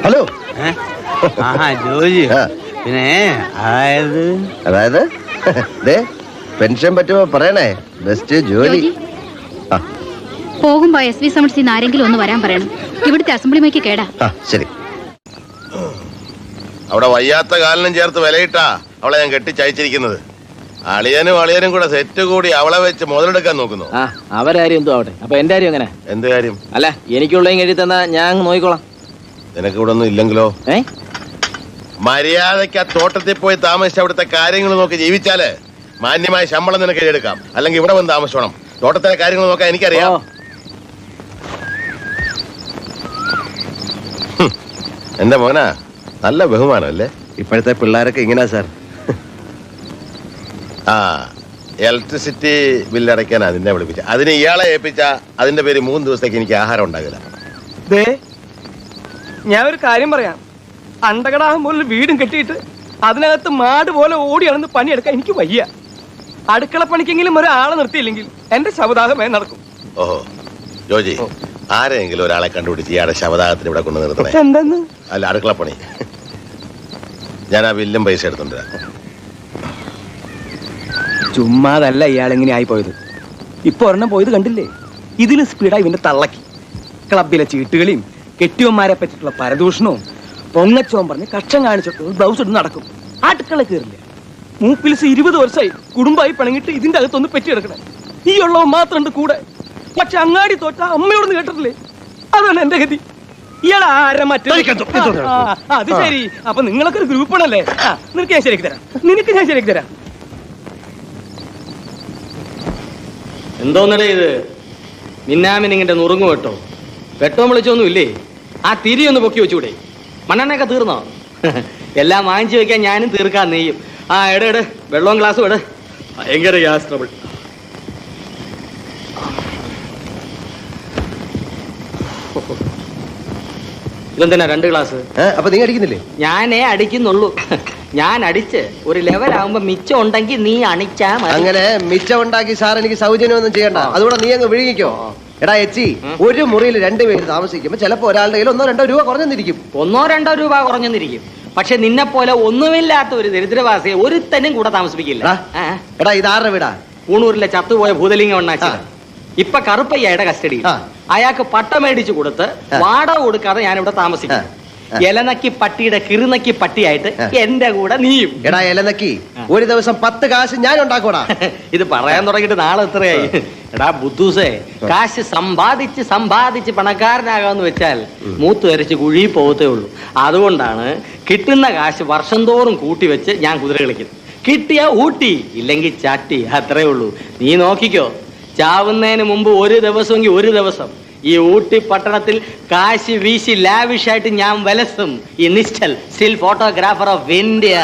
Hello. Joji പിന്നെ അതായത് pension പറ്റുമോ പറയണേ. ബെസ്റ്റ് ജോലി. പോകുമ്പോ SV സമരത്തിൽ ആരെങ്കിലും ഒന്ന് വരാൻ പറയണം. ഇവിടുത്തെ അസംബ്ലിമേക്ക് കേടാ. ശരി. അവിടെ വയ്യാത്ത കാലിനും ചേർത്ത് വിലയിട്ടാ അവളെ ഞാൻ കെട്ടിച്ചയച്ചിരിക്കുന്നത്. അളിയനും കൂടെ സെറ്റ് കൂടി അവളെ വെച്ച് മുതലെടുക്കാൻ നോക്കുന്നു. അവരാരും എന്തോ ആവട്ടെ. അപ്പൊ എന്റെ കാര്യം എങ്ങനെ? എന്ത് കാര്യം? അല്ല, എനിക്കുള്ളതും എഴുതി തന്നാ ഞാൻ നോക്കിക്കോളാം. നിനക്ക് ഇവിടെ ഒന്നും ഇല്ലെങ്കിലോ? മര്യാദയ്ക്ക് ആ തോട്ടത്തിൽ പോയി താമസിച്ച് അവിടുത്തെ കാര്യങ്ങൾ നോക്കി ജീവിച്ചാല് മാന്യമായ ശമ്പളം നിനക്ക് എഴുതിയെടുക്കാം. അല്ലെങ്കിൽ ഇവിടെ വന്ന് താമസിക്കണം. തോട്ടത്തിലെ കാര്യങ്ങൾ നോക്കാൻ എനിക്കറിയാം. എന്റെ മോനാ, നല്ല ബഹുമാനം അല്ലേ? ഇപ്പോഴത്തെ പിള്ളേരൊക്കെ ഇങ്ങനെ സാർ. ഇലക്ട്രിസിറ്റി ബില്ലടയ്ക്കാൻ അതിനെ വിളിപ്പിച്ച, അതിന് ഇയാളെ ഏൽപ്പിച്ച അതിന്റെ പേര് 3 ദിവസത്തേക്ക് എനിക്ക് ആഹാരം ഉണ്ടാകില്ല. ഞാൻ ഒരു കാര്യം പറയാം. അണ്ടകടാഹം പോലെ വീടും കെട്ടിയിട്ട് അതിനകത്ത് മാട് പോലെ ഓടിയാണെന്ന് പണിയെടുക്കാൻ എനിക്ക് വയ്യ. അടുക്കള പണിക്കെങ്കിലും ഒരാളെ നിർത്തിയില്ലെങ്കിൽ എന്റെ ശവദാഹമേ നടക്കും. ഓഹോ ജോജി, ആരെങ്കിലും ഒരാളെ കണ്ടുപിടിച്ച് ഇയാളുടെ ശവദാഹത്തിന് ഇവിടെ കൊണ്ടു നിർത്തണേ. എന്തെന്ന്? അല്ല, അടുക്കള പണി. ഞാൻ ആ ബില്ലും പൈസ എടുത്തോണ്ട് ചുമ്മാതല്ല ഇയാളെങ്ങനെ ആയിപ്പോയത്. ഇപ്പൊ ഒരെണ്ണം പോയത് കണ്ടില്ലേ? ഇതിന് സ്പീഡായി ഇവന്റെ തള്ളക്കി. ക്ലബിലെ ചീട്ടുകളിയും കെട്ടിയന്മാരെ പറ്റിയിട്ടുള്ള പരദൂഷണവും പൊങ്ങച്ചോൻ പറഞ്ഞ് കഷ്ടം കാണിച്ചിട്ട് ബ്ലൗസ് ഇട്ട് നടക്കും. അടുക്കള കയറില്ല. മൂപ്പിൽസ് 20 വർഷമായി കുടുംബമായി പണങ്ങിട്ട് ഇതിന്റെ അകത്തൊന്ന് പെറ്റിയെടുക്കണേ. ഈ ഉള്ളവൻ മാത്രമുണ്ട് കൂടെ. പക്ഷെ അങ്ങാടി തോറ്റ അമ്മയോടൊന്ന് കേട്ടിട്ടില്ലേ? അതാണ് എന്റെ ഗതി. ഇയാൾ ആരെ മറ്റേ അത് ശരി. അപ്പൊ നിങ്ങളൊക്കെ ഒരു ഗ്രൂപ്പാണല്ലേ? നിനക്ക് ഞാൻ ശരിയാക്കി തരാം. എന്തോന്നടേ ഇത്? മിന്നാമിനിങ്ങിന്റെ നുറുങ്ങു വെട്ടോ വെട്ടോ വിളിച്ചൊന്നും ഇല്ലേ? ആ തിരി ഒന്ന് പൊക്കി വെച്ചൂടെ? മണ്ണെണ്ണയൊക്കെ തീർന്നോ? എല്ലാം വാങ്ങിച്ചു വെക്കാൻ ഞാനും തീർക്കാൻ നെയ്യും. എട് വെള്ളവും ഗ്ലാസ്സും എട്. ഭയങ്കര ഗ്യാസ് ട്രബിൾ. ഇതെന്തിനാ 2 ഗ്ലാസ്? അപ്പൊ നീ അടിക്കുന്നില്ലേ? ഞാനേ അടിക്കുന്നുള്ളൂ. ഞാൻ അടിച്ച് ഒരു ലെവലാവുമ്പോ മിച്ചം ഉണ്ടെങ്കിൽ നീ അണിച്ചാ മതി. അങ്ങനെ മിച്ചം ഉണ്ടാക്കി സാർ എനിക്ക് സൗജന്യമൊന്നും ചെയ്യണ്ട. അതുകൂടെ നീ അങ്ങ് വിഴുങ്ങിക്കോ. എടാ എച്ചി, ഒരു മുറിയിൽ 2 പേര് താമസിക്കുമ്പോ ചിലപ്പോ ഒരാളുടെ കയ്യിൽ 1-2 രൂപ കുറഞ്ഞെന്നിരിക്കും. 1-2 രൂപ കുറഞ്ഞെന്നിരിക്കും. പക്ഷെ നിന്നെ പോലെ ഒന്നുമില്ലാത്ത ഒരു ദരിദ്രവാസിയെ ഒരുത്തനും കൂടെ താമസിപ്പിക്കില്ല. എടാ ഇതാരുടെ വീടാ? പൂണൂരിലെ ചത്തുപോയ ഭൂതലിംഗം ഉണ്ടാക്കി. ഇപ്പൊ കറുപ്പയ്യയുടെ കസ്റ്റഡിയിൽ. അയാൾക്ക് പട്ട മേടിച്ചു കൊടുത്ത് വാടക കൊടുക്കാതെ ഞാനിവിടെ താമസിക്കും. എലനക്കി പട്ടിയുടെ കിറുനക്കി പട്ടിയായിട്ട് എന്റെ കൂടെ നീയും. എടാ എലനക്കി, ഒരു ദിവസം 10 കാശ് ഞാൻ ഉണ്ടാക്കൂടാ. ഇത് പറയാൻ തുടങ്ങിയിട്ട് നാളെ എത്രയായി? എടാ ബുദ്ധൂസേ, കാശ് സമ്പാദിച്ച് പണക്കാരനാകാന്ന് വെച്ചാൽ മൂത്ത് വരച്ച് കുഴി പോകത്തേ ഉള്ളൂ. അതുകൊണ്ടാണ് കിട്ടുന്ന കാശ് വർഷം തോറും കൂട്ടിവെച്ച് ഞാൻ കുതിര കളിക്കുന്നത്. കിട്ടിയ ഊട്ടി, ഇല്ലെങ്കിൽ ചാട്ടി, അത്രേ ഉള്ളൂ. നീ നോക്കിക്കോ, ചാവുന്നതിന് മുമ്പ് ഒരു ദിവസം ഈ ഊട്ടി പട്ടണത്തിൽ കാശി വീശി ലാവിഷായിട്ട് ഞാൻ വലസും. ഈ നിസ്റ്റൽ still photographer of India.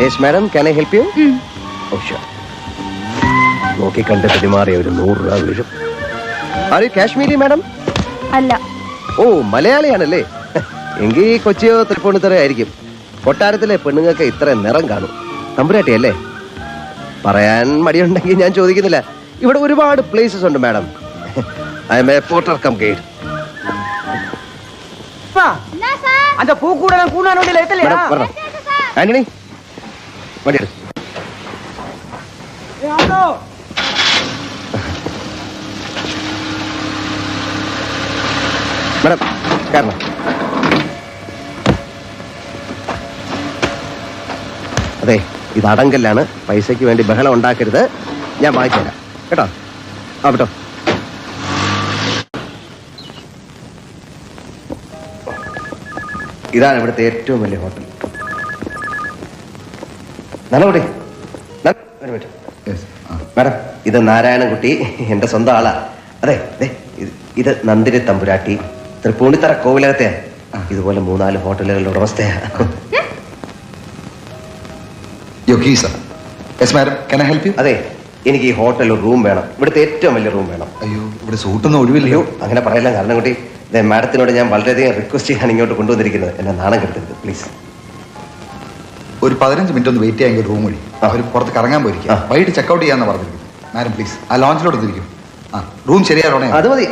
Yes, madam. Can I help you? Oh, sure. നോക്കി കണ്ട് പെരുമാറിയ ഒരു 100 രൂപ വീഴും. Are you Kashmiri, madam? അല്ല. ഓ, മലയാളിയാണല്ലേ? എങ്കിൽ കൊച്ചിയോ തൃപ്പൂണിത്തറയോ ആയിരിക്കും. കൊട്ടാരത്തിലെ പെണ്ണുങ്ങൾക്ക് ഇത്ര നിറം കാണും. തമ്പുരാട്ടിയല്ലേ? പറയാൻ മടിയുണ്ടെങ്കിൽ ഞാൻ ചോദിക്കുന്നില്ല. ഇവിടെ ഒരുപാട് പ്ലേസസ് ഉണ്ട് madam. I am a porter cum guide. Antony, വണ്ടിയെടു. മാഡം കാരണം അതെ, ഇത് അടങ്കല്ലാണ്. പൈസയ്ക്ക് വേണ്ടി ബഹളം ഉണ്ടാക്കരുത്. ഞാൻ വാങ്ങിച്ചു തരാം കേട്ടോ. ആ കേട്ടോ. ഇതാണ് ഇവിടുത്തെ ഏറ്റവും വലിയ ഹോട്ടൽ. നല്ലകുട്ടി, മാഡം, ഇത് നാരായണൻകുട്ടി, എന്റെ സ്വന്തം ആളാ. അതെ, ഇത് നന്ദിനി തമ്പുരാട്ടി, തൃപ്പൂണിത്തറ കോവിലകത്തെ. ഇതുപോലെ 3-4 ഹോട്ടലുകളുടെ ഉടമസ്ഥയാ. അതെ, എനിക്ക് ഈ ഹോട്ടലിൽ റൂം വേണം. ഇവിടുത്തെ ഏറ്റവും വലിയ റൂം വേണം. അയ്യോ, ഇവിടെ സൂട്ടൊന്നും ഒഴിവില്ലയോ? അങ്ങനെ പറയില്ല കാരണം കുട്ടി, മാഡത്തിനോട് ഞാൻ വളരെയധികം റിക്വസ്റ്റ് ചെയ്യാൻ ഇങ്ങോട്ട് കൊണ്ടുവന്നിരിക്കുന്നത്. എന്നെ നാണം കെടുത്തരുത് പ്ലീസ്. ഒരു 15 മിനിറ്റ് ഒന്ന് വെയിറ്റ് ചെയ്യാൻ റൂം വഴി അവർ പുറത്ത് കറങ്ങാൻ പോയിരിക്കും. വൈകിട്ട് ചെക്കൗട്ട് ചെയ്യാന്ന് പറഞ്ഞിരിക്കും. മാഡം പ്ലീസ് ആ ലോഞ്ചിലോട്ട് തിരിക്കും. റൂം ശരിയാണോ? അത് മതി,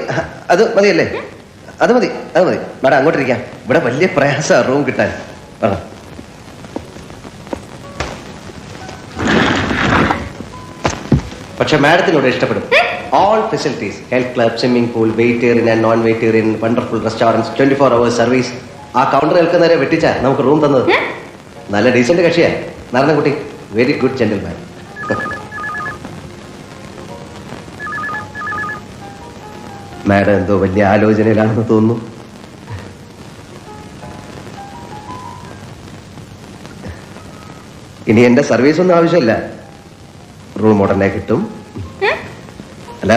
അത് മതിയല്ലേ? അത് മതി, അത് മതി. മാഡം അങ്ങോട്ടിരിക്കാം. ഇവിടെ വലിയ പ്രയാസമാണ് റൂം കിട്ടാൻ. പറഞ്ഞു. പക്ഷെ മാഡത്തിനോട് ഇഷ്ടപ്പെടും. All facilities, health club, swimming pool, vegetarian and non vegetarian, wonderful restaurants, 24 hours service. ആ കൗണ്ടർ നിൽക്കുന്നവരെ വെട്ടിച്ചാ നമുക്ക് റൂം തന്നത്. നല്ല ഡീസന്റ് കക്ഷിയാ നാരായണൻകുട്ടി. Very good gentleman. മാഡം എന്തോ വലിയ ആലോചനയിലാണെന്ന് തോന്നുന്നു. ഇനി എന്റെ സർവീസ് ഒന്നും ആവശ്യമില്ല. റൂം ഉടനെ കിട്ടും. അല്ല,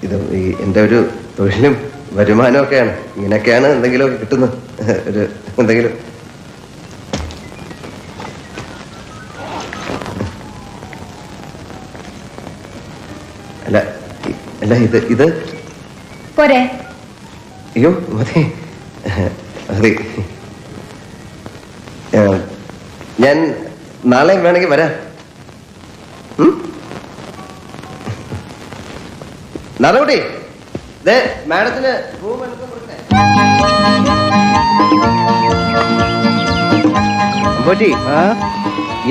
ഇത് ഈ എന്റെ ഒരു തൊഴിലും വരുമാനവും ഒക്കെയാണ്. ഇങ്ങനെയൊക്കെയാണ് എന്തെങ്കിലുമൊക്കെ കിട്ടുന്നത്. ഒരു എന്തെങ്കിലും അല്ല അല്ല ഇത് പോരെ? അയ്യോ മതി മതി. ഞാൻ നാളെ വേണമെങ്കിൽ വരാം. നാളെ മാഡത്തിന് റൂം പോറ്റി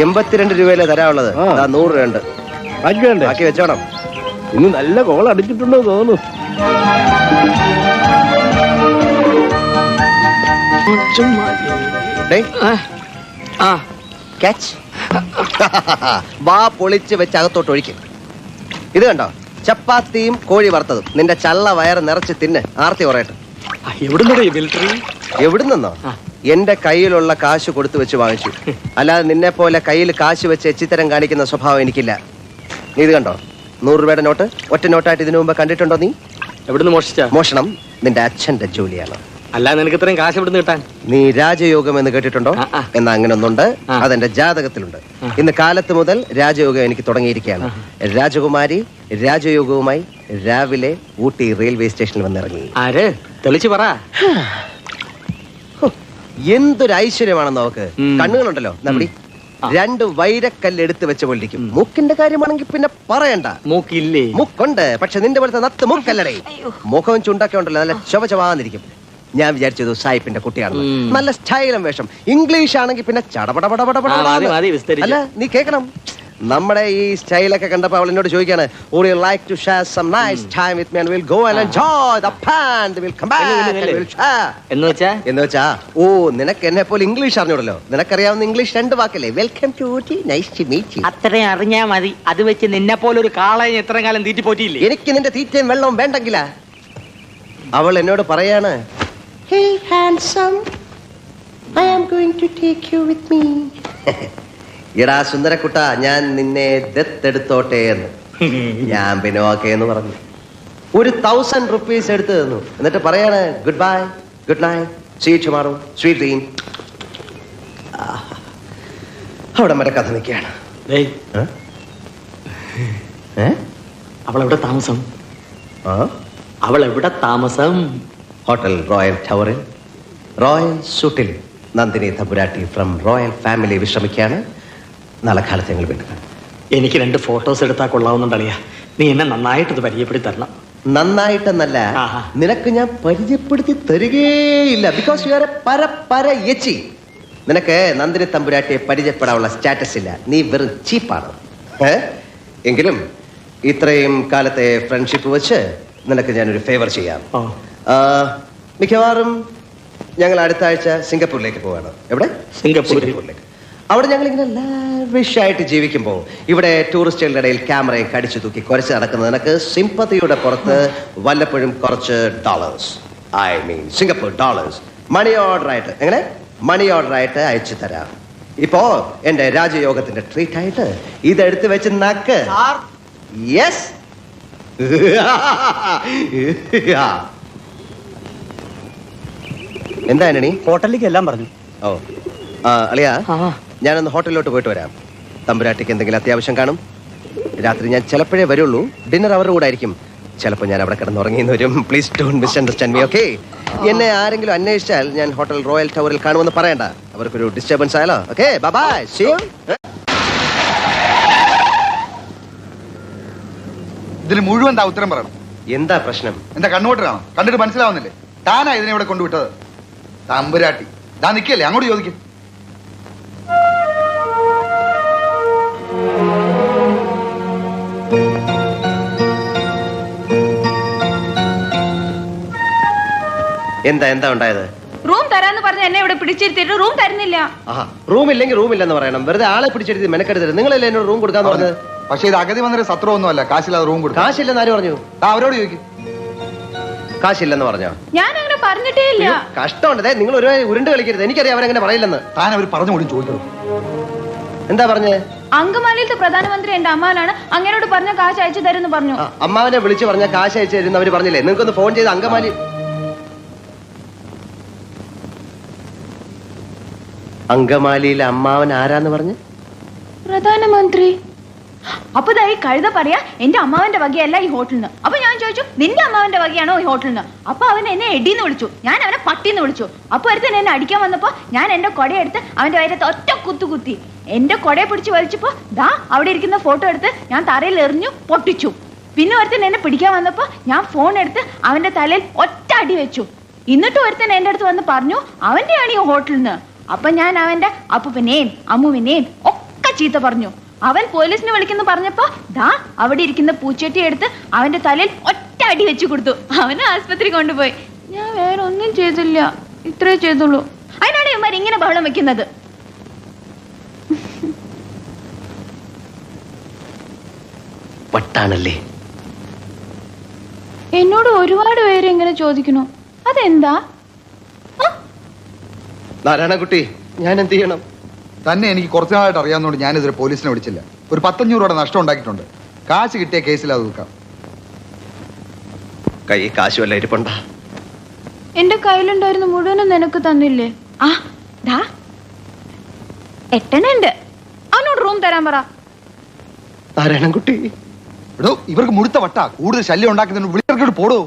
82 രൂപയിലെ തരാനുള്ളത്. 100 രൂപയുണ്ട്. ബാക്കി വെച്ചോണം. ഇന്ന് നല്ല കോൾ അടിച്ചിട്ടുണ്ടോ തോന്നുന്നു. വാ പൊളിച്ച് വെച്ച് അകത്തോട്ട് ഒഴിക്കും. ഇത് കണ്ടോ, ചപ്പാത്തിയും കോഴി വറുത്തതും. നിന്റെ ചള്ള വയറ് നിറച്ച് തിന്ന് ആർത്തി കുറയട്ടെ. എവിടുന്നോ? എന്റെ കയ്യിലുള്ള കാശ് കൊടുത്തു വെച്ച് വാങ്ങിച്ചു. അല്ലാതെ നിന്നെ പോലെ കയ്യിൽ കാശ് വെച്ച് എച്ചിത്തരം കാണിക്കുന്ന സ്വഭാവം എനിക്കില്ല. നീ ഇത് കണ്ടോ, 100 രൂപയുടെ നോട്ട്. ഒറ്റ നോട്ടായിട്ട് ഇതിനു മുമ്പ് കണ്ടിട്ടുണ്ടോ നീ? എവിടുന്ന് മോഷിച്ച? മോഷണം നിന്റെ അച്ഛന്റെ ജോലിയാണ്. അല്ല, നിനക്ക് ഇത്രയും കാശ് എവിടുന്ന് കിട്ടാൻ? നീ രാജയോഗം എന്ന് കേട്ടിട്ടുണ്ടോ? എന്നാ അങ്ങനെ ഒന്നുണ്ട്. അതെന്റെ ജാതകത്തിലുണ്ട്. ഇന്ന് കാലത്ത് മുതൽ രാജയോഗം എനിക്ക് തുടങ്ങിയിരിക്കുകയാണ്. രാജകുമാരി രാജയോഗവുമായി രാവിലെ ഊട്ടി റെയിൽവേ സ്റ്റേഷനിൽ വന്നിറങ്ങി. ആര്? തെളിച്ചു പറ. എന്തൊരു ഐശ്വര്യമാണെന്ന് നോക്ക്. കണ്ണുകളുണ്ടല്ലോ നമ്മുടെ 2 വൈരക്കല്ല് എടുത്ത് വെച്ച പോലിരിക്കും. മൂക്കിന്റെ കാര്യമാണെങ്കിൽ പിന്നെ പറയണ്ട. മൂക്കില്ലേ? മൂക്കുണ്ട്, പക്ഷെ നിന്റെ പോലത്തെ നത്ത് മൂക്കല്ലേ. മുഖവും ചുണ്ടൊക്കെ ഉണ്ടല്ലോ, നല്ല ചൊവചവാന്നിരിക്കും. ഞാൻ വിചാരിച്ചത് സായിപ്പിന്റെ കുട്ടിയാണ്. നല്ല സ്റ്റൈലും വേഷം. ഇംഗ്ലീഷ് ആണെങ്കിൽ പിന്നെ ചടപടപടപടപട. അല്ല, നീ കേക്കണം. നമ്മുടെ ഈ സ്റ്റൈലൊക്കെ കണ്ടപ്പോ അവൾ എന്നോട് ചോദിക്കാണ്, would you like to share some nice time with me and we'll go and enjoy the pan, we'll come back and we'll share. എന്ന് വെച്ചാ ഓ, നിനക്ക് എന്നെ പോലെ ഇംഗ്ലീഷ് അറിഞ്ഞൂടല്ലോ. നിനക്കറിയാവുന്ന ഇംഗ്ലീഷ് 2 വാക്കല്ലേ. Welcome to Ooty, nice to meet you. അത്രയും അറിഞ്ഞാ മതി. അത് വെച്ച് നിന്നെ പോലെ ഒരു കാളയെ എത്ര കാലം തീറ്റി പോറ്റിയില്ലേ? എനിക്ക് നിന്റെ തീറ്റയും വെള്ളവും വേണ്ടെങ്കിലാ. അവൾ എന്നോട് പറയാണ്, hey handsome, I am going to take you with me. എടാ സുന്ദരക്കുട്ട, ഞാൻ നിന്നെ ദത്തെടുത്തോട്ടെ എന്ന്. ഞാൻ പിന്നെ ഓക്കെ എന്ന് പറഞ്ഞു. ഒരു 1000 rupees എടുത്തു തന്നു. എന്നിട്ട് പറയാണ്, good bye, good night, see you tomorrow, sweet dream. അവിടെ വരെ കഥ നിൽക്കുകയാണ്. അവളെവിടെ താമസം? അവളെവിടെ താമസം? ഹോട്ടൽ റോയൽ ടവറിൽ, റോയൽ സൂട്ടിൽ നന്ദിനി തമ്പുരാട്ടി ഫ്രം റോയൽ ഫാമിലി വിശ്രമിക്കുകയാണ്. നാളെ കാലത്ത് ഞങ്ങൾ വീണ്ടും. എനിക്ക് 2 ഫോട്ടോസ് എടുത്താൽ കൊള്ളാവുന്നുണ്ടറിയാ. നീ എന്നെ നന്നായിട്ടത് പരിചയപ്പെടുത്തി തരണം. നന്നായിട്ടെന്നല്ല, നിനക്ക് ഞാൻ പരിചയപ്പെടുത്തി തരികേയില്ല. ബിക്കോസ് യു ആർ എ പര യച്ചി. നിനക്ക് നന്ദിനി തമ്പുരാട്ടിയെ പരിചയപ്പെടാനുള്ള സ്റ്റാറ്റസ് ഇല്ല. നീ വെറും ചീപ്പാണ്. എങ്കിലും ഇത്രയും കാലത്തെ ഫ്രണ്ട്ഷിപ്പ് വെച്ച് നിനക്ക് ഞാനൊരു ഫേവർ ചെയ്യാം. മിക്കവാറും ഞങ്ങൾ അടുത്ത ആഴ്ച സിംഗപ്പൂരിലേക്ക് പോവാണ്. എവിടെ? സിംഗപ്പൂരിലേക്ക്. അവിടെ ഞങ്ങൾ ഇങ്ങനെ ലാവിഷ് ആയിട്ട് ജീവിക്കുമ്പോൾ ഇവിടെ ടൂറിസ്റ്റുകളുടെ ഇടയിൽ ക്യാമറയെ കടിച്ചു തൂക്കി കുറച്ച് നടക്കുന്നത് നിനക്ക് സിമ്പതിയുടെ പുറത്ത് വല്ലപ്പോഴും കുറച്ച് dollars, I mean Singapore dollars money order ആയിട്ട് എങ്ങനെ മണി ഓർഡർ ആയിട്ട് അയച്ചു തരാം. ഇപ്പോ എന്റെ രാജയോഗത്തിന്റെ ട്രീറ്റ് ആയിട്ട് ഇതെടുത്ത് വെച്ച് നക്ക്. യെസ്. എന്താ ആന്റണി? ഹോട്ടലിലേക്ക് എല്ലാം പറഞ്ഞു. ഓ അളിയാ, ഞാനൊന്ന് ഹോട്ടലിലോട്ട് പോയിട്ട് വരാം. തമ്പുരാട്ടിക്ക് എന്തെങ്കിലും അത്യാവശ്യം കാണും. രാത്രി ഞാൻ ചിലപ്പോഴേ വരുള്ളൂ. ഡിന്നർ അവരുടെ കൂടെ ആയിരിക്കും. ചിലപ്പോൾ ഞാൻ അവിടെ കിടന്നുറങ്ങിയെന്ന് വരും. Please don't misunderstand me, okay? എന്നെ ആരെങ്കിലും അന്വേഷിച്ചാൽ ഞാൻ ഹോട്ടൽ റോയൽ ടവറിൽ കാണുമെന്ന് പറയണ്ട. അവർക്കൊരു ഡിസ്റ്റർബൻസ് ആയാലോ. Okay, bye bye, see you. ഇതിന് മുഴുവൻ എന്താ ഉത്തരം പറയണം. എന്താ പ്രശ്നം? എന്താ കണ്ണുകൊട്ടാണോ? കണ്ടിട്ട് മനസ്സിലാവുന്നില്ലേ? താനാ ഇതിനെ ഇവിടെ കൊണ്ടുവിട്ടത്. തമ്പുരാട്ടി താൻ നിൽക്കല്ലേ, അങ്ങോട്ട് ചോദിക്കും. എന്താ ഉണ്ടായത്? റൂം തരാന്ന് പറഞ്ഞ എന്നെ ഇവിടെ പിടിച്ചിരുത്തിട്ട് റൂം തരുന്നില്ല. റൂം ഇല്ലെങ്കിൽ റൂം ഇല്ലെന്ന് പറയണം. വെറുതെ ആളെ പിടിച്ചെടുത്ത് മെനക്കെടുത്തത്. നിങ്ങളല്ലേ എന്നോട് റൂം കൊടുക്കാന്ന് പറഞ്ഞത്? പക്ഷേ ഇത് അഗതി വന്നൊരു സത്രമൊന്നുമല്ല. കാശില്ലാതെ റൂം കൊടുക്കും. കാശില്ലെന്ന് ആര് പറഞ്ഞു? അവരോട് ചോദിക്കും. കാശില്ലെന്ന് പറഞ്ഞോ? ഞാൻ അങ്ങനെ പറഞ്ഞിട്ടേ ഇല്ല. കഷ്ടമുണ്ട്. നിങ്ങൾ ഒരു ഉരുണ്ട് കളിക്കരുത്. എനിക്കറിയാം അവരെങ്ങനെ പറയില്ലെന്ന്. താൻ അവർ പറഞ്ഞു കൂടി ചോദിക്കണം. എന്താ പറഞ്ഞേ? അങ്കമാലിയിലത്തെ പ്രധാനമന്ത്രി എന്റെ അമ്മാനാണ്, അങ്ങനോട് പറഞ്ഞ കാശ് അയച്ചു തരുമെന്ന് പറഞ്ഞു. അമ്മാവനെ വിളിച്ചു പറഞ്ഞ കാശ് അയച്ചു തരുന്ന അവര് പറഞ്ഞില്ലേ? നിങ്ങൾക്കൊന്ന് ഫോൺ ചെയ്ത് അങ്കമാലി. അങ്കമാലിയിലെ അമ്മാവൻ ആരാന്ന് പറഞ്ഞു? പ്രധാനമന്ത്രി. അപ്പൊ ഈ കഴുത പറയാ എന്റെ അമ്മാവന്റെ വകയല്ല ഈ ഹോട്ടലിന്. അപ്പൊ ഞാൻ ചോദിച്ചു നിന്റെ അമ്മാവന്റെ വകയാണോ ഈ ഹോട്ടലിന്? അപ്പൊ അവൻ എന്നെ എടിന്ന് വിളിച്ചു, ഞാൻ അവനെ പട്ടിന്ന് വിളിച്ചു. അപ്പൊ ഒരുത്തൻ എന്നെ അടിക്കാൻ വന്നപ്പോ ഞാൻ എന്റെ കൊടയെടുത്ത് അവന്റെ വയറ്റത്ത് ഒറ്റ കുത്തി. എന്റെ കൊടയെ പിടിച്ച് വലിച്ചപ്പോ ദാ അവിടെ ഇരിക്കുന്ന ഫോട്ടോ എടുത്ത് ഞാൻ തറയിൽ എറിഞ്ഞു പൊട്ടിച്ചു. പിന്നെ ഒരുത്തൻ എന്നെ പിടിക്കാൻ വന്നപ്പോ ഞാൻ ഫോൺ എടുത്ത് അവന്റെ തലയിൽ ഒറ്റ അടി വെച്ചു. എന്നിട്ട് ഒരുത്തൻ എന്റെ അടുത്ത് വന്ന് പറഞ്ഞു അവന്റെയാണ് ഈ ഹോട്ടലിന്. അപ്പൊ ഞാൻ അവന്റെ അപ്പൂപ്പനെയും അമ്മുവിനെയും ഒക്കെ ചീത്ത പറഞ്ഞു. അവൻ പോലീസിനെ വിളിക്കുന്നു പറഞ്ഞപ്പോ ദാ അവിടെ ഇരിക്കുന്ന പൂച്ചട്ടി എടുത്ത് അവന്റെ തലയിൽ ഒറ്റ അടി വെച്ചു കൊടുത്തു. അവനെ ആസ്പത്രി കൊണ്ടുപോയി. ഞാൻ വേറെ ഒന്നും ചെയ്തില്ല, ഇത്രേ ചെയ്തുള്ളൂ. അതിനാണ് ഇവന്മാർ ഇങ്ങനെ ബഹളം വെക്കുന്നത്. വട്ടാണല്ലേ? എന്നോട് ഒരുപാട് പേര് ഇങ്ങനെ ചോദിക്കണു, അതെന്താ? നാരായണക്കുട്ടി, ഞാൻ എന്ത് ചെയ്യണം? തന്നെ എനിക്ക് കുറച്ചു നാളായിട്ട് അറിയാവുന്നതുകൊണ്ട് ഞാനിതുവരെ പോലീസിനെ വിളിച്ചില്ല. ഒരു 500 രൂപയുടെ നഷ്ടം ഉണ്ടാക്കിയിട്ടുണ്ട്. കാശ് കിട്ടിയ കേസിൽ അത് വെക്കാം. കൈ കാശ് വല്ല ഇരിപ്പുണ്ടാ? എന്റെ കയ്യിലുണ്ടായിരുന്ന മുഴുവനും നിനക്ക് തന്നില്ലേ? എട്ടനുണ്ട്, അവനോട് റൂം തരാൻ പറ. നാരായണൻകുട്ടി, എടോ ഇവർക്ക് മുഴുത്ത വട്ടാ. കൂടുതൽ ശല്യം ഉണ്ടാക്കുന്നതിന് വിളിച്ചോട്ട് പോടോ.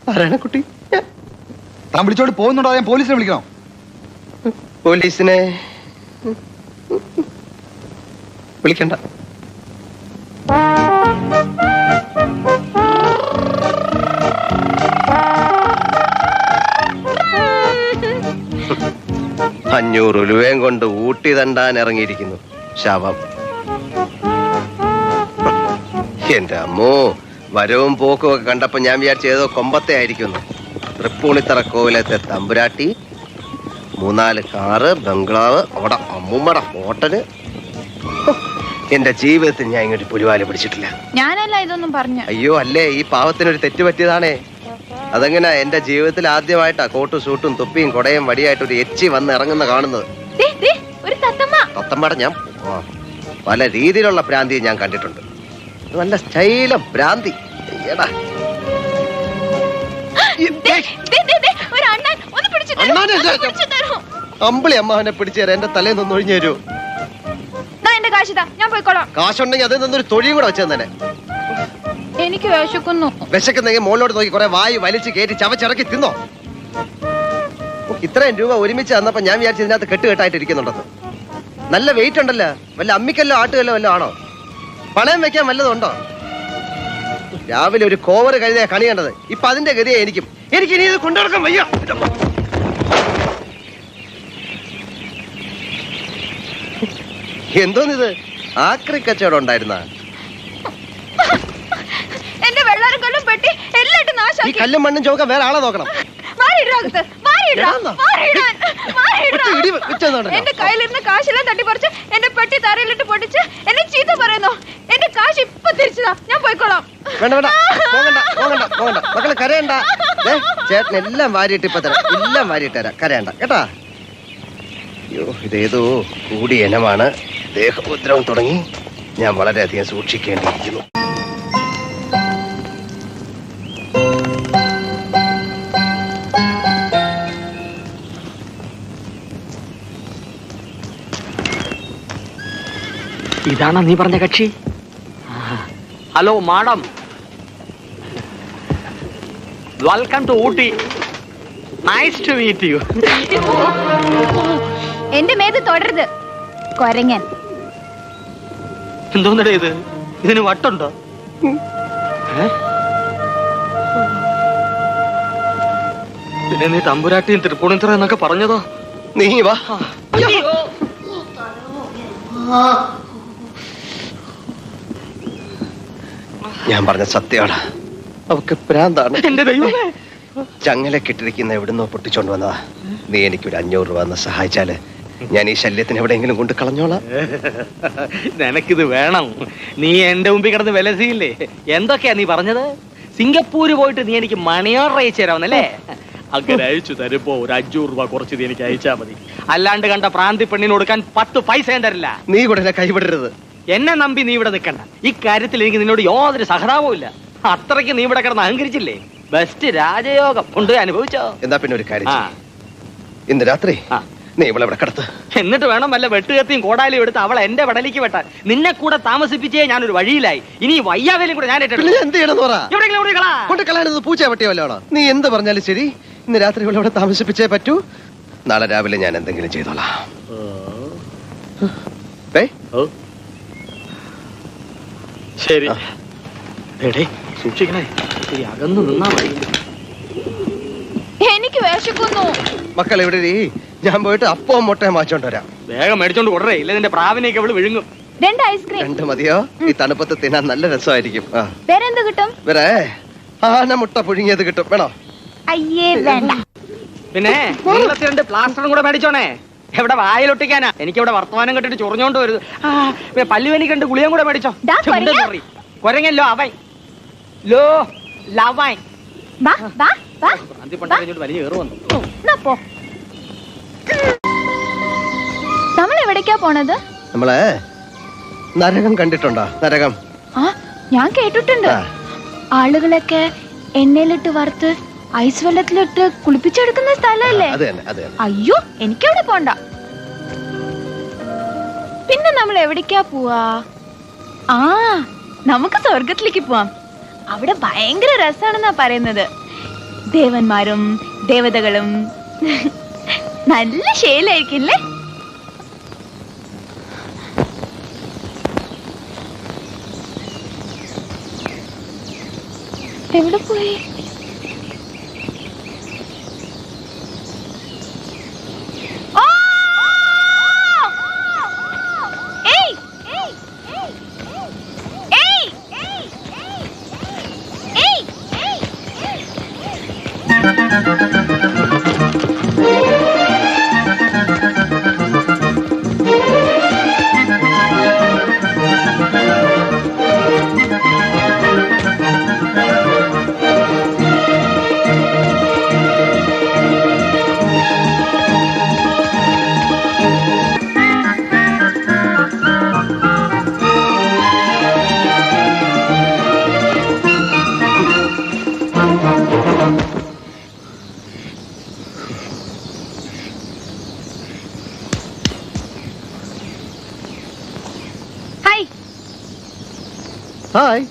നാരായണൻകുട്ടി, താൻ വിളിച്ചോട്ട് പോകുന്നുണ്ടോ? ഞാൻ പോലീസിനെ വിളിക്കണോ? പോലീസിനെ വിളിക്കണ്ട. അഞ്ഞൂറ് രൂപയും കൊണ്ട് ഊട്ടി തണ്ടാൻ ഇറങ്ങിയിരിക്കുന്നു ശവം. എന്റെ അമ്മോ, വരവും പോക്കും ഒക്കെ കണ്ടപ്പോ ഞാൻ വിചാരിച്ച ഏതോ കൊമ്പത്തെ ആയിരിക്കുന്നു. തൃപ്പൂണിത്തറ കോവിലത്തെ തമ്പുരാട്ടി, 3-4 കാറ്, ബംഗ്ലാവ്, അവിടെ അമ്മൂമ്മയുടെ ഹോട്ടല്. എന്റെ ജീവിതത്തിൽ ഞാൻ ഇങ്ങോട്ട് പുലിവാല് പിടിച്ചിട്ടില്ല. ഞാനല്ല ഇതൊന്നും പറഞ്ഞു. അയ്യോ അല്ലേ, ഈ പാവത്തിനൊരു തെറ്റ് പറ്റിയതാണേ. അതെങ്ങനാ എന്റെ ജീവിതത്തിൽ ആദ്യമായിട്ടാ കോട്ടും സൂട്ടും തൊപ്പിയും കൊടയും വടിയായിട്ട് ഒരു എച്ചി വന്ന് ഇറങ്ങുന്ന കാണുന്നത്. തത്തമ്മയുടെ ഞാൻ പല രീതിയിലുള്ള ഭ്രാന്തിയും ഞാൻ കണ്ടിട്ടുണ്ട്. നല്ല സ്റ്റൈലും ഭ്രാന്തി. അമ്പിളി അമ്മാവനെ പിടിച്ചു തരാം. എന്റെ തലയിൽ നിന്ന് ഒഴിഞ്ഞു തരൂ. ഞാൻ പോയിക്കോളാം. കാശുണ്ടെങ്കിൽ അതിൽ നിന്നൊരു തൊഴിയും കൂടെ വെച്ചു തന്നെ. എനിക്ക് വിശക്കുന്നു. വിശക്കുന്നെങ്കിൽ മോളിലോട്ട് നോക്കി കുറെ വായി വലിച്ച് കയറ്റി ചവച്ചിറക്കി തിന്നോ. ഇത്രയും രൂപ ഒരുമിച്ച് തന്നപ്പോ ഞാൻ വിചാരിച്ചു ഇതിനകത്ത് കെട്ടുകെട്ടായിട്ട് ഇരിക്കുന്നുണ്ടെന്ന്. നല്ല വെയിറ്റ് ഉണ്ടല്ലോ. വല്ല അമ്മിക്കല്ലോ ആട്ടുകല്ലോ വല്ലോ ആണോ? പണയം വെക്കാൻ വല്ലതുണ്ടോ? രാവിലെ ഒരു കോവറ് കഴുതിയ കണിയേണ്ടത്. ഇപ്പൊ അതിന്റെ ഗതിയെ എനിക്ക് ഇനി ഇത് കൊണ്ടുനടക്കാൻ വയ്യ. എന്തോന്നിത്? ആക്രി കച്ചവടം ഉണ്ടായിരുന്ന എന്റെ വെള്ളാരം കൊല്ലം പെട്ടി എല്ലായിട്ടും നാശാക്കി. ഈ കല്ലും മണ്ണും ചോക്കാൻ വേറെ ആളെ നോക്കണം. എന്റെ കയ്യിലിരുന്ന കാശെല്ലാം തട്ടിപ്പറിച്ച് എന്റെ പെട്ടി തറയിലിട്ട് പൊട്ടിച്ച് എന്നെ ചീത്ത പറയുന്നു. എന്റെ കാശ് ഇപ്പൊ തിരിച്ചതാ. ഞാൻ പോയിക്കോളാം. വേണ്ട വേണ്ട, പോകണ്ട പോകണ്ട പോകണ്ട. മക്കളെ കരയണ്ട. ചേട്ടൻ എല്ലാം വാരിയിട്ട് ഇപ്പൊ തരാം. എല്ലാം വാരിയിട്ട് തരാം. കരയണ്ട കേട്ടാ. അയ്യോ, ഇതേതോ കൂടിയ ഇനമാണ്. ദേഹോദ്രവം തുടങ്ങി. ഞാൻ വളരെയധികം സൂക്ഷിക്കേണ്ടിയിരിക്കുന്നു. ഇതാണോ നീ പറഞ്ഞ കക്ഷി? Hello madam, welcome to Ooty. Nice to meet you. എന്റെ മേത് തുടരുത് കൊരങ്ങൻ. എന്തോന്നടേ ഇത്? ഇതിന് വട്ടുണ്ടോ? പിന്നെ നീ തമ്പുരാട്ടിയും തൃപ്പൂണിത്തുറ എന്നൊക്കെ പറഞ്ഞതോ? നീ വാ. ഞാൻ പറഞ്ഞ സത്യമാണ്. അവക്ക് പ്രാന്താണ്. എന്റെ ദൈവമേ, ചങ്ങല കെട്ടിരിക്കുന്ന എവിടുന്നോ പൊട്ടിച്ചോണ്ട് വന്നതാ. നീ എനിക്കൊരു 500 രൂപ എന്ന് സഹായിച്ചാല് ഞാൻ ഈ ശല്യത്തിന് എവിടെയെങ്കിലും കൊണ്ട് കളഞ്ഞോളാം. നിനക്കിത് വേണം. നീ എന്റെ മുമ്പിൽ കിടന്ന് വിലസിയില്ലേ? എന്തൊക്കെയാ നീ പറഞ്ഞത്? സിംഗപ്പൂര് പോയിട്ട് നീ എനിക്ക് മണി ഓർഡർ അയച്ചു തരാമെന്നല്ലേ? അങ്ങനെ അയച്ചു തരുമ്പോ ഒരു 500 രൂപ കുറച്ച് നീ എനിക്ക് അയച്ചാ മതി. അല്ലാണ്ട് കണ്ട പ്രാന്തി പെണ്ണിന് കൊടുക്കാൻ 10 പൈസ തരില്ല. നീ കൂടെ എന്നെ കൈവിടരുത്. എന്നെ നമ്പി നീ ഇവിടെ നിൽക്കണ്ട. ഈ കാര്യത്തിൽ എനിക്ക് നിന്നോട് യാതൊരു സഹതാപവും ഇല്ല. അത്രയ്ക്ക് നീ ഇവിടെ കിടന്ന് അഹങ്കരിച്ചില്ലേ? ബെസ്റ്റ് രാജയോഗം കൊണ്ട് അനുഭവിച്ചോ? എന്താ പിന്നെ ഒരു കാര്യം ചെയ്യ്. ഇന്ന് രാത്രി നീ ഇവിടെ ഇവിടെ കിടത്ത്. എന്നിട്ട് വേണം വല്ല വെട്ടുകത്തിയും കോടാലിയും എടുത്ത് അവളെ എന്റെ വടലിക്ക് വെട്ടാൻ. നിന്നെ കൂടെ താമസിപ്പിച്ചേ ഞാനൊരു വഴിയിലായി. ഇനി ഈ വയ്യാവേലും കൂടെ ഞാൻ എന്ത് ചെയ്യണമെന്ന് പറ. കൊണ്ട് കളയാനത് പൂച്ച പറ്റിയവല്ലോ. നീ എന്ത് പറഞ്ഞാലും ശരി, ഇന്ന് രാത്രി ഇവിടെ ഇവിടെ താമസിപ്പിച്ചേ പറ്റൂ. നാളെ രാവിലെ ഞാൻ എന്തെങ്കിലും ചെയ്തോളാം. ശരി, സൂക്ഷിക്കണേ. അകന്നു നിന്നാ മതി. എനിക്ക് വിശക്കുന്നു. മക്കൾ ഇവിടെ ഞാൻ പോയിട്ട് അപ്പവും മുട്ടയും വാങ്ങിച്ചോണ്ട് വരാം. വേഗം മേടിച്ചോണ്ട് കൊടുറേ, ഇല്ല നിന്റെ പ്രാവിനെയൊക്കെ അവള് വിഴുങ്ങും. 2 ഐസ്ക്രീം. 2 മതിയോ? ഈ തണുപ്പത്ത് തിന്നാൻ നല്ല രസമായിരിക്കും. വേറെ എന്ത് കിട്ടും? വേറെ ആന മുട്ട പുഴുങ്ങിയത് കിട്ടും. വേണോ? അയ്യേ വേണ്ട. പിന്നെ 2 പ്ലാസ്റ്ററും കൂടെ മേടിച്ചോണേ. എവിടെ വായിലൊട്ടിക്കാനാ? എനിക്ക് ഇവിടെ വർത്തമാനം കെട്ടിട്ട് ചൊറിഞ്ഞോണ്ട് വരുത്. പല്ലുവേനിക്ക് 2 ഗുളിയും കൂടെ മേടിച്ചോ. കൊരങ്ങല്ലോ അവൻ ലോ ലവൻ. വലിയ കയറി വന്നു. നമ്മൾ എവിടേക്കാ പോണത്? നമ്മള് നരകം കണ്ടിട്ടുണ്ടോ? നരകം ഞാൻ കേട്ടിട്ടുണ്ട്. ആളുകളൊക്കെ എണ്ണയിലിട്ട് വറുത്ത് ഐസ് വെള്ളത്തിലിട്ട് കുളിപ്പിച്ചെടുക്കുന്ന സ്ഥലല്ലേ? അയ്യോ, എനിക്കവിടെ പോണ്ട. പിന്നെ നമ്മൾ എവിടേക്കാ പോവാ? നമുക്ക് സ്വർഗത്തിലേക്ക് പോവാം. അവിടെ ഭയങ്കര രസാണെന്നാ പറയുന്നത്. ദേവന്മാരും ദേവതകളും നല്ല ശൈലായിരിക്കില്ലേ? എവിടെ പോയി? ഹായ്.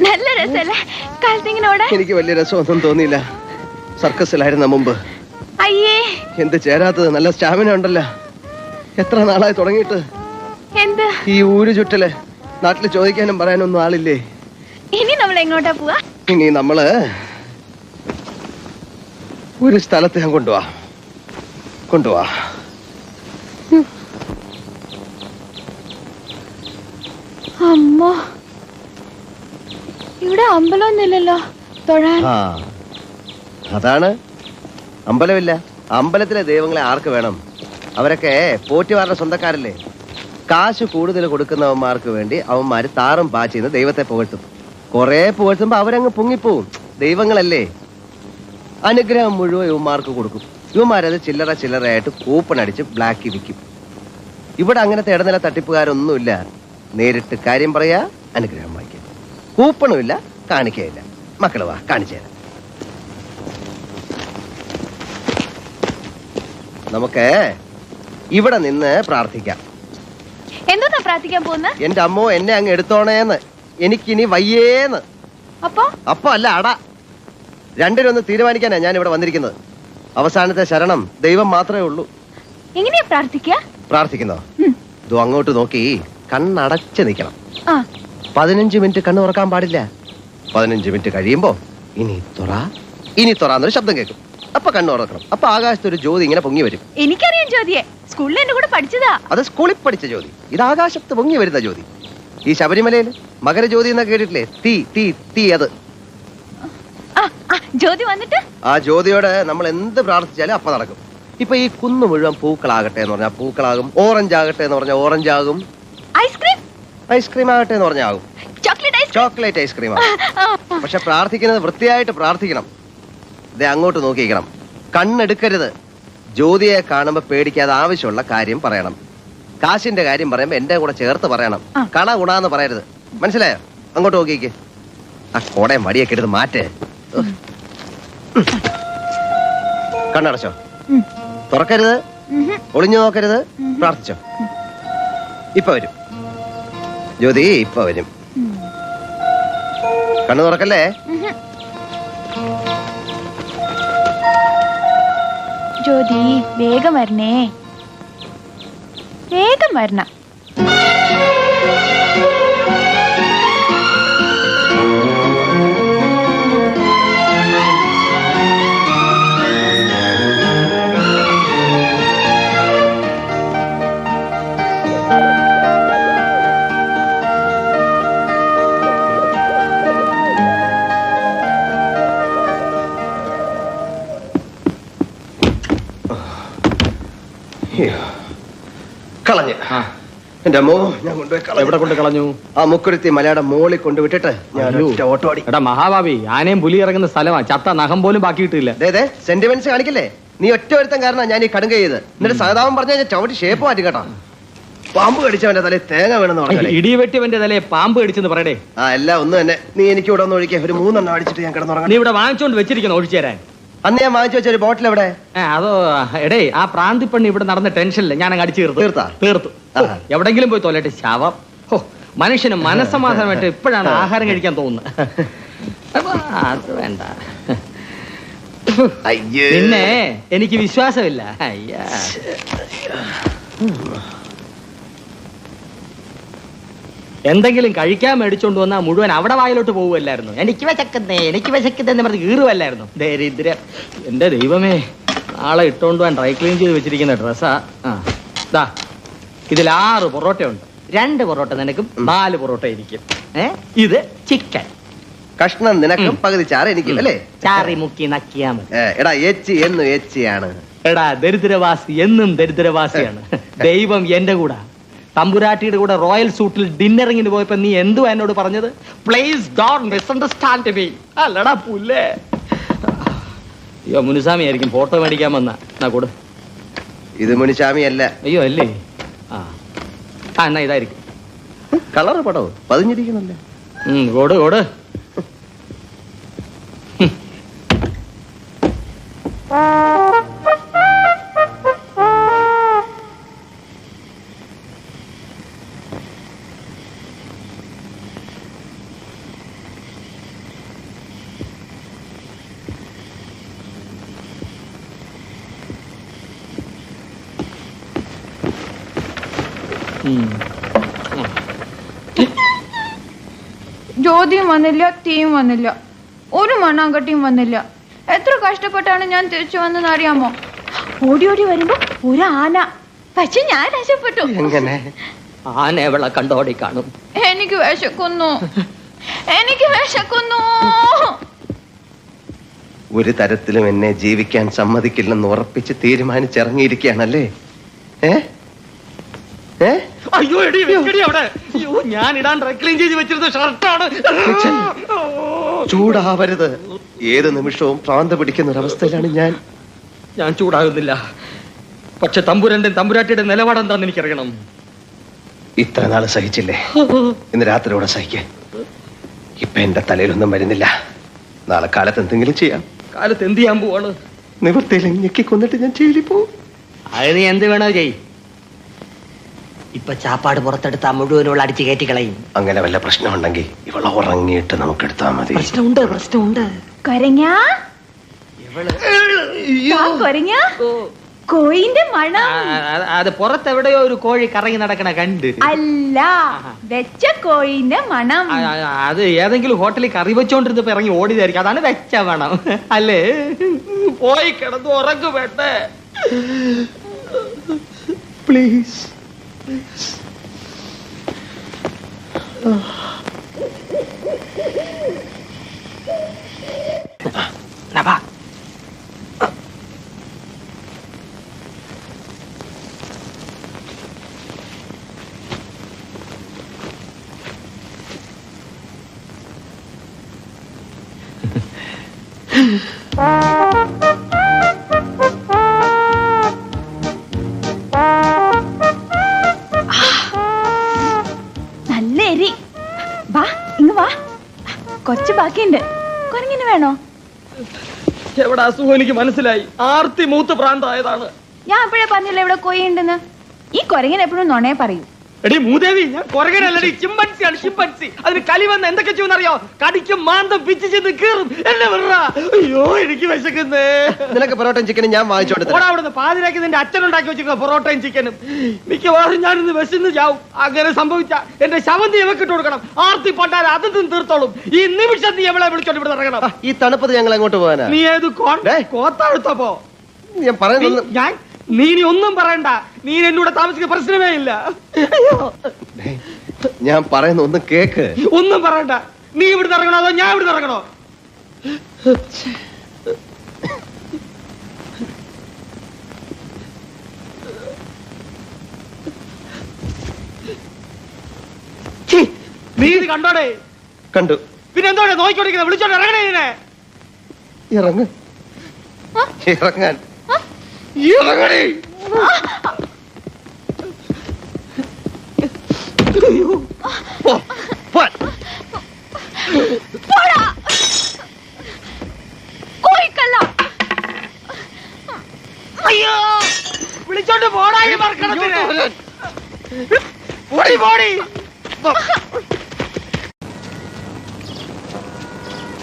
നല്ല രസല്ലേ കാലത്തിങ്ങനോടെ? എനിക്ക് വലിയ രസമൊന്നും തോന്നിയില്ല. സർക്കസിലായിരുന്ന മുമ്പ്. അയ്യേ, എന്ത് ചേരാത്തത്? നല്ല സ്റ്റാമിന ഉണ്ടല്ലോ. എത്ര നാളായി തുടങ്ങിയിട്ട്? എന്ത് ഈ ഊര് ചുറ്റല്? നാട്ടില് ചോദിക്കാനും പറയാനൊന്നും ആളില്ലേ? ഇനി നമ്മൾ എങ്ങോട്ടാ പോവാ? ഇനി നമ്മള് ഒരു സ്ഥലത്ത് ഞാൻ കൊണ്ടുപോവാ. അമ്മോ, ഇവിടെ അമ്പലമൊന്നുമില്ലല്ലോ തൊഴാൻ. അതാണ് അമ്പലമില്ല. അമ്പലത്തിലെ ദൈവങ്ങളെ ആർക്ക് വേണം? അവരൊക്കെ പോറ്റിവാറുടെ സ്വന്തക്കാരല്ലേ. കാശ് കൂടുതൽ കൊടുക്കുന്നവന്മാർക്ക് വേണ്ടി അവന്മാര് താറും പാച്ചിന്ന് ദൈവത്തെ പുകഴ്ത്തും. കുറെ പുകഴ്ത്തുമ്പോ അവരങ്ങ് പൊങ്ങിപ്പോവും. ദൈവങ്ങളല്ലേ. അനുഗ്രഹം മുഴുവൻ യുവമാർക്ക് കൊടുക്കും. യുവമാരത് ചില്ലറ ചില്ലറയായിട്ട് കൂപ്പൺ അടിച്ച് ബ്ലാക്കി വിൽക്കും. ഇവിടെ അങ്ങനത്തെ ഇടനില തട്ടിപ്പുകാരൊന്നുമില്ല. നേരിട്ട് കാര്യം പറയാ, അനുഗ്രഹം വായിക്കും. കൂപ്പണുമില്ല, കാണിക്കയില്ല. മക്കള് വാ, കാണിച്ചു തരാം. നമുക്ക് ഇവിടെ നിന്ന് പ്രാർത്ഥിക്കാം. എന്താ പ്രാർത്ഥിക്കാൻ പോകുന്ന? എന്റെ അമ്മോ എന്നെ അങ്ങ് എടുത്തോണേന്ന്, എനിക്കിനി വയ്യേന്ന്. അപ്പൊ അല്ല അട. രണ്ടിനൊന്ന് തീരുമാനിക്കാനാ ഞാൻ ഇവിടെ വന്നിരിക്കുന്നത്. അവസാനത്തെ ശരണം ദൈവം മാത്രമേ ഉള്ളൂ. എങ്ങനെയാ പ്രാർത്ഥിക്കുന്നോ? ഇത് അങ്ങോട്ട് നോക്കി കണ്ണടച്ച് നിൽക്കണം. 15 മിനിറ്റ് കണ്ണ് തുറക്കാൻ പാടില്ല. 15 മിനിറ്റ് കഴിയുമ്പോ ഇനി തുറന്നൊരു ശബ്ദം കേൾക്കും. അപ്പൊ കണ്ണു തുറക്കണം. അപ്പൊ ആകാശത്ത് ഒരു ജ്യോതി ഇങ്ങനെ പൊങ്ങി വരും. എനിക്കറിയാം ജ്യോതിയെ, സ്കൂളിൽ എന്റെ കൂടെ പഠിച്ചതാ. അത് സ്കൂളിൽ പഠിച്ച ജ്യോതി. ഇത് ആകാശത്ത് പൊങ്ങി വരുന്ന ജ്യോതി. ഈ ശബരിമലയിൽ മകരജ്യോതി എന്നൊക്കെ കേട്ടിട്ടില്ലേ? തീ തീ തീ. അത് ജ്യോതി വന്നിട്ട് ആ ജ്യോതിയോട് നമ്മൾ എന്ത് പ്രാർത്ഥിച്ചാലും അപ്പൊ നടക്കും. ഇപ്പൊ ഈ കുന്നു മുഴുവൻ പൂക്കളാകട്ടെ എന്ന് പറഞ്ഞാൽ പൂക്കളാകും. ഓറഞ്ച് ആകട്ടെ എന്ന് പറഞ്ഞാൽ ഓറഞ്ച് ആകും. ഐസ്ക്രീം ആകട്ടെ എന്ന് പറഞ്ഞാൽ ആകും. ചോക്ലേറ്റ് ഐസ്ക്രീം ആകും. പക്ഷെ പ്രാർത്ഥിക്കുന്നത് വൃത്തിയായിട്ട് പ്രാർത്ഥിക്കണം. ദേ അങ്ങോട്ട് നോക്കിയിരിക്കണം. കണ്ണെടുക്കരുത്. ജ്യോതിയെ കാണുമ്പോ പേടിക്കാതെ ആവശ്യമുള്ള കാര്യം പറയണം. കാശിന്റെ കാര്യം പറയുമ്പോ എന്റെ കൂടെ ചേർത്ത് പറയണം. കണ ഗുണാന്ന് പറയരുത്. മനസ്സിലായോ? അങ്ങോട്ട് നോക്കിക്ക്. ആ കോടയും വടിയൊക്കെ എടുത്ത് മാറ്റേ. കണ്ണടച്ചോ, തുറക്കരുത്, ഒളിഞ്ഞു നോക്കരുത്. പ്രാർത്ഥിച്ചോ. ഇപ്പൊ വരും ജ്യോതി, ഇപ്പൊ വരും. കണ്ണു തുറക്കല്ലേ. ജ്യോതി വേഗം വരണേ, വേഗം വരണം. കളഞ്ഞ്. എന്റെ അമ്മോ, ഞാൻ കൊണ്ടുപോയി. എവിടെ കൊണ്ട് കളഞ്ഞു? ആ മുക്കുരുത്തി മലയുടെ മോളിൽ കൊണ്ടുവിട്ടിട്ട് ഞാൻ ഓട്ടോടി. എടാ മഹാഭാവി, ആനയും പുലി ഇറങ്ങുന്ന സ്ഥലമാണ്. ചത്ത നഖം പോലും ബാക്കി കിട്ടില്ല. അതെ, സെന്റിമെന്റ്സ് കാണിക്കില്ലേ? നീ ഒറ്റ ഒരുത്തൻ കാരണം ഞാൻ ഈ കടുങ്ക ചെയ്ത്. എന്നിട്ട് സഹതാപം പറഞ്ഞാൽ ഞാൻ ചവിട്ടി ഷേപ്പ് മാറ്റി കേട്ടോ. പാമ്പ് കടിച്ചവന്റെ തലയിൽ തേങ്ങ വേണമെന്ന് പറഞ്ഞു. ഇടി വെട്ടിവന്റെ തലയെ പാമ്പ് കടിച്ചെന്ന് പറയടേ. ആ എല്ലാം ഒന്ന് തന്നെ. നീ എനിക്ക് ഇവിടെ ഒന്ന് ഒഴിക്കുക. ഒരു 3 എണ്ണം അടിച്ചിട്ട് ഞാൻ കിടന്നുറങ്ങാം. നീ ഇവിടെ വാങ്ങിച്ചോണ്ട് വെച്ചിരിക്കുന്നു ഒഴിച്ചു തരാൻ. അന്ന് ഞാൻ വാങ്ങിച്ചു വെച്ച ഒരു ബോട്ടിൽ എവിടെ? അതോ എടേ, ആ പ്രാന്തിപ്പണ്ണി ഇവിടെ നടന്ന ടെൻഷനില്ല ഞാൻ അങ്ങ് അടിച്ചു തീർത്തു. എവിടെങ്കിലും പോയി തോലട്ടെ ശവം. മനുഷ്യന് മനസ്സമാധാനമായിട്ട് ഇപ്പോഴാണ് ആഹാരം കഴിക്കാൻ തോന്നുന്നത്. അപ്പൊ അത് വേണ്ട. പിന്നെ എനിക്ക് വിശ്വാസമില്ല. അയ്യാ, എന്തെങ്കിലും കഴിക്കാൻ മേടിച്ചോണ്ട് വന്നാ മുഴുവൻ അവിടെ വായിലോട്ട് പോകുമല്ലായിരുന്നു. എനിക്ക് വിശക്കുന്നേ പറഞ്ഞ് കീറുമല്ലായിരുന്നു. ദരിദ്രം. എന്റെ ദൈവമേ, നാളെ ഇട്ടോണ്ട് പോകാൻ ഡ്രൈ ക്ലീൻ ചെയ്ത് വെച്ചിരിക്കുന്ന ഡ്രസ്സാ. ദാ ഇതിൽ 6 പൊറോട്ട ഉണ്ട്. 2 പൊറോട്ട നിനക്കും 4 പൊറോട്ട എനിക്കും. ഇത് ചിക്കൻ കഷ്ണം നിനക്കും പകുതി ചാറ് എനിക്കും അല്ലേ? ചാറി മുക്കി നക്കിയാ മതി. എടാ എച്ചി എന്നും എച്ചിയാണ്. എടാ ദരിദ്രവാസി എന്നും ദരിദ്രവാസിയാണ്. ദൈവം എന്റെ കൂടെ. തമ്പുരാട്ടിയുടെ കൂടെ റോയൽ സൂട്ടിൽ ഡിന്നറിങ്ങിന് പോയപ്പോ നീ എന്തുവാ എന്നോട് പറഞ്ഞത്? Please don't misunderstand me. അല്ലടാ പുല്ലേ. അയ്യോ, മുനുസ്വാമി ആയിരിക്കും ഫോട്ടോ മേടിക്കാൻ വന്നാ കൂടെ. ഇത് മുനിസ്വാമി അല്ല. അയ്യോ അല്ലേ? എന്നാ ഇതായിരിക്കും. കളറ് പടോ പതിഞ്ഞിരിക്കുന്നല്ലേ. കോട് ജ്യോതിയും വന്നില്ല, തീയും വന്നില്ല, ഒരു മണ്ണാങ്കട്ടിയും വന്നില്ല. എത്ര കഷ്ടപ്പെട്ടാണ് ഞാൻ തിരിച്ചു വന്നെന്ന് അറിയാമോ? ഓടി ഓടി വരുമ്പോ ഒരു ആന. പക്ഷെ ഞാൻ രക്ഷപ്പെട്ടു. എങ്ങനെ? ആന എവളെ കണ്ടോടി കാണും. എനിക്ക് വിശക്കുന്നു. ഒരു തരത്തിലും എന്നെ ജീവിക്കാൻ സമ്മതിക്കില്ലെന്ന് ഉറപ്പിച്ച് തീരുമാനിച്ചിറങ്ങിയിരിക്കുകയാണല്ലേ? അയ്യോ എടി അവിടെ. അയ്യോ, ഞാൻ ഇടാൻ ഡ്രൈ ക്ലീൻ ചെയ്ത് വെച്ചിരുന്ന ഷർട്ടാണ്. ചൂടാവരുത്. ഏത് നിമിഷവും ഭ്രാന്ത് പിടിക്കുന്ന ഒരവസ്ഥയിലാണ് ഞാൻ. ഞാൻ ചൂടാകുന്നില്ല. പക്ഷെ തമ്പുരന്റെ തമ്പുരാട്ടിയുടെ നിലപാടെന്താന്ന് എനിക്കറിയണം. ഇത്ര നാള് സഹിച്ചില്ലേ, ഇന്ന് രാത്രിയോടെ സഹിക്കാൻ. ഇപ്പൊ എന്റെ തലയിലൊന്നും വരുന്നില്ല. നാളെ കാലത്ത് എന്തെങ്കിലും ചെയ്യാം. കാലത്ത് എന്ത് ചെയ്യാൻ പോവാണ്? നിവൃത്തിയില്ലെങ്കിൽ ഞെക്കി കൊന്നിട്ട് ഞാൻ ജയിലിൽ പോവും. അത് നീ എന്ത് വേണോ ചെയ്. ഇപ്പൊ ചാപ്പാട് പുറത്തെടുത്താ മുഴുവനുള്ള അടിച്ചു കയറ്റി കളയും. അങ്ങനെ വല്ല പ്രശ്നമുണ്ടെങ്കിൽ ഇവളെ ഉറങ്ങിയിട്ട് നമുക്ക് എടുത്താൽ മതി. പ്രശ്നമുണ്ട്. കൊരങ്ങാ കൊരങ്ങ കോയിന്റെ മണം. അത് പുറത്തെവിടെയോ ഒരു കോഴി കറങ്ങി നടക്കണ കണ്ട്. അല്ല, വെച്ച കോയിന്റെ മണം. അത് ഏതെങ്കിലും ഹോട്ടലിൽ കറി വെച്ചോണ്ടിരുന്നപ്പോ ഇറങ്ങി ഓടിയതായിരിക്കും. അതാണ് വെച്ച മണം അല്ലേ? പോയി കിടന്ന് ഉറങ്ങു വേണ്ടേ? പ്ലീസ്. നല്ല എരി. വാ ഇങ്ങ് വാ, കൊച്ചു ബാക്കിയുണ്ട്. കൊരങ്ങിന് വേണോ? എവിടെ അസുഖം എനിക്ക് മനസ്സിലായി. ആർത്തി മൂത്ത് പ്രാന്തായതാണ്. ഞാൻ എപ്പോഴേ പറഞ്ഞില്ല ഇവിടെ കോയി ഉണ്ടെന്ന്. ഈ കൊരങ്ങൻ എപ്പോഴും നുണയെ പറയൂ. എടി മൂദേവി, ഞാൻ കൊരങ്ങനല്ലടി, ചിമ്പൻസിയാണ്. ചിമ്പൻസി. അതിന് കലി വന്ന് എന്തൊക്കെ ചെയ്യുമെന്നറിയോ? കടിക്കും, മാന്തം, പിച്ച് ചെന്ന് കീറും. എന്നെ വിടറാ. അയ്യോ എനിക്ക് വിശക്കുന്നേ. നിനക്ക് പൊറോട്ടയും ചിക്കനും ഞാൻ വാങ്ങിച്ചോണ്ട് അവിടുന്ന് പാതിരാക്കി നിന്റെ അച്ഛൻ ഉണ്ടാക്കി വെച്ചിരിക്കുന്ന പൊറോട്ടയും ചിക്കനും. മിക്കവാറും ഞാനിന്ന് വിശന്ന് ചാവും. അങ്ങനെ സംഭവിച്ച എന്റെ ശവം നീ എവക്കിട്ട് കൊടുക്കണം. ആർത്തി പണ്ടാൽ അതും തീർത്തോളും. ഈ നിമിഷം നീ എവളെ വിളിച്ചോണ്ട് ഇവിടെ ഇറങ്ങണം. ഈ തണുപ്പത്ത് ഞങ്ങൾ എങ്ങോട്ട് പോകാനാ? നീ ഏത് കോത്താഴ്ത്തപ്പോ? ഞാൻ പറയുന്നത് നീ ഒന്നും പറയണ്ട. നീ എന്നോട് താമസിക്കുന്ന പ്രശ്നമേ ഇല്ല. ഞാൻ പറയുന്ന ഒന്ന് കേക്ക്. ഒന്നും പറയണ്ട. നീ ഇവിടുന്ന് ഇറങ്ങണോ അതോ ഞാൻ ഇവിടുന്ന് ഇറങ്ങണോ? നീ ഇത് കണ്ടോടെ? കണ്ടു. പിന്നെ എന്തോടെ നോക്കിക്കൊണ്ടിരിക്കുന്നത്? വിളിച്ചോണ്ട് ഇറങ്ങണേ. ഇതിനെ ഇറങ്ങ്. ഇറങ്ങാൻ ഇറങ്ങണേ. അയ്യോ വിളിച്ചോണ്ട് പോടായി മറക്കണത്തിന്.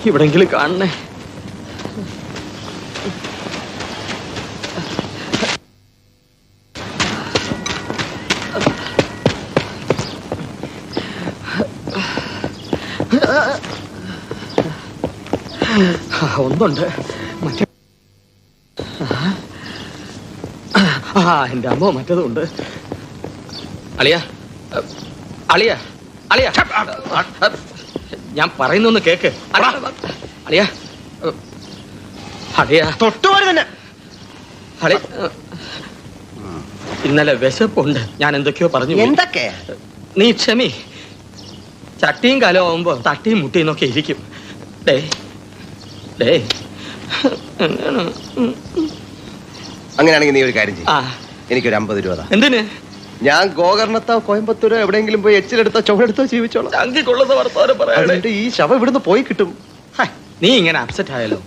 ഇവിടെങ്കിലും കാണണേ. ഒന്നുണ്ട്. എന്റെ അമ്മ മറ്റതുണ്ട്. അളിയ അളിയ അളിയ, ഞാൻ പറയുന്നൊന്ന് കേക്ക്. അളിയ അളിയ തൊട്ടുപോലെ തന്നെ. ഇന്നലെ വിശപ്പുണ്ട്. ഞാൻ എന്തൊക്കെയോ പറഞ്ഞു. എന്തൊക്കെ? നീ ക്ഷമി. ചട്ടിയും കലം ആവുമ്പോ തട്ടിയും മുട്ടിയും നോക്കി ഇരിക്കും. അങ്ങനെയാണെങ്കിൽ നീ ഒരു കാര്യം ചെയ്യും. എനിക്കൊരു 50 രൂപ. എന്തിന്? ഞാൻ ഗോകർണത്തോ കോയമ്പത്തൂരോ എവിടെയെങ്കിലും പോയി എച്ചിലെടുത്തോ ചുവടെടുത്തോ ജീവിച്ചോളാം. ഈ ശവം ഇവിടുന്ന് പോയി കിട്ടും. നീ ഇങ്ങനെ അപ്സെറ്റ് ആയാലോ?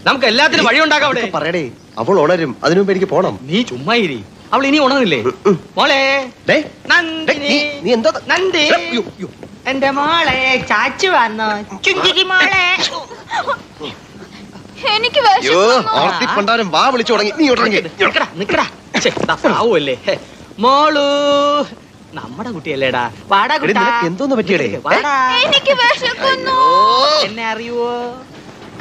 നമുക്ക് എല്ലാത്തിനും വഴി ഉണ്ടാക്കാം. അവിടെ പറയടേ, അവൾ ഉണരും. അതിനു മുമ്പ് എനിക്ക് പോണം. നീ ചുമ്മാ ഇരി. അവൾ ഇനി ഉണർന്നില്ലേ? മോളെ നന്ദിനി, നന്ദി, എന്റെ മോളെ ചാച്ചു വന്നോ? ചുഞ്ചിരി മോളെ. എനിക്ക് പണ്ടാരം വാ വിളിച്ചു തുടങ്ങി. നീ നിക്കടാ. ആവുമല്ലേ മോളു? നമ്മുടെ കുട്ടിയല്ലേടാ. വാടാ കുട്ടാ. എന്തോന്ന് പറ്റിയടേ? എനിക്ക് വിശക്കുന്നു. എന്നെ അറിയുവോ?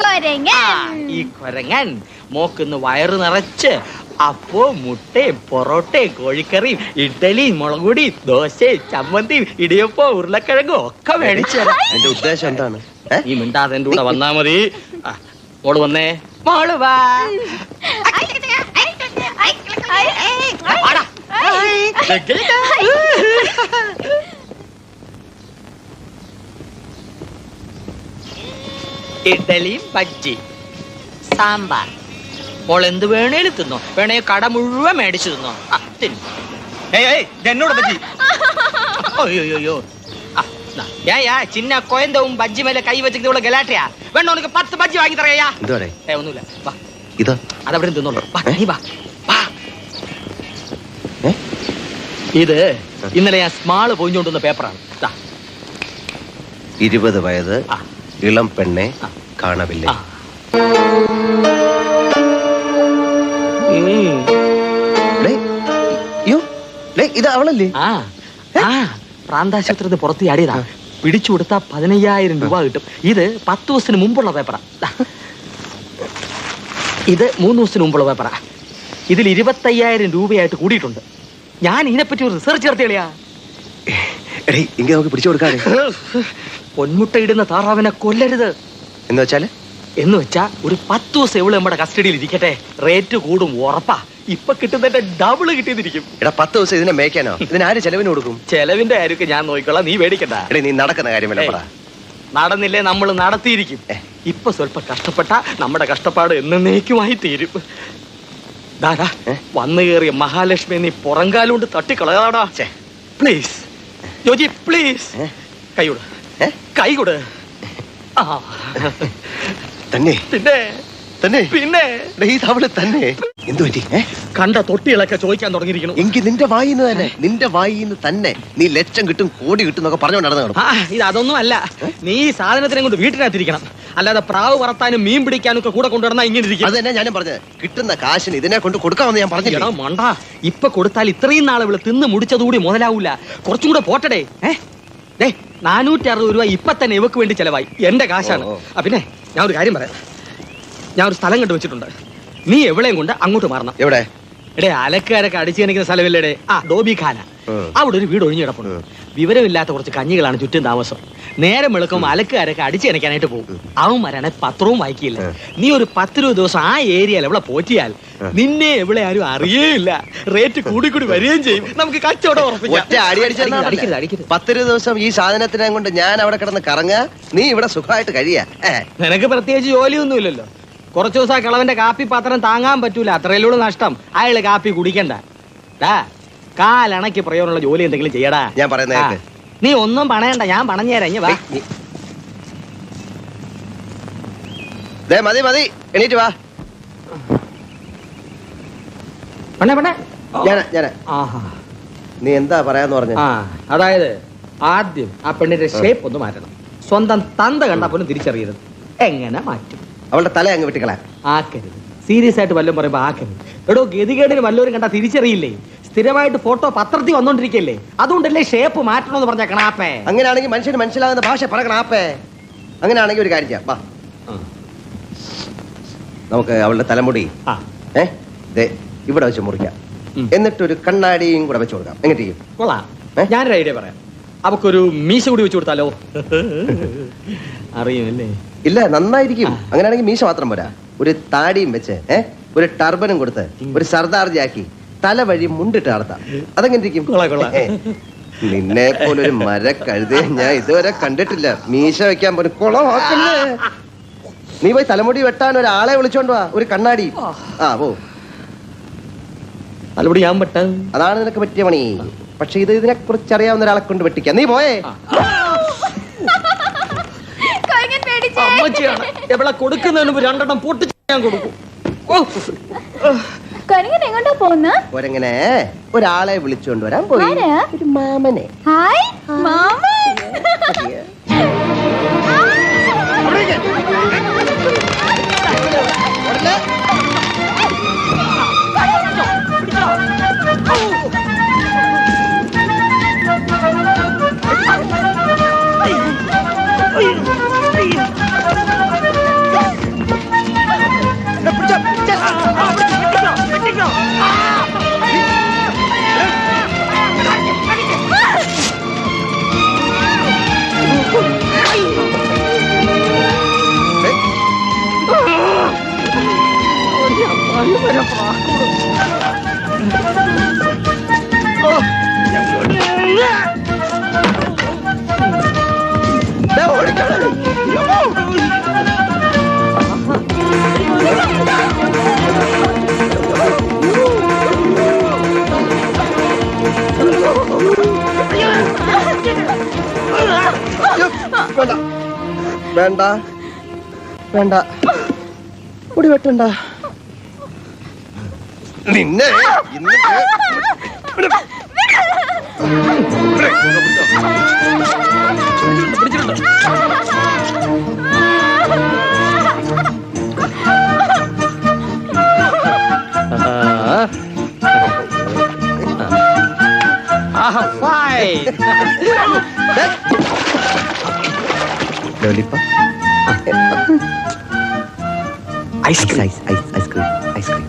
കൊരങ്ങൻ. ഈ കൊരങ്ങൻ മോക്കുന്ന് വയറ് നിറച്ച് അപ്പോ മുട്ടയും പൊറോട്ടയും കോഴിക്കറിയും ഇഡ്ഡലിയും മുളകുടി ദോശയും ചമ്മന്തിയും ഇടിയപ്പോ ഉരുളക്കിഴങ്ങും ഒക്കെ മേടിച്ചു. എന്റെ ഉദ്ദേശം എന്താണ്? ഈ മിണ്ടാതെ എന്റെ കൂടെ വന്നാ മതി. മോള് വന്നേ. മോള് വാ. ഇഡലിയും ബജ്ജി സാമ്പാർ. മോൾ എന്ത് വേണേലും തിന്നോ, വേണേ കട മുഴുവൻ മേടിച്ചു തിന്നോ. എന്നോട് ബജ്ജി. അയ്യോ ചിന്ന കൊയന്തവും ബജ്ജി മേലെ കൈ വെച്ചിട്ട് ഗലാട്ടയാ. വേണ്ട ഉനക്ക് 10 ബജ്ജി വാങ്ങി തറയാ. ഒന്നുമില്ല, അതവിടെ തിന്നോളൂ. ഇത് ഇന്നലെ ഞാൻ സ്മാള് പൊഞ്ഞുകൊണ്ടുവന്ന പേപ്പറാണ്. 20 വയസ്സ് ഇളം പെണ്ണെ കാണവില്ല. ഇത് അവളല്ലേ? പ്രാന്താശുപത്രി പുറത്ത് ചാടിയതാ. പിടിച്ചു കൊടുത്താ 15,000 രൂപ കിട്ടും. ഇത് 10 ദിവസത്തിന് മുമ്പുള്ള പേപ്പറാ. ഇത് 3 ദിവസത്തിന് മുമ്പുള്ള പേപ്പറാ. ഇതിൽ 25,000 രൂപയായിട്ട് കൂടിയിട്ടുണ്ട്. ഞാൻ ഇതിനെപ്പറ്റി ഒരു റിസർച്ച് നടത്തിയാ. നമുക്ക് പിടിച്ചു കൊടുക്കാതെ. പൊന്മുട്ട ഇടുന്ന താറാവിനെ കൊല്ലരുത് എന്ന് വെച്ചാ ഒരു 10 ദിവസം എവിടെ നമ്മുടെ കസ്റ്റഡിയിൽ ഇരിക്കട്ടെ. റേറ്റ് കൂടും ഉറപ്പാ. ഇപ്പൊ കിട്ടുന്നതിന്റെ ഡബിള് കിട്ടിയിരിക്കും. 10 ദിവസം ഇതിനെ മേയ്ക്കാനോ? ഇതിനാര് ചെലവിന് കൊടുക്കും? ചെലവിന്റെ കാര്യമൊക്കെ ഞാൻ നോക്കിക്കൊള്ളാം, നീ പേടിക്കണ്ട. നീ നടക്കുന്ന കാര്യമല്ല. നടന്നില്ലേ നമ്മൾ നടത്തിയിരിക്കും. ഇപ്പൊ സ്വല്പം കഷ്ടപ്പെട്ട നമ്മുടെ കഷ്ടപ്പാട് എന്നേക്കുമായി തീരും. ദാദാ വന്നു കയറിയ മഹാലക്ഷ്മി നീ പുറങ്കാലുകൊണ്ട് തട്ടിക്കളയാടാ. പ്ലീസ് ജോജി, പ്ലീസ് കൈകൊട്, കൈകൊട്. തന്നെ പിന്നെ തന്നെ പിന്നെ അവള് തന്നെ എന്തു പറ്റി? കണ്ട തൊട്ടികളൊക്കെ ചോദിക്കാൻ തുടങ്ങിയിരിക്കുന്നു. എങ്കിൽ നിന്റെ വായിന്ന് തന്നെ, നിന്റെ വായിന്ന് തന്നെ നീ ലക്ഷം കിട്ടും കോടി കിട്ടും എന്നൊക്കെ പറഞ്ഞു നടന്നു. ഇത് അതൊന്നും അല്ല. നീ ഈ സാധനത്തിനെ കൊണ്ട് വീട്ടിനകത്തിരിക്കണം. അല്ലാതെ പ്രാവ് പറത്താനും മീൻ പിടിക്കാനും ഒക്കെ കൂടെ കൊണ്ടുവരണം. ഇങ്ങനെ ഇരിക്കും. അത് തന്നെ ഞാനും പറഞ്ഞത്. കിട്ടുന്ന കാശിന് ഇതിനെ കൊണ്ട് കൊടുക്കാമെന്ന് ഞാൻ പറഞ്ഞില്ല. മണ്ട, ഇപ്പൊ കൊടുത്താൽ ഇത്രയും നാളെ ഇവിടെ തിന്ന് മുടിച്ചതുകൂടി മുതലാവൂല. കുറച്ചും കൂടെ പോട്ടടേ. 460 രൂപ ഇപ്പൊ തന്നെ ഇവക്ക് വേണ്ടി ചെലവായി. എന്റെ കാശാണ്. പിന്നെ ഞാൻ ഒരു കാര്യം പറയാം. ഞാൻ ഒരു സ്ഥലം കണ്ടു വെച്ചിട്ടുണ്ട്. നീ എവിടെയും കൊണ്ട് അങ്ങോട്ട് മാറണം. എവിടെ? അലക്കാരൊക്കെ അടിച്ചു കണിക്കുന്ന സ്ഥലമില്ലേടെ? ഡോബി ഖാന. അവിടെ ഒരു വീട് ഒഴിഞ്ഞു കിടപ്പുണ്ട്. വിവരമില്ലാത്ത കുറച്ച് കഞ്ഞികളാണ് ചുറ്റും താമസം. നേരം വെളുക്കുമ്പോൾ അലക്കാരൊക്കെ അടിച്ചു കണിക്കാനായിട്ട് പോകും. അവന്മാരാണ് പത്രവും വായിക്കില്ല. നീ ഒരു 10-20 ദിവസം ആ ഏരിയയിൽ എവിടെ പോറ്റിയാൽ നിന്നെ എവിടെ ആരും അറിയേയില്ല. റേറ്റ് കൂടി വരികയും ചെയ്യും. നമുക്ക് കച്ചവടം ഉറപ്പിക്കാം. 10 ദിവസം ഈ സാധനത്തിനെ കൊണ്ട് ഞാൻ അവിടെ കിടന്ന് കറങ്ങ, നീ ഇവിടെ സുഖമായിട്ട് കഴിയാ. നിനക്ക് പ്രത്യേകിച്ച് ജോലിയൊന്നും ഇല്ലല്ലോ. കുറച്ചു ദിവസം കിളവന്റെ കാപ്പി പാത്രം താങ്ങാൻ പറ്റൂല. അത്രയല്ലുള്ള നഷ്ടം. അയാള് കാപ്പി കുടിക്കണ്ട. കാലണക്ക് പ്രയോജനമുള്ള ജോലി എന്തെങ്കിലും ചെയ്യടാ. ഞാൻ പറയുന്നത് നീ ഒന്നും പണയണ്ട, ഞാൻ പണഞ്ഞു തരാം. മതി മതി, എണീറ്റ് വാ. നീ എന്താ പറയാന്ന് പറഞ്ഞു? അതായത് ആദ്യം ആ പെണ്ണിന്റെ ഷേപ്പ് ഒന്ന് മാറ്റണം. സ്വന്തം തന്ത കണ്ടാ പോലും തിരിച്ചറിയരുത്. എങ്ങനെ മാറ്റും? അവളുടെ തല അങ്ങ് വെട്ടിക്കളാ. ആക്കരുത്. സീരിയസ് ആയിട്ട് വല്ലതും പറയുമ്പോ ആക്കരുത്. എടോ, ഗതികേടിന് വല്ലവരും കണ്ടാ തിരിച്ചറിയില്ലേ? സ്ഥിരമായിട്ട് ഫോട്ടോ പത്രത്തിൽ വന്നോണ്ടിരിക്കല്ലേ? അതുകൊണ്ടല്ലേ ഷേപ്പ് മാറ്റണമെന്ന് പറഞ്ഞ കണാപ്പേ. അങ്ങനെയാണെങ്കിൽ മനുഷ്യന് മനസ്സിലാകുന്ന ഭാഷ പറ കണാപ്പേ. അങ്ങനെയാണെങ്കിൽ ഒരു കാര്യം ചെയ്യാം. വാ, നമുക്ക് അവളുടെ തലമുടി ഇവിടെ വെച്ച് മുറിക്കാം. എന്നിട്ടൊരു കണ്ണാടിയും കൂടെ വെച്ച് കൊടുക്കാം. എങ്ങനെ ചെയ്യും? കൊള്ളാം. ഞാനൊരു ഐഡിയ പറയാം. അവക്കൊരു മീശ കൂടി വെച്ച് കൊടുത്താലോ? അറിയുമല്ലേ? ഇല്ല, നന്നായിരിക്കും. അങ്ങനെയാണെങ്കിൽ മീശ മാത്രം പോരാ, ഒരു താടിയും വെച്ച് ഒരു ടർബനും കൊടുത്ത് ഒരു സർദാർജി ആക്കി തല വഴി മുണ്ടിട്ട് നടത്താം. അതെങ്ങനെ ഇരിക്കും? നിന്നെ പോലൊരു മരക്കഴുതേ ഞാൻ ഇതുവരെ കണ്ടിട്ടില്ല. മീശ വെക്കാൻ പോലും കുളമാക്കല്ലേ. നീ പോയി തലമുടി വെട്ടാൻ ഒരാളെ വിളിച്ചോണ്ട് വാ, ഒരു കണ്ണാടി. പോ. തലമുടി ഞാൻ വെട്ടാൻ. അതാണ് നിനക്ക് പറ്റിയ പണി. പക്ഷെ ഇതിനെ കുറിച്ച് അറിയാവുന്ന ഒരാളെ കൊണ്ട് വെട്ടിക്കാം. നീ പോയേ. എവിടെ കൊടുക്കുന്നതിന് മുമ്പ് 2 എണ്ണം പൊട്ടിച്ച് ഞാൻ കൊടുക്കും. ഒരെങ്ങനെ ഒരാളെ വിളിച്ചോണ്ട് വരാൻ പോയി. ഒരു മാമനെ. ഹായ് മാമൻ. വേണ്ട വേണ്ട മുടി വെട്ടണ്ട. നിന്നെ ഇന്ന് ലോലിപ്പ ഐസ്ക്രീം ഐസ്ക്രീം ഐസ്ക്രീം.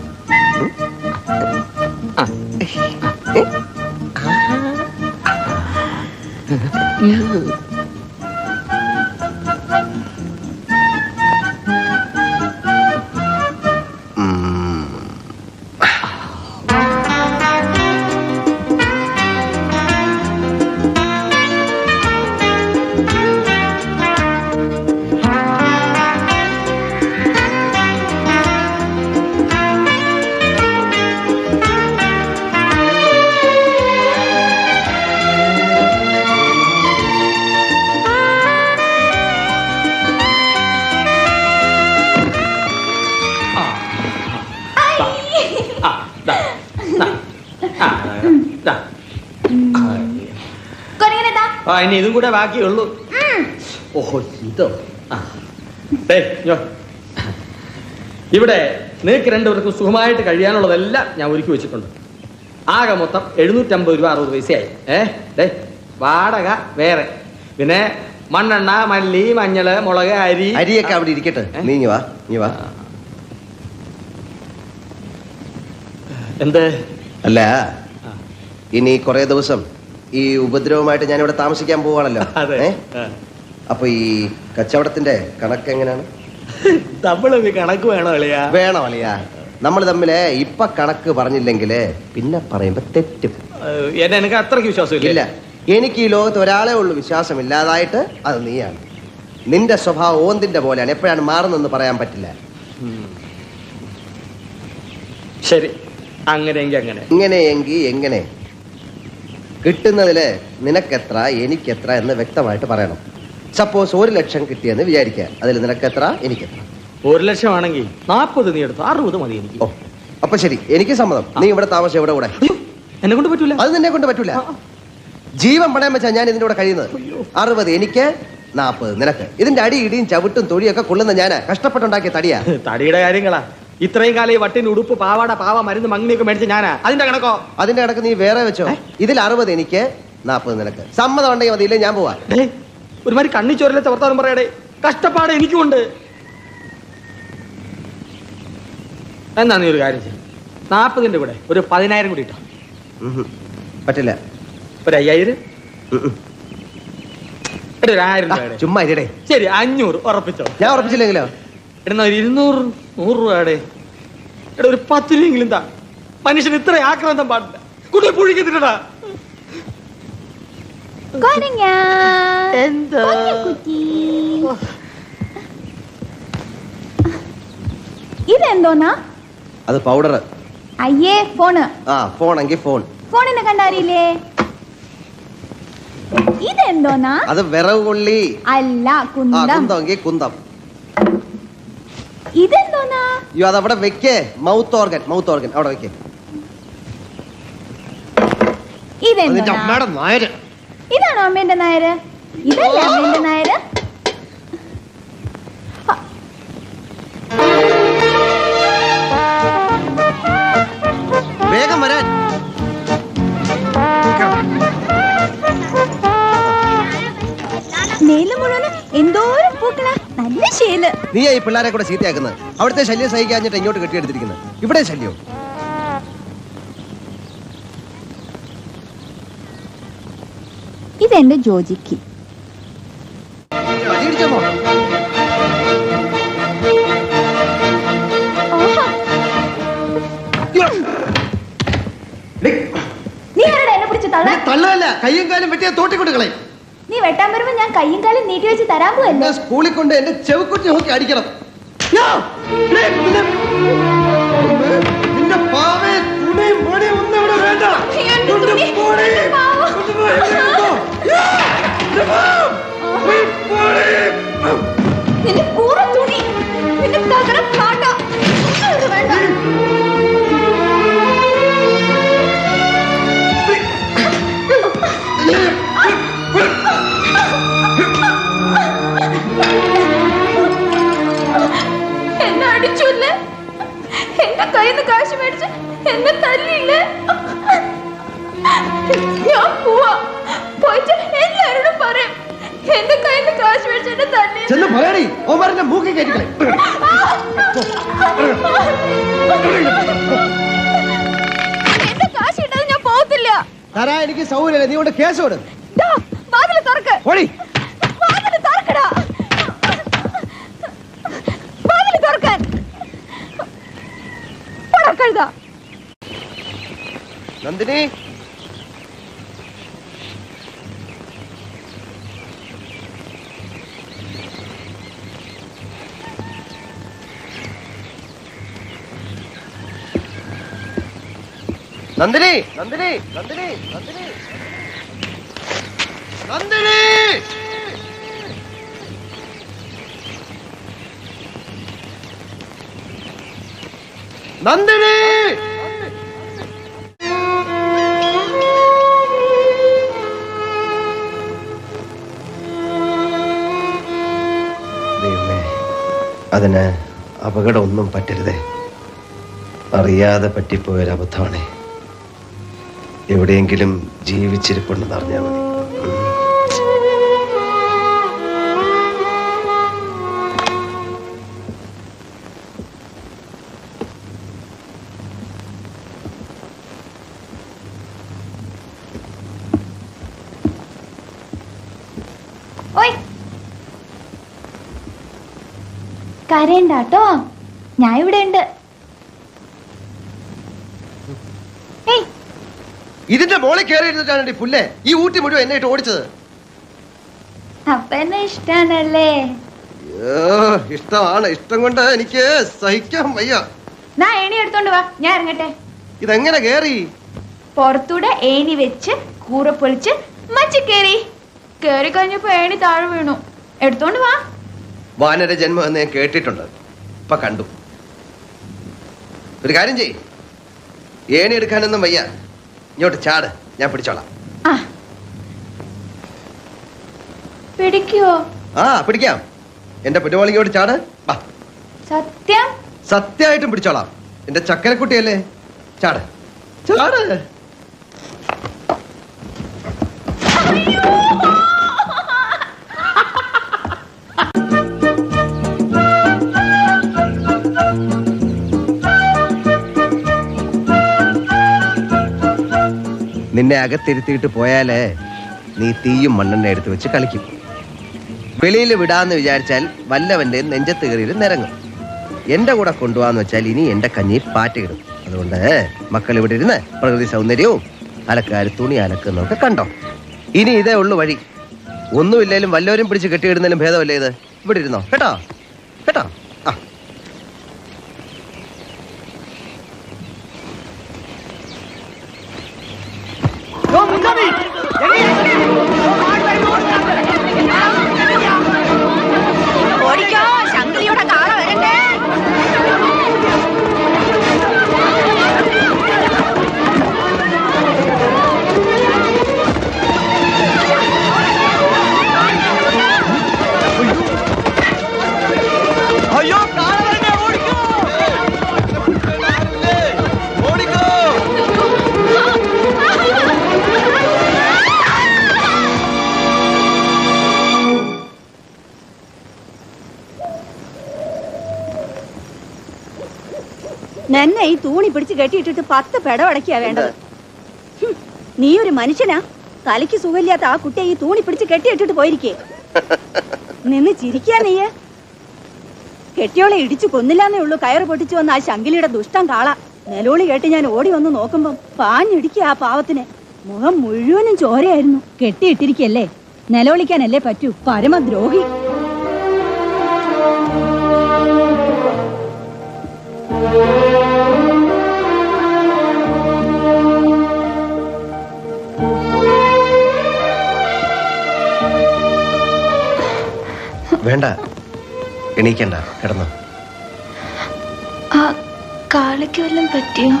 ഇനി ഇതും കൂടെ ബാക്കിയുള്ളൂ. ഓഹോ ഇതോ. ഇവിടെ നിങ്ങൾക്ക് രണ്ടുപേർക്കും സുഖമായിട്ട് കഴിയാനുള്ളതെല്ലാം ഞാൻ ഒരുക്കി വെച്ചിട്ടുണ്ട്. ആകെ മൊത്തം 750 രൂപ 60 പൈസയായി. വാടക വേറെ, പിന്നെ മണ്ണെണ്ണ, മല്ലി, മഞ്ഞള്, മുളക്, അരിയൊക്കെ അവിടെ ഇരിക്കട്ടെ. നീ വാ. എന്ത്? അല്ല, ഇനി കുറെ ദിവസം ഈ ഉപദ്രവമായിട്ട് ഞാൻ ഇവിടെ താമസിക്കാൻ പോവാണല്ലോ. അപ്പൊ ഈ കച്ചവടത്തിന്റെ കണക്ക് എങ്ങനെയാണ്? തമ്മിൽ കണക്ക് വേണോ അളിയാ? വേണം അളിയാ. നമ്മൾ തമ്മില് ഇപ്പൊ കണക്ക് പറഞ്ഞില്ലെങ്കില് പിന്നെ പറയുമ്പോ തെറ്റും. എനിക്ക് അത്രയ്ക്ക് വിശ്വാസം ഇല്ല. എനിക്ക് ഈ ലോകത്ത് ഒരാളെ ഉള്ളൂ വിശ്വാസം ഇല്ലാതായിട്ട്, അത് നീയാണ്. നിന്റെ സ്വഭാവം ഓന്തിന്റെ പോലെയാണ്, എപ്പോഴാണ് മാറുന്നെന്ന് പറയാൻ പറ്റില്ല. ശരി, അങ്ങനെയെങ്കിൽ അങ്ങനെ. ഇങ്ങനെയെങ്കിൽ എങ്ങനെ? കിട്ടുന്നതില് നിനക്കെത്ര എനിക്കെത്ര എന്ന് വ്യക്തമായിട്ട് പറയണം. സപ്പോസ് 1 ലക്ഷം കിട്ടിയെന്ന് വിചാരിക്കുക. അതിൽ നിനക്കെത്ര എനിക്കെത്ര? 1 ലക്ഷം ആണെങ്കിൽ 40 നീ എടുത്തു, 60 മതി എനിക്ക്. ഓ, അപ്പൊ ശരി, എനിക്ക് സമ്മതം. നീ ഇവിടെ താമസം എവിടെ കൂടെ? എന്നെ കൊണ്ട് പറ്റൂല. അത് നിന്നെ കൊണ്ട് പറ്റൂല. ജീവൻ പണയം വെച്ചാ ഞാൻ ഇതിന്റെ കൂടെ കഴിയുന്നത്. 60 എനിക്ക്, 40 നിനക്ക്. ഇതിന്റെ അടി ഇടിയും ചവിട്ടും തൊഴിയൊക്കെ കൊള്ളുന്ന ഞാനാ, കഷ്ടപ്പെട്ടുണ്ടാക്കിയ തടിയാ. തടിയുടെ കാര്യങ്ങളാ. ഇത്രയും കാലം ഈ വട്ടിന് ഉടുപ്പ്, പാവാട, പാവ, മരുന്ന്, മങ്ങിയൊക്കെ മേടിച്ച് ഞാനാ. അതിന്റെ കണക്കോ? അതിന്റെ കണക്ക് നീ വേറെ വെച്ചോ. ഇതിൽ 60 എനിക്ക്, 40 നിനക്ക്. സമ്മതം ഉണ്ടെങ്കിൽ മതി, ഇല്ലേ ഞാൻ പോവാ. ഒരുമാതിരി കണ്ണി ചോരത്തെ വർത്താനം പറയടേ. കഷ്ടപ്പാട് എനിക്കുണ്ട്. എന്നാ നീ ഒരു കാര്യം ചെയ്യും, 40ന്റെ കൂടെ ഒരു 10,000 കൂടി ഇട്ടോ. പറ്റില്ല. ഒരു 5,000. ഒരു 1,000 ചുമ്മാ ഇരടേ. ശരി, 500 ഉറപ്പിച്ചോ. ഞാൻ ഉറപ്പിച്ചില്ലെങ്കിലോ? എടാ ഒരു 200 രൂപയുടെ. എടാ ഒരു 10 രൂപയെങ്കിലും താ. മനുഷ്യൻ ഇത്ര ആക്രാന്തം പാടില്ല. കൂടുതൽ പുഴിക്കത്തില്ലടാ. ഇതെന്തോന്നാ? അത് പൗഡർ. അയ്യേ, ഫോണ്. ഫോണെങ്കിൽ ഫോൺ. ഫോണിനെ കണ്ടറിയില്ലേ? ഇതെന്തോന്നാ? അത് വിറവ് കൊള്ളി. അല്ല, കുന്തം. കുന്തം. ഇതെന്തോന്നാ? അയ്യോ, അതവിടെ വെക്കേ. മൗത്ത് ഓർഗൻ അവിടെ വെക്കേ. ഇതെന്തോന്നാ? നായര്. ഇതാണോ അമ്മേന്റെ നായര്? ഇതല്ലേ അമ്മേന്റെ നായര്? വേഗം വരാൻ. മേല് മുഴുവൻ എന്തോരം പൂക്കളാ. നല്ല ശീല്. നീ ഈ പിള്ളേരെ കൂടെ ചീത്തയാക്കുന്നത്. അവിടുത്തെ ശല്യം സഹിക്കാഞ്ഞിട്ട് ഇങ്ങോട്ട് കെട്ടിയെടുത്തിരിക്കുന്നത്. ഇവിടെ ശല്യം. ഇതെന്റെ ജോജിക്ക്. നീ ആരുടെ എന്നെ പിടിച്ച് തള്ളല്ല, കയ്യും കാലും വെട്ടിയാ തോട്ടിക്കൊണ്ട് നീ വെട്ടാൻ വരുമ്പോ ഞാൻ കയ്യും കാലും നീട്ടി വെച്ച് തരാൻ പോവല്ലേ? സ്കൂളിൽ കൊണ്ട് എന്റെ ചെവിക്കുട്ടി നോക്കി അടിക്കണം. നിന്റെ പാവേ തുണിയും പൊടിയും ഒന്നും ഇവിടെ വേണ്ട. എന്നെ തല്ലിയില്ലേ? ഞാൻ പോവാ. പോയിട്ട് എല്ലാവരോടും പറയും എന്റെ കയ്യിൽ നിന്ന് കാശ് മേടിച്ചെന്നെ തല്ലി. ചെന്ന് പറയണി, ഓമാരന്റെ മൂക്കി കയറ്റിക്കളെ. എന്റെ കാശ് ഇട്ടത് ഞാൻ പോകത്തില്ല. തരാ എനിക്ക് സൗകര്യമില്ല, നീ കൊണ്ട് കേസ് കൊടു. വാതില് തുറക്ക്. വാതില് തുറക്കടാ. വാതില് തുറക്കാൻ. കഴുതാ. നന്ദിനി, നന്ദിനി, നന്ദിനി, നന്ദിനി, നന്ദിനി, നന്ദിനി. നന്ദിനി, ദൈവമേ, അതിന് അപകടമൊന്നും പറ്റരുതേ. അറിയാതെ പറ്റിപ്പോയൊരബദ്ധമാണേ. എവിടെയെങ്കിലും ജീവിച്ചിരിപ്പുണ്ടെന്ന് അറിഞ്ഞാൽ മതി. കരയണ്ടാട്ടോ, ഞാൻ ഇവിടെ ഉണ്ട്. ഇതിന്റെ മോളിൽ കയറി ഇരുന്നിട്ടാണ് പുല്ലേ ഈ ഊട്ടി മുഴുവൻ എന്നെ ഇട്ട് ഓടിച്ചത്. അപ്പൊ എന്നെ ഇഷ്ടാണല്ലേ? ഇഷ്ടമാണ്. ഇഷ്ടം കൊണ്ട് എനിക്ക് സഹിക്കാൻ വയ്യ. നാ ഏണി എടുത്തോണ്ട് വാ, ഞാൻ ഇറങ്ങട്ടെ. ഇതെങ്ങനെ കേറി? പുറത്തൂടെ ഏണി വെച്ച് കൂറ പൊളിച്ച് മച്ചി കേറി. കേറി കഴിഞ്ഞപ്പോ ഏണി താഴെ വീണു. എടുത്തോണ്ട് വാ. വാനര ജന്മം എന്ന് ഞാൻ കേട്ടിട്ടുണ്ട്, ഇപ്പൊ കണ്ടു. ഒരു കാര്യം ചെയ്, ഏണി എടുക്കാനൊന്നും വയ്യ, ഇങ്ങോട്ട് ചാട്, ഞാൻ പിടിച്ചോളാം. പിടിക്കോ? പിടിക്കാം. എന്റെ പുറ്റുമോൾ ഇങ്ങോട്ട് ചാട്. സത്യം? സത്യമായിട്ടും പിടിച്ചോളാം. എന്റെ ചക്കരക്കുട്ടിയല്ലേ, ചാട്, ചാട്. നിന്നെ അകത്തിരുത്തിയിട്ട് പോയാലേ നീ തീയും മണ്ണെണ്ണ എടുത്ത് വെച്ച് കളിക്കും. വെളിയിൽ വിടാന്ന് വിചാരിച്ചാൽ വല്ലവന്റെ നെഞ്ചത്ത് കയറിയിട്ട് നിരങ്ങും. എന്റെ കൂടെ കൊണ്ടുപോകാന്ന് വെച്ചാൽ ഇനി എന്റെ കഞ്ഞി പാറ്റയിടും. അതുകൊണ്ട് മക്കൾ ഇവിടെ ഇരുന്ന് പ്രകൃതി സൗന്ദര്യവും അലക്കാര് തുണി അലക്കുന്നൊക്കെ കണ്ടോ. ഇനി ഇതേ ഉള്ളു വഴി. ഒന്നുമില്ലേലും വല്ലവരും പിടിച്ച് കെട്ടിയിടുന്നതിലും ഭേദമല്ലേ ഇത്. ഇവിടെ ഇരുന്നോ, കേട്ടോ കേട്ടോ. ഓടിക്കോ, ശങ്കരിയുടെ കാള വരട്ടെ. അയ്യോ, കാള വരട്ടെ, ഓടിക്കോ, ഓടിക്കോ. നിന്നെ ഈ തൂണി പിടിച്ച് കെട്ടിയിട്ടിട്ട് 10 പെടവടക്കിയാ വേണ്ടത്. നീ ഒരു മനുഷ്യനാ? തലയ്ക്ക് സുഖമില്ലാത്ത ആ കുട്ടിയെ ഈ തൂണി പിടിച്ച് കെട്ടിയിട്ടിട്ട് പോയിരിക്കേ. നിന്ന് ചിരിക്കാ നീയെ. കെട്ടിയോളെ ഇടിച്ചു കൊന്നില്ലാന്നേ ഉള്ളൂ കയറ് പൊട്ടിച്ചു വന്ന ആ ശങ്കിലിയുടെ ദുഷ്ടം കാള. നിലോളി കേട്ട് ഞാൻ ഓടി വന്ന് നോക്കുമ്പം പാഞ്ഞിടിക്കുക ആ പാവത്തിന്. മുഖം മുഴുവനും ചോരയായിരുന്നു. കെട്ടിയിട്ടിരിക്കല്ലേ, നിലവിളിക്കാനല്ലേ പറ്റൂ, പരമദ്രോഹി. വേണ്ട, എണീക്കണ്ട, കിടന്നോ. ആ കാളയ്ക്ക് വല്ലതും പറ്റിയോ?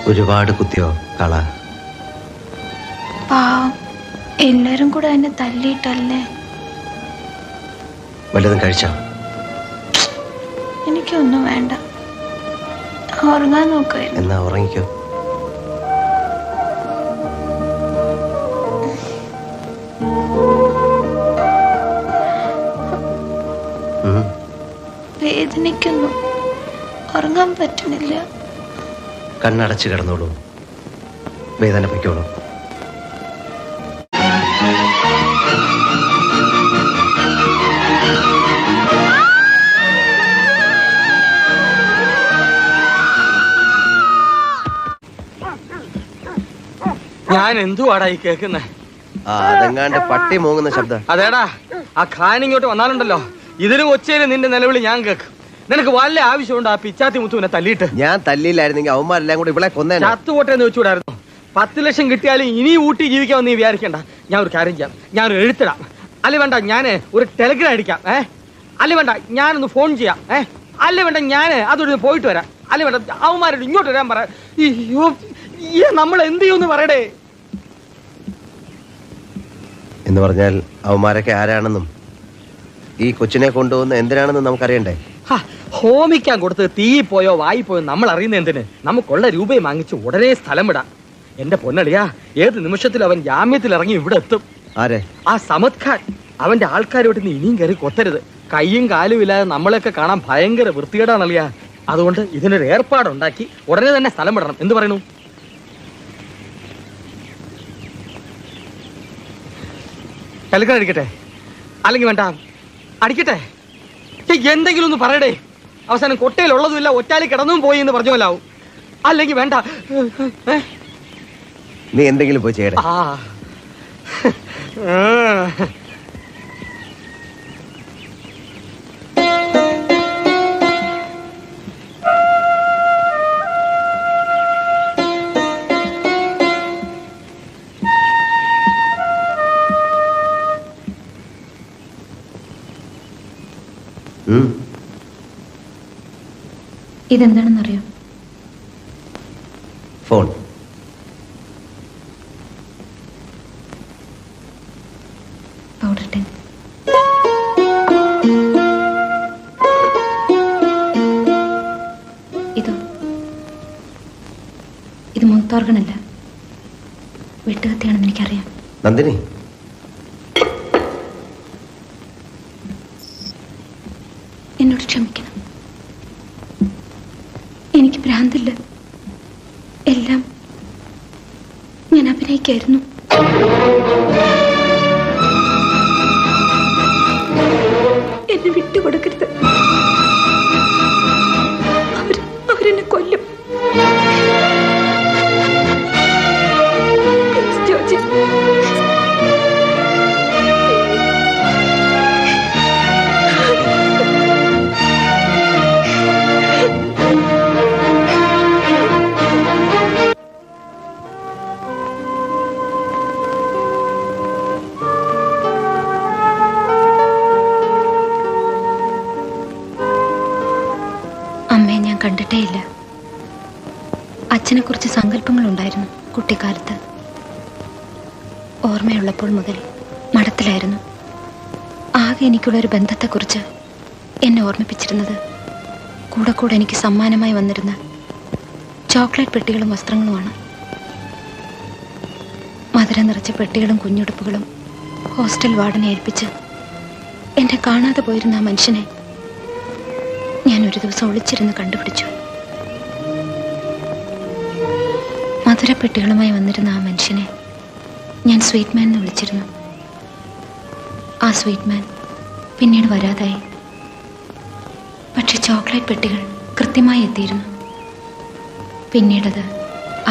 ഒരുപാട് കുത്തിയോ കാള? പാവം, എല്ലാരും കൂടെ എന്നെ തല്ലിയിട്ടല്ലേ. വല്ലതും കഴിച്ചോ? എനിക്കൊന്നും വേണ്ട. ഉറങ്ങാൻ നോക്കുമായിരുന്നു. എന്നാ ഉറങ്ങിക്കോ. വേദനിക്കുന്നു, ഉറങ്ങാൻ പറ്റുന്നില്ല. കണ്ണടച്ച് കിടന്നോളൂ, വേദന പൊയ്ക്കോളൂ. ഞാൻ എന്തുവാടാ ഈ കേൾക്കുന്നേ? അതെങ്ങാണ്ട് പട്ടി മൂങ്ങുന്ന ശബ്ദം. അതേടാ, ആ ഖാൻ ഇങ്ങോട്ട് വന്നാലുണ്ടല്ലോ, ഇതിലും ഒച്ചയില് നിന്റെ നിലവിളി ഞാൻ കേൾക്കും. നിനക്ക് വല്ല ആവശ്യമുണ്ട് ആ പിച്ചാത്തി മുത്തുവിനെ തല്ലിയിട്ട്? ഞാൻ തല്ലിയില്ലായിരുന്നെങ്കിൽ അവന്മാരെല്ലാം കൂടി ഇവിടെ കൊന്നേ. ചത്തുപോട്ടെന്ന് വെച്ചുകൂടായിരുന്നു. 10 ലക്ഷം കിട്ടിയാലും ഇനി ഊട്ടി ജീവിക്കാമെന്ന് നീ വിചാരിക്കണ്ട. ഞാൻ ഒരു കാര്യം ചെയ്യാം, ഞാനൊരു എഴുത്തിടാം. അല്ല വേണ്ട, ഞാൻ ഒരു ടെലിഗ്രാം അടിക്കാം. അല്ല വേണ്ട, ഞാനൊന്ന് ഫോൺ ചെയ്യാം. അല്ല വേണ്ട, ഞാൻ അതൊരു പോയിട്ട് വരാം. അല്ല വേണ്ട, അവന്മാരോട് ഇങ്ങോട്ട് വരാൻ പറ. അയ്യോ, നമ്മൾ എന്ത് ചെയ്യുമെന്ന് പറയടേ. എന്ന് പറഞ്ഞാൽ അവന്മാരൊക്കെ ആരാണെന്നും ഈ കൊച്ചിനെ കൊണ്ടുപോകുന്ന എന്തിനാണെന്നും നമുക്കറിയണ്ടേ? ഹോമിക്കാൻ കൊടുത്ത് തീ പോയോ വായി പോയോ നമ്മൾ അറിയുന്ന എന്തിന്? നമുക്കുള്ള രൂപയെ വാങ്ങിച്ച് ഉടനെ സ്ഥലം വിടാം. എന്റെ പൊന്നളിയാ, ഏത് നിമിഷത്തിൽ അവൻ ജാമ്യത്തിൽ ഇറങ്ങി ഇവിടെ എത്തും. ആരെ? ആ സമദ് ഖാൻ. അവന്റെ ആൾക്കാരോട്ട് നീ ഇനിയും കയറി കൊത്തരുത്. കയ്യും കാലും ഇല്ലാതെ നമ്മളെയൊക്കെ കാണാൻ ഭയങ്കര വൃത്തികേടാണളിയാ. അതുകൊണ്ട് ഇതിനൊരു ഏർപ്പാടുണ്ടാക്കി ഉടനെ തന്നെ സ്ഥലം വിടണം. എന്ത് പറയണു? ടെലിഗ്രാം അടിക്കട്ടെ? അല്ലെങ്കിൽ വേണ്ട, അടിക്കട്ടെ? എന്തെങ്കിലും ഒന്ന് പറയടേ. അവസാനം കൊട്ടയിലുള്ളതുമില്ല, ഒറ്റാലി കിടന്നും പോയി എന്ന് പറഞ്ഞോലാവും. അല്ലെങ്കിൽ വേണ്ട, നീ എന്തെങ്കിലും പോയി ചെയ്യടേ. ഇതെന്താണെന്നറിയോ? ഫോൺ. Powder ten. ഇത് മുത്തോർഗണല്ല, വെട്ടുകത്തിയാണെന്ന് എനിക്കറിയാം. നന്ദിനി, എന്നോട് ക്ഷമിക്കണം. എനിക്ക് ഭ്രാന്തില്ല, എല്ലാം ഞാൻ അഭിനയിക്കായിരുന്നു. എന്നെ വിട്ടുകൊടുക്കരുത്, അവരെന്നെ കൊല്ലും. ജോർജ്, അമ്മയെ ഞാൻ കണ്ടിട്ടേയില്ല. അച്ഛനെക്കുറിച്ച് സങ്കല്പങ്ങളുണ്ടായിരുന്നു കുട്ടിക്കാലത്ത്. ഓർമ്മയുള്ളപ്പോൾ മുതൽ മഠത്തിലായിരുന്നു. ആകെ എനിക്കുള്ളൊരു ബന്ധത്തെക്കുറിച്ച് എന്നെ ഓർമ്മിപ്പിച്ചിരുന്നത് കൂടെ കൂടെ എനിക്ക് സമ്മാനമായി വന്നിരുന്ന ചോക്ലേറ്റ് പെട്ടികളും വസ്ത്രങ്ങളുമാണ്. മധുരം നിറച്ച പെട്ടികളും കുഞ്ഞുടുപ്പുകളും ഹോസ്റ്റൽ വാർഡനെ ഏൽപ്പിച്ച് എന്നെ കാണാതെ പോയിരുന്ന ആ മനുഷ്യനെ ഞാൻ ഒരു ദിവസം ഒളിച്ചിരുന്ന് കണ്ടുപിടിച്ചു. മധുരപ്പെട്ടികളുമായി വന്നിരുന്ന ആ മനുഷ്യനെ ഞാൻ സ്വീറ്റ് മാൻ എന്ന് വിളിച്ചിരുന്നു. ആ സ്വീറ്റ് മാൻ പിന്നീട് വരാതായി. പക്ഷെ ചോക്ലേറ്റ് പെട്ടികൾ കൃത്യമായി എത്തിയിരുന്നു. പിന്നീടത്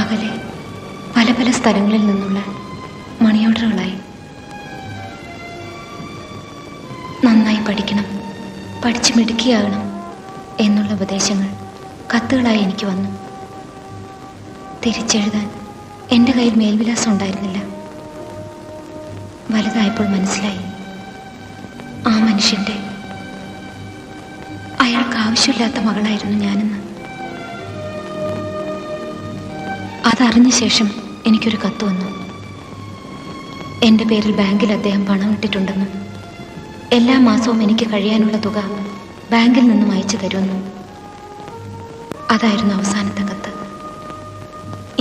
അകലെ പല പല സ്ഥലങ്ങളിൽ നിന്നുള്ള മണി ഓർഡറുകളായി. നന്നായി പഠിക്കണം, പഠിച്ച് മിടുക്കിയാകണം എന്നുള്ള ഉപദേശങ്ങൾ കത്തുകളായി എനിക്ക് വന്നു. തിരിച്ചെഴുതാൻ എൻ്റെ കയ്യിൽ മേൽവിലാസം ഉണ്ടായിരുന്നില്ല. വലുതായപ്പോൾ മനസ്സിലായി, ആ മനുഷ്യൻ്റെ അയാൾക്ക് ആവശ്യമില്ലാത്ത മകളായിരുന്നു ഞാനെന്ന്. അതറിഞ്ഞ ശേഷം എനിക്കൊരു കത്ത് വന്നു. എൻ്റെ പേരിൽ ബാങ്കിൽ അദ്ദേഹം പണം ഇട്ടിട്ടുണ്ടെന്നും എല്ലാ മാസവും എനിക്ക് കഴിയാനുള്ള തുക ബാങ്കിൽ നിന്നും അയച്ചു തരുമെന്നും. അതായിരുന്നു അവസാനത്തെ കത്ത്.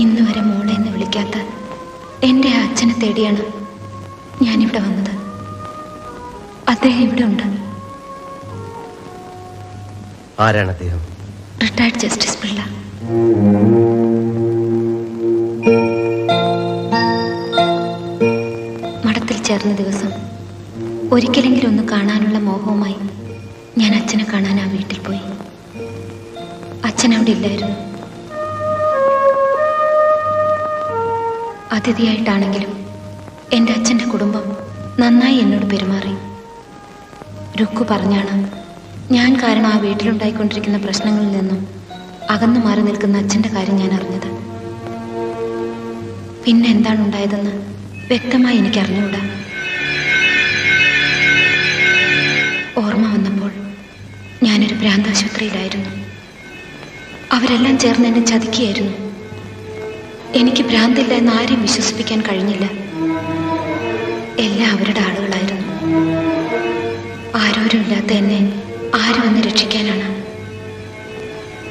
ഇന്ന് വരെ മോളെ എന്ന് വിളിക്കാത്ത എൻ്റെ അച്ഛനെ തേടിയാണ് ഞാനിവിടെ വന്നത്. അദ്ദേഹം ഇവിടെ ഉണ്ട്. ആരാണ് അദ്ദേഹം? Retired justice Pillai. മഠത്തിൽ ചേർന്ന ദിവസം ഒരിക്കലെങ്കിലും ഒന്ന് കാണാനുള്ള മോഹവുമായി ഞാൻ അച്ഛനെ കാണാൻ ആ വീട്ടിൽ പോയി. അച്ഛൻ അവിടെ ഇല്ലായിരുന്നു. അതിഥിയായിട്ടാണെങ്കിലും എൻ്റെ അച്ഛൻ്റെ കുടുംബം നന്നായി എന്നോട് പെരുമാറി. രുക്കു പറഞ്ഞാണ് ഞാൻ കാരണം ആ വീട്ടിലുണ്ടായിക്കൊണ്ടിരിക്കുന്ന പ്രശ്നങ്ങളിൽ നിന്നും അകന്നു മാറി നിൽക്കുന്ന അച്ഛൻ്റെ കാര്യം ഞാൻ അറിഞ്ഞത്. പിന്നെ എന്താണ് ഉണ്ടായതെന്ന് വ്യക്തമായി എനിക്ക് അറിഞ്ഞുകൂടാ. ഓർമ്മ വന്നപ്പോൾ ഞാനൊരു ഭ്രാന്താശുപത്രിയിലായിരുന്നു. അവരെല്ലാം ചേർന്ന് എന്നെ ചതിക്കുകയായിരുന്നു. എനിക്ക് ഭ്രാന്തില്ല എന്ന് ആരെയും വിശ്വസിപ്പിക്കാൻ കഴിഞ്ഞില്ല. എല്ലാം അവരുടെ ആളുകളായിരുന്നു. ആരോരും ഇല്ലാത്ത എന്നെ ആരും വന്ന് രക്ഷിക്കാനാണ്.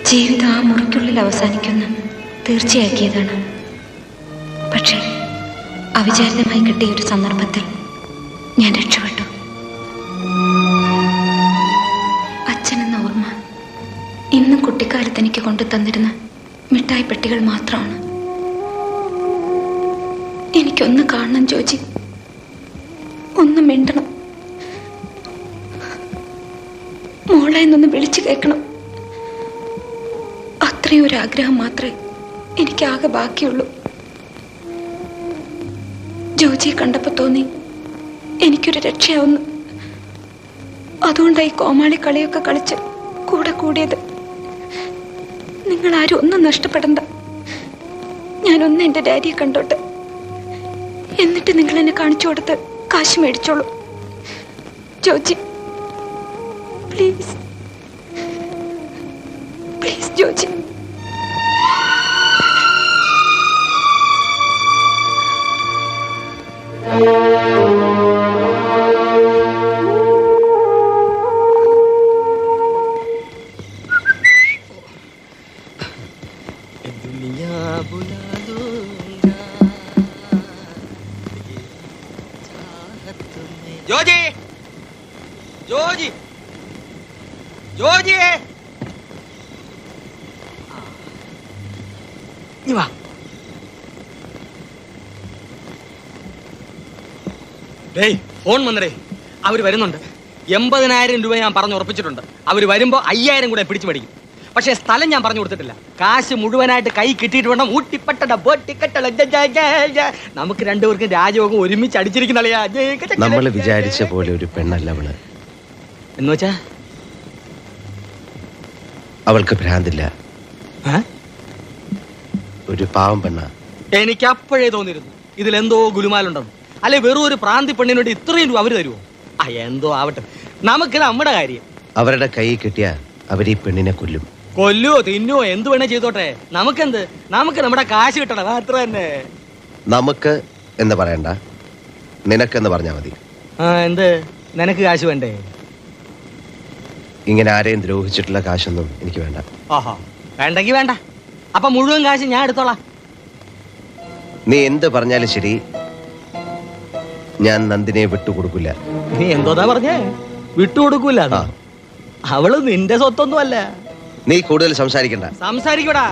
ജീവിതം ആ മുറിക്കുള്ളിൽ അവസാനിക്കുന്ന തീർച്ചയാക്കിയതാണ്. പക്ഷേ അവിചാരിതമായി കിട്ടിയ ഒരു സന്ദർഭത്തിൽ ഞാൻ രക്ഷപ്പെട്ടു. അച്ഛനെന്ന ഓർമ്മ ഇന്നും കുട്ടിക്കാലത്ത് എനിക്ക് കൊണ്ടു തന്നിരുന്ന മിഠായി പെട്ടികൾ മാത്രമാണ്. എനിക്കൊന്ന് കാണണം ജോജി, ഒന്ന് മിണ്ടണം, മോളെ എന്നൊന്ന് വിളിച്ചു കേൾക്കണം. അത്രയും ഒരു ആഗ്രഹം മാത്രമേ എനിക്കാകെ ബാക്കിയുള്ളൂ. ജോജിയെ കണ്ടപ്പോൾ തോന്നി എനിക്കൊരു രക്ഷയാവുന്നു. അതുകൊണ്ടായി കോമാളി കളിയൊക്കെ കളിച്ച് കൂടെ കൂടിയത്. നിങ്ങളാരും ഒന്നും നഷ്ടപ്പെടണ്ട. ഞാനൊന്ന് എൻ്റെ ഡാഡിയെ കണ്ടോട്ടെ. എന്നിട്ട് നിങ്ങൾ എന്നെ കാണിച്ചു കൊടുത്ത് കാശ് മേടിച്ചോളൂ. Joji please, please Joji. ജോജി, ജോജി, ജോജി, നീ വാ. ഡേയ്, ഫോൺ വന്നടേ. അവര് വരുന്നുണ്ട്. 80,000 രൂപ ഞാൻ പറഞ്ഞു ഉറപ്പിച്ചിട്ടുണ്ട്. അവര് വരുമ്പോ 5,000 കൂടെ പിടിച്ചു മേടിക്കും. പക്ഷെ സ്ഥലം ഞാൻ പറഞ്ഞു കൊടുത്തിട്ടില്ല. കാശ് മുഴുവനായിട്ട് കൈ കിട്ടിയിട്ട് വേണം ഊട്ടിപ്പട്ട നമുക്ക് രണ്ടുപേർക്കും രാജയോഗം ഒരുമിച്ച് അടിച്ചിരിക്കുന്ന. നമ്മൾ വിചാരിച്ച പോലെ ഒരു പെണ്ണല്ല അവള്. എന്നുവെച്ചാ അവൾക്ക് ഭ്രാന്തില്ല. ഒരു പാവം പെണ്ണ. എനിക്ക് അപ്പോഴേ തോന്നിയിരുന്നു ഇതിലെന്തോ ഗുലുമാലുണ്ടെന്ന്. അല്ലെ വെറും ഒരു പ്രാന്തി പെണ്ണിനോട് ഇത്രയും രൂപ അവര് തരുമോ? എന്തോ ആവട്ടെ, നമുക്ക് നമ്മുടെ കാര്യം. അവരുടെ കൈ കിട്ടിയ അവരീ പെണ്ണിനെ കൊല്ലും. കൊല്ലുവോ തിന്നുവോ എന്ത് വേണേ ചെയ്തോട്ടെ. നമുക്കെന്ത്? നമുക്ക് നമ്മുടെ കാശ് കിട്ടണം, അത്ര തന്നെ. നമുക്ക് എന്ന് പറയണ്ട, നിനക്കെന്ന് പറഞ്ഞാ മതി. എന്ത്? നിനക്ക് കാശ് വേണ്ടേ? ഇങ്ങനെ ആരെയും ദ്രോഹിച്ചിട്ടുള്ള കാശൊന്നും എനിക്ക് വേണ്ട. ഓഹോ, വേണ്ടെങ്കി വേണ്ട. അപ്പൊ മുഴുവൻ കാശ് ഞാൻ എടുത്തോളാം. നീ എന്ത് പറഞ്ഞാലും ശരി, ഞാൻ നന്ദിനെ വിട്ടുകൊടുക്കില്ല. നീ എന്തോന്നാ പറഞ്ഞേ? വിട്ടുകൊടുക്കൂല? അവള് നിന്റെ സ്വത്തൊന്നും അല്ല. നീ കൂടുതൽ സംസാരിക്കണ്ട. സംസാരിക്കടാ.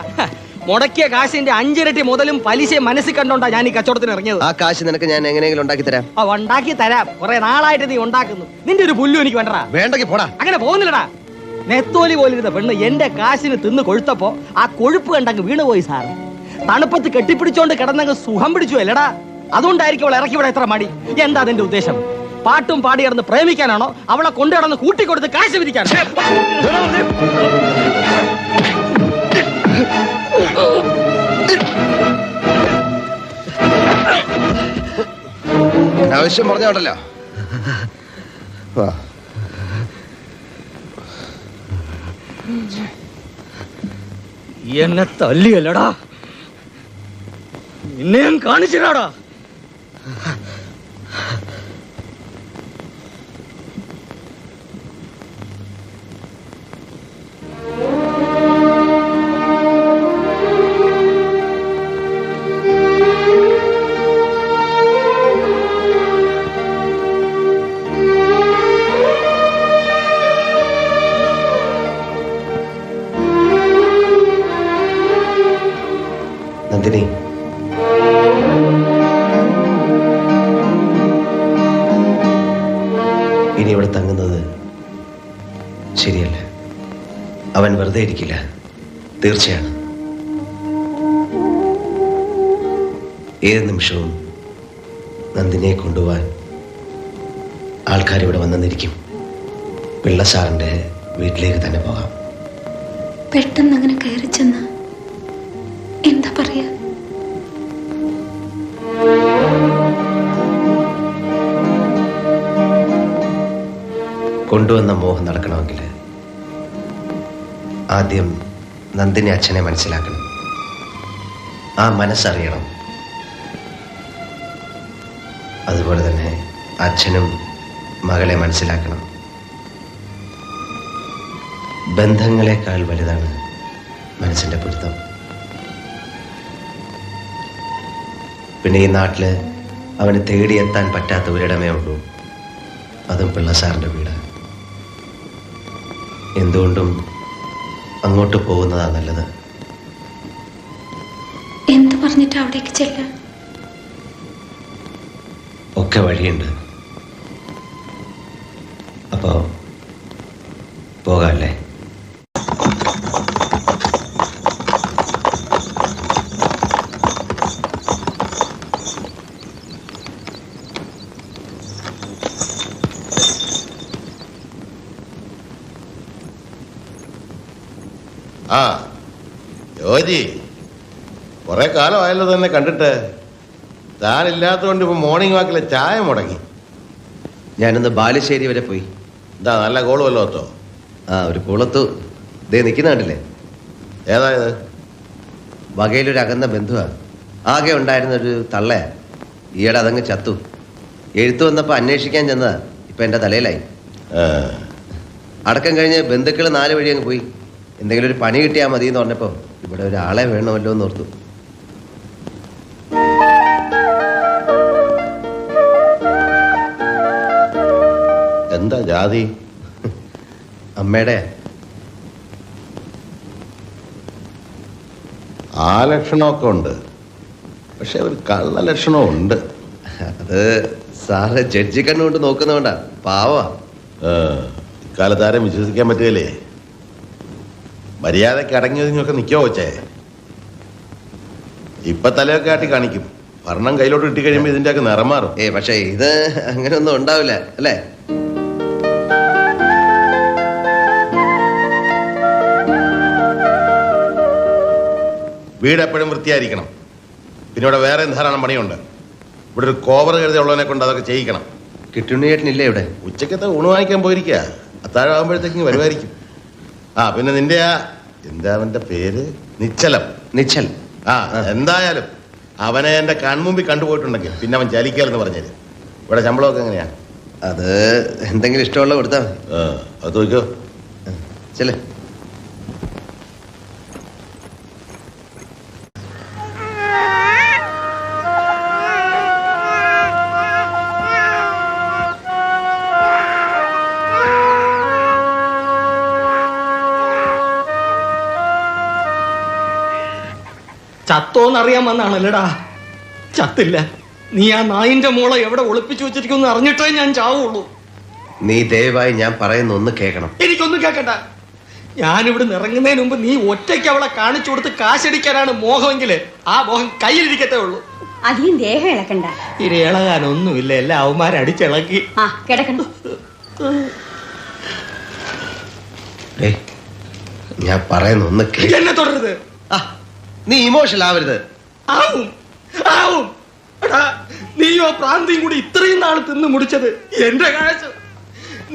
മുടക്കിയ കാശിന്റെ 5 ഇരട്ടി മുതലും പലിശയും മനസ്സിൽ കണ്ടോണ്ടാ ഞാൻ ഈ കച്ചവടത്തിന് ഇറങ്ങിയത്. ആ കാശ് നിനക്ക് ഞാൻ എങ്ങനെയെങ്കിലും ഉണ്ടാക്കി തരാം. ഉണ്ടാക്കി തരാം. കുറെ നാളായിട്ട് നീ ഉണ്ടാക്കുന്നു. നിന്റെ ഒരു പുല്ലും എനിക്ക് വേണ്ടടാ. വേണ്ടെങ്കിൽ പോടാ. അങ്ങനെ പോകുന്നില്ലടാ. നെത്തോലി പോലിരുന്ന പെണ്ണ് എന്റെ കാശിന് തിന്ന് കൊഴുത്തപ്പോ ആ കൊഴുപ്പ് കണ്ടങ്ങ് വീണുപോയി സാർ. തണുപ്പത്ത് കെട്ടിപ്പിടിച്ചോണ്ട് കിടന്നങ്ങ് സുഖം പിടിച്ചു അല്ലടാ. അതുകൊണ്ടായിരിക്കും അവളെ ഇറക്കി ഇവിടെ എത്ര മടി. എന്താ അതിന്റെ ഉദ്ദേശം? പാട്ടും പാടി കിടന്ന് പ്രേമിക്കാനാണോ? അവളെ കൊണ്ടു കിടന്ന് കൂട്ടിക്കൊടുത്ത് കാശ് വിധിക്കാനോ? ആവശ്യം പറഞ്ഞോണ്ടല്ലോ. എന്നെ തല്ലിയല്ലടാ, നിന്നെ ഞാൻ കാണിച്ചിടാടാ. ഇനി ഇവിടെ തങ്ങുന്നത് ശരിയല്ല. അവൻ വെറുതെ ഇരിക്കില്ല, തീർച്ചയാണ്. ഏത് നിമിഷവും നന്ദിനിയെ കൊണ്ടുപോവാൻ ആൾക്കാരിവിടെ വന്നെന്നിരിക്കും. പിള്ള സാറിന്റെ വീട്ടിലേക്ക് തന്നെ പോകാം. പെട്ടെന്ന് അങ്ങനെ കയറി ചെന്ന എന്താ പറയാ? കൊണ്ടുവന്ന മോഹം നടക്കണമെങ്കിൽ ആദ്യം നന്ദിനി അച്ഛനെ മനസ്സിലാക്കണം. ആ മനസ്സറിയണം. അതുപോലെ തന്നെ അച്ഛനും മകളെ മനസ്സിലാക്കണം. ബന്ധങ്ങളെക്കാൾ വലുതാണ് മനസ്സിന്റെ പൊരുത്തം. പിന്നെ ഈ നാട്ടില് അവന് തേടിയെത്താൻ പറ്റാത്ത ഒരിടമേ ഉള്ളൂ, അതും പിള്ള സാറിന്റെ വീട്. എന്തുകൊണ്ടും അങ്ങോട്ട് പോകുന്നതാ നല്ലത്. എന്ത് പറഞ്ഞിട്ട് അവിടേക്ക് ചെല്ലാൻ? ഒക്കെ വഴിയുണ്ട്. അപ്പോ പോകാല്ലേ? ആ ജോജി, കുറെ കാലമായല്ലോ തന്നെ കണ്ടിട്ട്. താനില്ലാത്തതുകൊണ്ട് ഇപ്പൊ മോർണിംഗ് വാക്കിലെ ചായ മുടങ്ങി. ഞാനൊന്ന് ബാലുശ്ശേരി വരെ പോയി. എന്താ നല്ല കോള് വല്ലോ ഒത്തോ? ആ, ഒരു കുളത്തു ദേ നിൽക്കുന്ന കണ്ടില്ലേ? ഏതായത്? വകയിലൊരു അകന്ന ബന്ധുവാ. ആകെ ഉണ്ടായിരുന്ന ഒരു തള്ളയാ. ഈയിടെ അതങ്ങ് ചത്തു. എഴുത്തു വന്നപ്പോ അന്വേഷിക്കാൻ ചെന്നതാ. ഇപ്പൊ എന്റെ തലയിലായി. അടക്കം കഴിഞ്ഞ് ബന്ധുക്കൾ 4 വഴി അങ്ങ് പോയി. എന്തെങ്കിലും ഒരു പണി കിട്ടിയാൽ മതി എന്ന് പറഞ്ഞപ്പോ ഇവിടെ ഒരാളെ വേണമല്ലോ എന്ന് ഓർത്തു. എന്താ ജാതി? അമ്മയുടെ. ആ ലക്ഷണമൊക്കെ ഉണ്ട്, പക്ഷെ ഒരു കള്ള ലക്ഷണവും ഉണ്ട്. അത് സാറ് ജഡ്ജി കണ്ണുകൊണ്ട് നോക്കുന്നതുകൊണ്ടാ. പാവാ. ഇക്കാലത്ത് ആരും വിശ്വസിക്കാൻ പറ്റുകയില്ലേ. മര്യാദക്ക് അടങ്ങിയതിനൊക്കെ നിൽക്കോ വെച്ചേ. ഇപ്പൊ തലയൊക്കെ ആട്ടി കാണിക്കും. ഭരണം കയ്യിലോട്ട് കിട്ടി കഴിയുമ്പോ ഇതിന്റെയൊക്കെ നിറം മാറും. പക്ഷെ ഇത് അങ്ങനെയൊന്നും ഉണ്ടാവില്ല അല്ലേ? വീട് എപ്പോഴും വൃത്തിയായിരിക്കണം. പിന്നെ ഇവിടെ വേറെ ധാരാളം പണിയുണ്ട്. ഇവിടെ ഒരു കോവർ കരുതിയുള്ളവനെ കൊണ്ട് അതൊക്കെ ചെയ്യിക്കണം. കിട്ടുണ്ണിയേട്ടനില്ലേ ഇവിടെ? ഉച്ചക്കത്തെ ഊണ് വാങ്ങിക്കാൻ പോയിരിക്കുക. അത്താഴം ആകുമ്പോഴത്തേക്കും വരുമായിരിക്കും. ആ പിന്നെ നിന്റെ എന്താ അവന്റെ പേര്? നിശ്ചലം. നിശ്ചൽ. ആ എന്തായാലും അവനെ എന്റെ കൺമുമ്പിൽ കണ്ടുപോയിട്ടുണ്ടെങ്കിൽ പിന്നെ അവൻ ചലിക്കാലെന്ന് പറഞ്ഞത്. ഇവിടെ ശമ്പളമൊക്കെ എങ്ങനെയാ? അത് എന്തെങ്കിലും ഇഷ്ടമുള്ള കൊടുത്താ മതി. അത് ചോദിക്കോ. ചെല്ലേ. ചത്തോന്നറിയാൻ വന്നാണല്ലടാ. ചത്തില്ല. നീ ആ നായിന്റെ മോളെ എവിടെ ഒളിപ്പിച്ചു വെച്ചിരിക്കുന്നു അറിഞ്ഞിട്ടേ ഞാൻ ചാവുള്ളൂ. നീ ദയവായി ഞാൻ പറയുന്ന ഒന്ന് കേൾക്കണം. എനിക്കൊന്നും കേൾക്കണ്ട. ഞാനിവിടെ ഇറങ്ങുന്നതിന് മുമ്പ് നീ ഒറ്റയ്ക്ക് അവളെ കാണിച്ചു കൊടുത്ത് കാശടിക്കാനാണ് മോഹമെങ്കില് ആ മോഹം കയ്യിലിരിക്കത്തേ ഉള്ളൂ. അധികം ദേഹം ഇളക്കണ്ട. ഇത് ഇളകാനൊന്നുമില്ല. എല്ലാ അവന്മാരടിച്ചിളക്കി. ആ കിടക്കണ്ട. ഞാൻ പറയുന്ന ഒന്ന് കേൾക്ക. എന്നെ തുടരുത്. നീ ഇമോഷണൽ ആവരുത്. ആവും ആവും. എടാ നീയോ പ്രാന്തിയും കൂടി ഇത്രയും നാൾ തിന്നു മുടിച്ചത് എന്റെ കാശ്.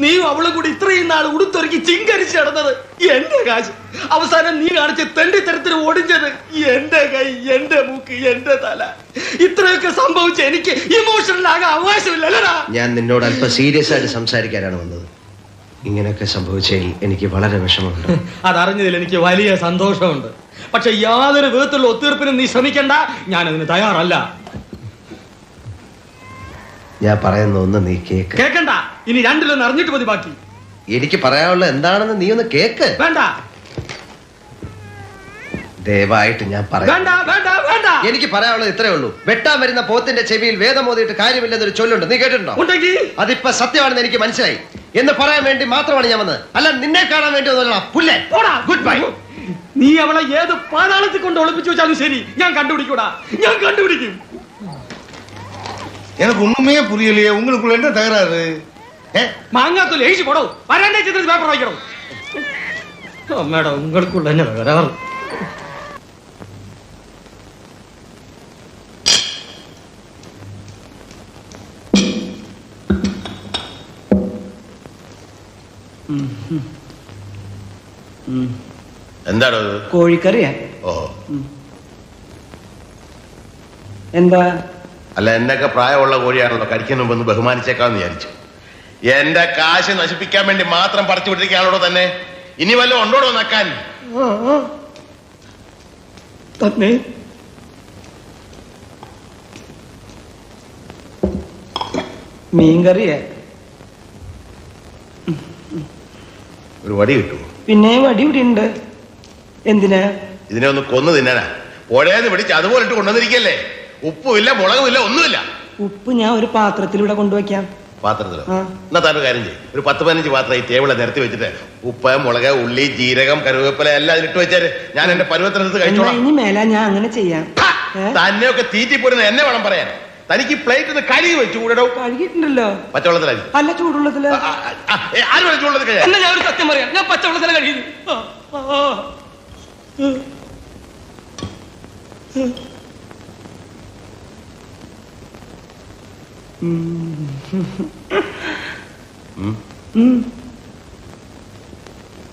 നീയും അവളും കൂടി ഇത്രയും നാൾ ഉടുത്തൊരുക്കി ചിങ്കരിച്ച് നടന്നത് എന്റെ കാശ്. അവസാനം നീ കാണിച്ച് തെണ്ടിത്തരത്തിന് ഓടിച്ചത് എന്റെ കൈ, എന്റെ മൂക്ക്, എന്റെ തല. ഇത്രയൊക്കെ സംഭവിച്ച എനിക്ക് ഇമോഷണൽ ആകാൻ അവകാശമില്ലല്ലടാ. ഞാൻ നിന്നോട് അല്പം സീരിയസ് ആയിട്ട് സംസാരിക്കാനാണ് വന്നത്. ഇങ്ങനെയൊക്കെ സംഭവിച്ചതിൽ എനിക്ക് വളരെ വിഷമമുണ്ട്. അതറിഞ്ഞതിൽ എനിക്ക് വലിയ സന്തോഷമുണ്ട്. പക്ഷെ യാതൊരു വിധത്തിലുള്ള ഒത്തീർപ്പിനും നീ ശ്രമിക്കണ്ട. ഞാനതിന് തയ്യാറല്ല. ഞാൻ പറയുന്ന ഒന്ന് നീ കേക്ക്. കേക്കണ്ട. ഇനി രണ്ടിലൊന്ന് അറിഞ്ഞിട്ട് മതി ബാക്കി. എനിക്ക് പറയാനുള്ള എന്താണെന്ന് നീ ഒന്ന് കേക്ക്. വേണ്ട. ദയവായിട്ട് ഞാൻ പറയാം. വേണ്ട വേണ്ട വേണ്ട. എനിക്ക് പറയാനുള്ളത് ഇത്രേ ഉള്ളൂ. വെട്ടാൻ വരുന്ന പോത്തിന്റെ ചെവിയിൽ വേദം ഓതിയിട്ട് കാര്യമില്ലെന്നൊരു ചൊല്ലുണ്ട്. നീ കേട്ടിട്ടുണ്ടോ? ഉണ്ടെങ്കിൽ അതിപ്പോ സത്യമാണെന്ന് എനിക്ക് മനസ്സിലായി. എന്ന് പറയാൻ വേണ്ടി മാത്രമാണ് ഞാൻ വന്നത്. അല്ല നിന്നെ കാണാൻ വേണ്ടി വന്നല്ല. പുല്ലേ ഗുഡ് ബൈ. നീ അവളെ ഏത് പാതാളത്തിൽ കൊണ്ട് ഒളിപ്പിച്ചു വെച്ചാലും ശരി, ഞാൻ കണ്ടുപിടിക്കൂടാ, ഞാൻ കണ്ടുപിടിക്കും. எனக்கு ஒண்ணுமே புரியலையே, உங்களுக்குள்ள என்ன தகராறு? മാങ്ങാത്തൊലി എഴുതി പോടോ, വരാണ്ടേ ചിത്രത്തിൽ പേപ്പർ വായിക്കണോ? മേഡം ഉങ്ങൾക്കുള്ള തന്നെ തകരാറ്. എന്താണോ കോഴിക്കറിയാ? ഓ എന്താ? അല്ല എന്നൊക്കെ പ്രായമുള്ള കോഴിയാണല്ലോ, കഴിക്കുന്ന മുമ്പ് ഒന്ന് ബഹുമാനിച്ചേക്കാന്ന് വിചാരിച്ചു. എന്റെ കാശ് നശിപ്പിക്കാൻ വേണ്ടി മാത്രം പറിച്ചു വിട്ടിരിക്കാണോ തന്നെ? ഇനി വല്ലതും ഉണ്ടോടോ നക്കാൻ? തന്നെ മീൻകറിയാ? ഒരു വടി കിട്ടുമോ? പിന്നെ വടി ഇവിടെ ഉണ്ട്. എന്തിനാ? ഇതിനെ ഒന്ന് കൊന്നു തിന്നാനാ. പുഴയെന്ന് പിടിച്ച് അതുപോലെ ഇട്ട് കൊണ്ടുവന്നിരിക്കല്ലേ. ഉപ്പുമില്ല, മുളകുമില്ല, ഒന്നുമില്ല. ഉപ്പ് ഞാൻ ഒരു പാത്രത്തിലൂടെ കൊണ്ടുവയ്ക്കാം. പാത്രത്തിലോ? എന്നാ താൻ ഒരു കാര്യം ചെയ്യും, ഒരു 10-15 പാത്രം ഈ ടേബിളെ നിരത്തി വെച്ചിട്ട് ഉപ്പ്, മുളക്, ഉള്ളി, ജീരകം, കരുവേപ്പില എല്ലാം അതിലിട്ട് വെച്ചാല് ഞാൻ എന്റെ പരുവത്തിനടുത്ത് കഴിച്ചോളാം. ഇനി മേല ഞാൻ അങ്ങനെ ചെയ്യാം. തന്നെയൊക്കെ തീറ്റിപ്പോരുന്ന എന്നെ വേണം പറയാൻ. തനിക്ക് പ്ലേറ്റ് ഒന്ന് കഴുകി വെച്ചു കൂടെ? കഴുകിയിട്ടുണ്ടല്ലോ. പച്ചവെള്ളത്തിലായി? അല്ല, ചൂടുള്ളത്തില്. ആരും ചൂടുള്ളത് കഴിയാം. ഞാൻ ഒരു സത്യം പറയാം, ഞാൻ പച്ചവെള്ളത്തില കഴിയുന്നു.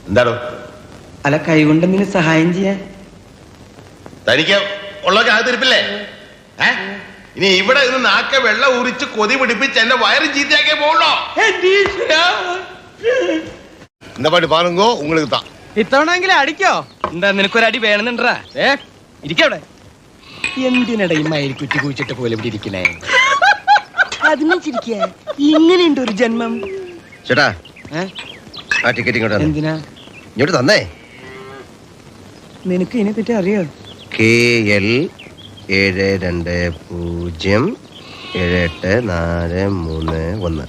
എന്താണോ? അല്ല, കൈകൊണ്ട് എന്തിനു സഹായം ചെയ്യാൻ? തനിക്ക് ഉള്ളതൊക്കെ അകത്തിരിപ്പില്ലേ? ഇനി ഇവിടെ നിന്ന് നാക്കെ വെള്ളം ഉരിച്ച് കൊതി പിടിപ്പിച്ച് എന്നെ വയറ് ചീത്തയാക്കേ പോകണോ? இந்த பாட்டு பாருங்கோ, உங்களுக்கு தான். ഇത്തവണെങ്കിലും അടിക്കോ? എന്താ നിനക്കൊരു അടി വേണമെന്നുണ്ടാ? ഇരിക്കവിടെ. എന്തിനട ഈ മയിൽ കുറ്റി കുഴിച്ചിട്ട് പോലെ ഇവിടെ ഇരിക്കണേ? അതിനെ ചിരിക്ക. ഇങ്ങനെയുണ്ട് ഒരു ജന്മം. ചേട്ടാ, ആ ടിക്കറ്റ് ഇങ്ങോട്ട് വന്നേ. എന്തിനാ ഇങ്ങോട്ട് തന്നേ. നിനക്ക് ഇതിനെ പറ്റി അറിയോ? KL 720783431.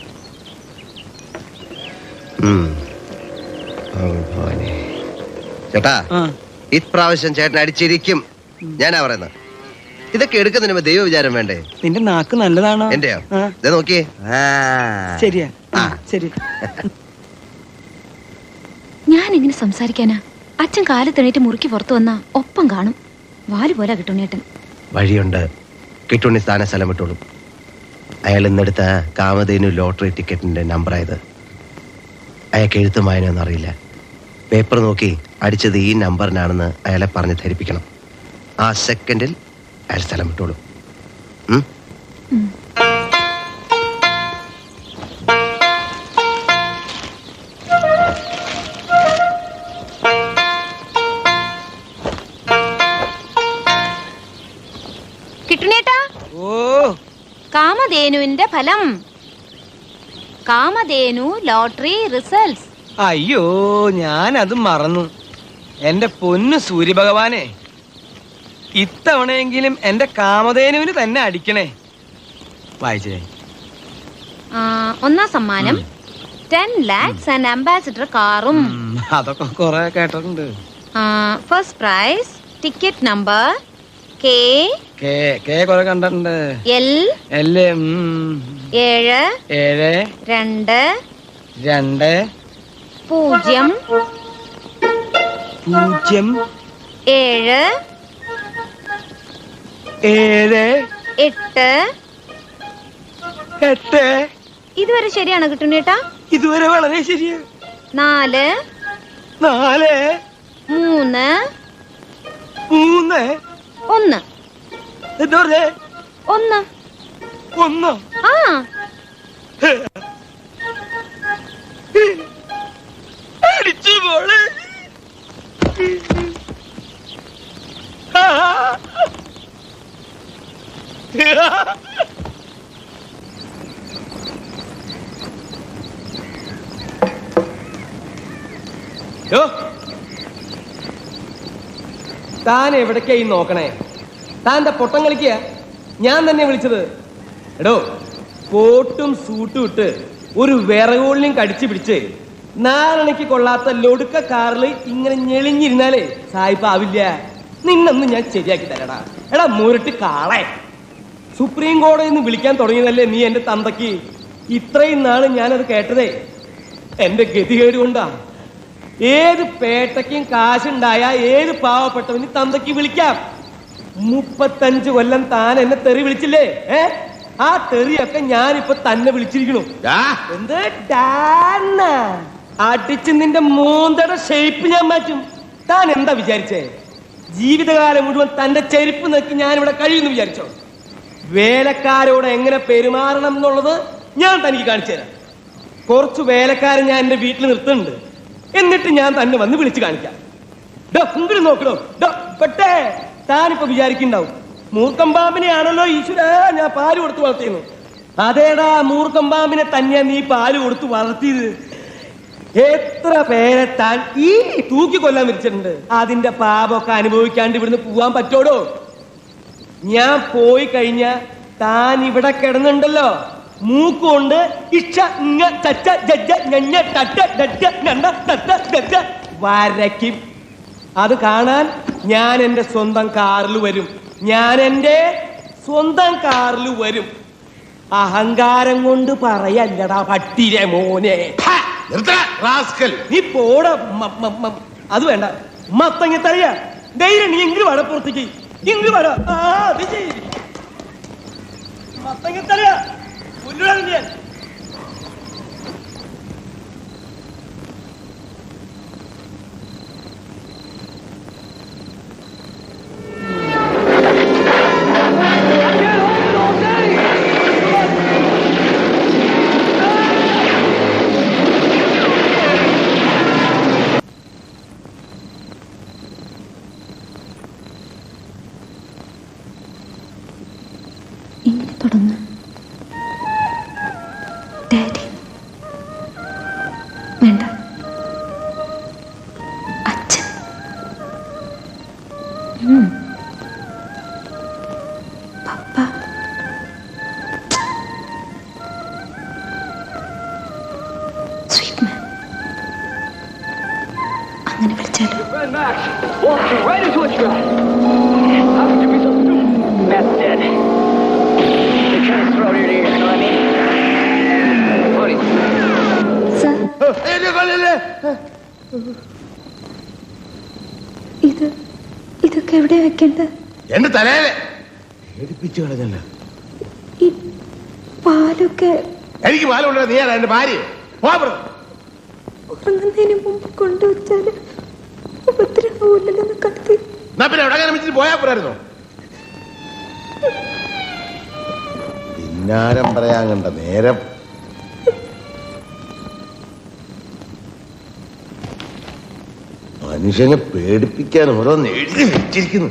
ചേട്ടാ, ഇപ്രാവശ്യം ചേട്ടൻ അടിച്ചിരിക്കും. ഞാനാ പറയുന്നത്. ഇതൊക്കെ എടുക്കുന്നതിന് ദൈവ വിചാരം വേണ്ടേ? നിന്റെ നാക്ക് നല്ലതാണോ? എന്റെയോ? നോക്കിയേ. ശരിയാ, ശരി. ഞാൻ എങ്ങനെ സംസാരിക്കാനാ? അച്ഛൻ കാലത്തെണീറ്റ് മുറുക്കി പുറത്തു വന്നാ ഒപ്പം കാണും. വാല് പോലെ കിട്ടുണ്ണേട്ടൻ. വഴിയുണ്ട്. കിട്ടുണ്ണി സ്ഥാന സ്ഥലം വിട്ടോളും. അയാൾ ഇന്നെടുത്ത കാമധേനു ലോട്ടറി ടിക്കറ്റിന്റെ നമ്പറായത്. അയാൾക്ക് എഴുത്തും വായനയൊന്നും അറിയില്ല. പേപ്പർ നോക്കി അടിച്ചത് ഈ നമ്പറിനാണെന്ന് അയാളെ പറഞ്ഞ് ധരിപ്പിക്കണം. ആ സെക്കൻഡിൽ അയാൾ സ്ഥലം വിട്ടോളും. കിട്ടുണ്ണേട്ടാ, കാമധേനുവിന്റെ ഫലം. Kamadhenu lottery results. അയ്യോ, ഞാനത് മറന്നു. എന്റെ പൊന്നു സൂര്യഭഗവാനെ, ഇത്തവണയെങ്കിലും എന്റെ കാമധേനുവിന് തന്നെ അടിക്കണേ. വായിച്ചേ. ഒന്നാം സമ്മാനം 10 lakhs ആൻഡ് അംബാസിഡർ കാറും. അതൊക്കെ കൊറേ കേട്ടിട്ടുണ്ട്. First prize ticket number K കൊറേ കണ്ടിട്ടുണ്ട്. L 7 2 2 0 0 7 7 8 8. ഇതുവരെ ശരിയാണ് കിട്ടുണ്ണേട്ടാ? ഇതുവരെ വളരെ ശരിയാ. 4 4 3 3 1. എന്താ പറഞ്ഞേ? 1. 1. അടിച്ചു പോളെ. താൻ എവിടേക്കായി നോക്കണേ? താൻ്റെ പൊട്ടം കളിക്കുക. ഞാൻ തന്നെ വിളിച്ചത്. എടോ, കോട്ടും സൂട്ടും ഇട്ട് ഒരു വിറകുള്ളിയും കടിച്ചു പിടിച്ച് 4 അണയ്ക്ക് കൊള്ളാത്ത ലൊടുക്ക കാറിൽ ഇങ്ങനെ ഞെളിഞ്ഞിരുന്നാലേ സായിപ്പാവില്ല. നിന്നൊന്ന് ഞാൻ ശരിയാക്കി തരടാ. എടാ മുരട്ട് കാളെ, സുപ്രീം കോടതിയിൽ നിന്ന് വിളിക്കാൻ തുടങ്ങിയതല്ലേ നീ എന്റെ തന്തയ്ക്ക്? ഇത്രയും നാള് ഞാനത് കേട്ടതേ എന്റെ ഗതികേട് കൊണ്ടാ. ഏത് പേട്ടയ്ക്കും കാശുണ്ടായ ഏത് പാവപ്പെട്ടവന് തന്തയ്ക്ക് വിളിക്കാം. 35 കൊല്ലം താൻ എന്നെ തെറി വിളിച്ചില്ലേ? ആ തെറിയൊക്കെ ഞാനിപ്പൊ തന്നെ വിളിച്ചിരിക്കണു. എന്ത് അടിച്ച് നിന്റെ മൂന്തയുടെ ഷേപ്പ് ഞാൻ മാറ്റും. താൻ എന്താ വിചാരിച്ചേ? ജീവിതകാലം മുഴുവൻ തന്റെ ചെരുപ്പ് നോക്കി ഞാനിവിടെ കഴിയുന്നു വിചാരിച്ചോ? വേലക്കാരോട് എങ്ങനെ പെരുമാറണം എന്നുള്ളത് ഞാൻ തനിക്ക് കാണിച്ചു തരാം. കുറച്ച് വേലക്കാരെ ഞാൻ എന്റെ വീട്ടിൽ നിർത്തുന്നുണ്ട്. എന്നിട്ട് ഞാൻ തന്നെ വന്ന് വിളിച്ചു കാണിക്കാം. ഇങ്ങോട്ട് നോക്കണോ പെട്ടേ? താനിപ്പോ വിചാരിക്കുന്നുണ്ടാവും മൂർഖം പാമ്പിനെയാണല്ലോ ഈശ്വര ഞാൻ പാല് കൊടുത്ത് വളർത്തിയെന്ന്. അതേടാ, മൂർഖം പാമ്പിനെ തന്നെയാ നീ പാല് കൊടുത്ത് വളർത്തിയത്. എത്ര പേരെ താൻ ഈ തൂക്കിക്കൊല്ലാൻ വിരിച്ചിട്ടുണ്ട്. അതിന്റെ പാപമൊക്കെ അനുഭവിക്കാണ്ട് ഇവിടുന്ന് പോവാൻ പറ്റോടോ? ഞാൻ പോയി കഴിഞ്ഞ താൻ ഇവിടെ കിടന്നുണ്ടല്ലോ, മൂക്കുകൊണ്ട് ഇഷ വരയ്ക്കും. അത് കാണാൻ ഞാൻ എന്റെ സ്വന്തം കാറിൽ വരും. അഹങ്കാരം കൊണ്ട് പറയല്ലടാ പട്ടിരെ മോനെ. നീ പോട. അത് വേണ്ട, മത്തങ്ങ തറിയ ധൈര്യം. നീ ഇങ്ങ് വട പുറത്തേക്ക്, ഇങ്ങ് വട. മത്തങ്ങ തറിയ ഞാൻ ഇങ്ങനെ തുടങ്ങും. ഡാഡി വേണ്ട, അച്ഛൻ. പപ്പ. സ്വീറ്റ് മാൻ. അങ്ങനെ വിളിച്ചാലോ? ഇതൊക്കെ എവിടെ വെക്കേണ്ടത്? എന്റെ തലയിലെ പേടിപ്പിച്ചു കളഞ്ഞല്ല. ഈ പാലൊക്കെ എനിക്ക് പാലുണ്ടോ? നീ ആരാ എന്റെ ഭാര്യ? ഉറങ്ങുന്നതിന് മുമ്പ് കൊണ്ടുവച്ചാല് ഉപദ്രവമില്ലല്ലോ കത്തി. എന്നാ പിന്നെ എവിടെ വെച്ചിട്ട് പോയാ പോരായിരുന്നോ? പിന്നാരം പറയാൻ കണ്ട നേരം. മനുഷ്യനെ പേടിപ്പിക്കാൻ ഓരോന്ന് എഴുതി വെച്ചിരിക്കുന്നു.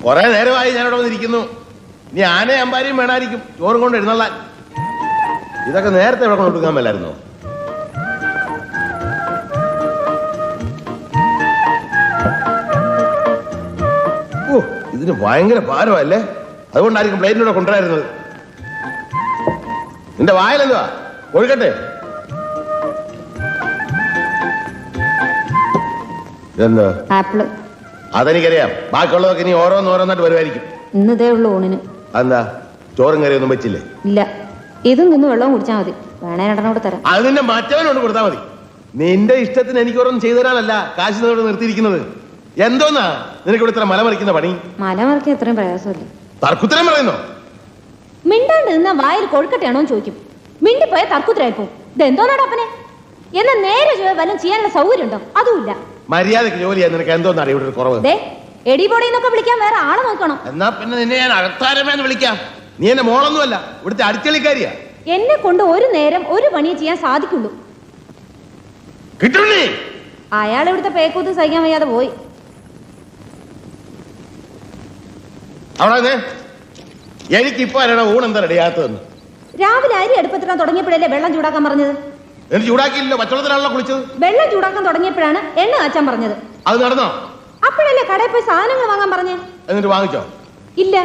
കുറെ നേരമായി ഞാനിവിടെ വന്നിരിക്കുന്നു. ഇനി ആനയും അമ്പാരിയും വേണമായിരിക്കും ചോറും കൊണ്ട് എഴുന്നള്ളാൻ. ഇതൊക്കെ നേരത്തെ ഇവിടെ കൊണ്ട് കൊടുക്കാൻ മേലായിരുന്നോ? ഓ, ഇതിന് ഭയങ്കര ഭാരമല്ലേ? അതുകൊണ്ടായിരിക്കും പ്ലേറ്റിലൂടെ കൊണ്ടുവരായിരുന്നത്. നിന്റെ വായിലെന്തുവാ? ഒഴുകട്ടെ. ഇതെന്താ? ആപ്പിള്. അതെനിക്കറിയാം. ബാക്കിയുള്ളതൊക്കെ ഇനി ഓരോന്നോരോന്നായിട്ട് വരുമായിരിക്കും. ഇന്നതേ ഉള്ളു ഊണിന്. അതെന്താ? ചോറും കറിയൊന്നും വെച്ചില്ലേ? ഇല്ല. ഇതും നിന്ന് വെള്ളവും കുടിച്ചാൽ മതി. വേണേ രണ്ടെണ്ണോട് തരാം. അത് നിന്റെ മറ്റവനോട് കൊടുത്താൽ മതി. നിന്റെ ഇഷ്ടത്തിന് എനിക്കൊന്നും ചെയ്തു തരാനല്ല കാശ് നിന്നോട് നിർത്തിയിരിക്കുന്നത്. എന്തോന്നാ നിനക്ക് ഇവിടെ ഇത്ര മലമറിക്കുന്ന പണി? മലമറിക്കാൻ ഇത്രയും പ്രയാസമല്ലേ? തർക്കുത്തരം പറയുന്നോ? മിണ്ടാണ്ട് നിന്നാ വായിൽ കൊഴുക്കട്ടെയാണോ ചോദിക്കും. മിണ്ടിപ്പോയ തർക്കുത്തരായിപ്പോ. ഇതെന്തോന്നാടോ അപ്പനെ? എന്നാ നേരെ വല്ലതും ചെയ്യാനുള്ള സൗകര്യം ഉണ്ടോ? അതുമില്ല. മര്യാദക്ക് ജോലി ചെയ്യാൻ നിനക്ക് എന്തോന്നാണ് ഇവിടെ ഒരു കുറവ്? എടിപൊടിന്നൊക്കെ വിളിക്കാൻ വേറെ ആളെ നോക്കണം. എന്നാ പിന്നെ നിന്നെ ഞാൻ അകത്താരമേന്ന് വിളിക്കാം. നീ എന്റെ മോളൊന്നുമല്ല, ഇവിടുത്തെ അടിച്ചളിക്കാരിയാ. എന്നെ കൊണ്ട് ഒരു നേരം ഒരു പണിയെ ചെയ്യാൻ സാധിക്കുള്ളൂ. കിട്ടുന്നേ അയാൾ ഇവിടുത്തെ പേക്കൂത്ത് സഹിക്കാൻ വയ്യാതെ പോയി. അവിടെ എനിക്കിപ്പോ ആരാണ് ഊണെന്താ റെഡിയാത്തതെന്ന്? രാവിലെ അരി അടുപ്പത്തിടാൻ തുടങ്ങിയപ്പോഴല്ലേ വെള്ളം ചൂടാക്കാൻ പറഞ്ഞത്? എനിക്ക് ചൂടാക്കിയില്ലല്ലോ, പച്ചവെള്ളത്തിലാണല്ലോ കുളിച്ചത്. വെള്ളം ചൂടാക്കാൻ തുടങ്ങിയപ്പോഴാണ് എണ്ണ കാച്ചാൻ പറഞ്ഞത്. അത് നടന്നോ? അപ്പോഴല്ലേ കടയിൽ പോയി സാധനങ്ങൾ വാങ്ങാൻ പറഞ്ഞേ? എന്നിട്ട് വാങ്ങിച്ചോ? ഇല്ല,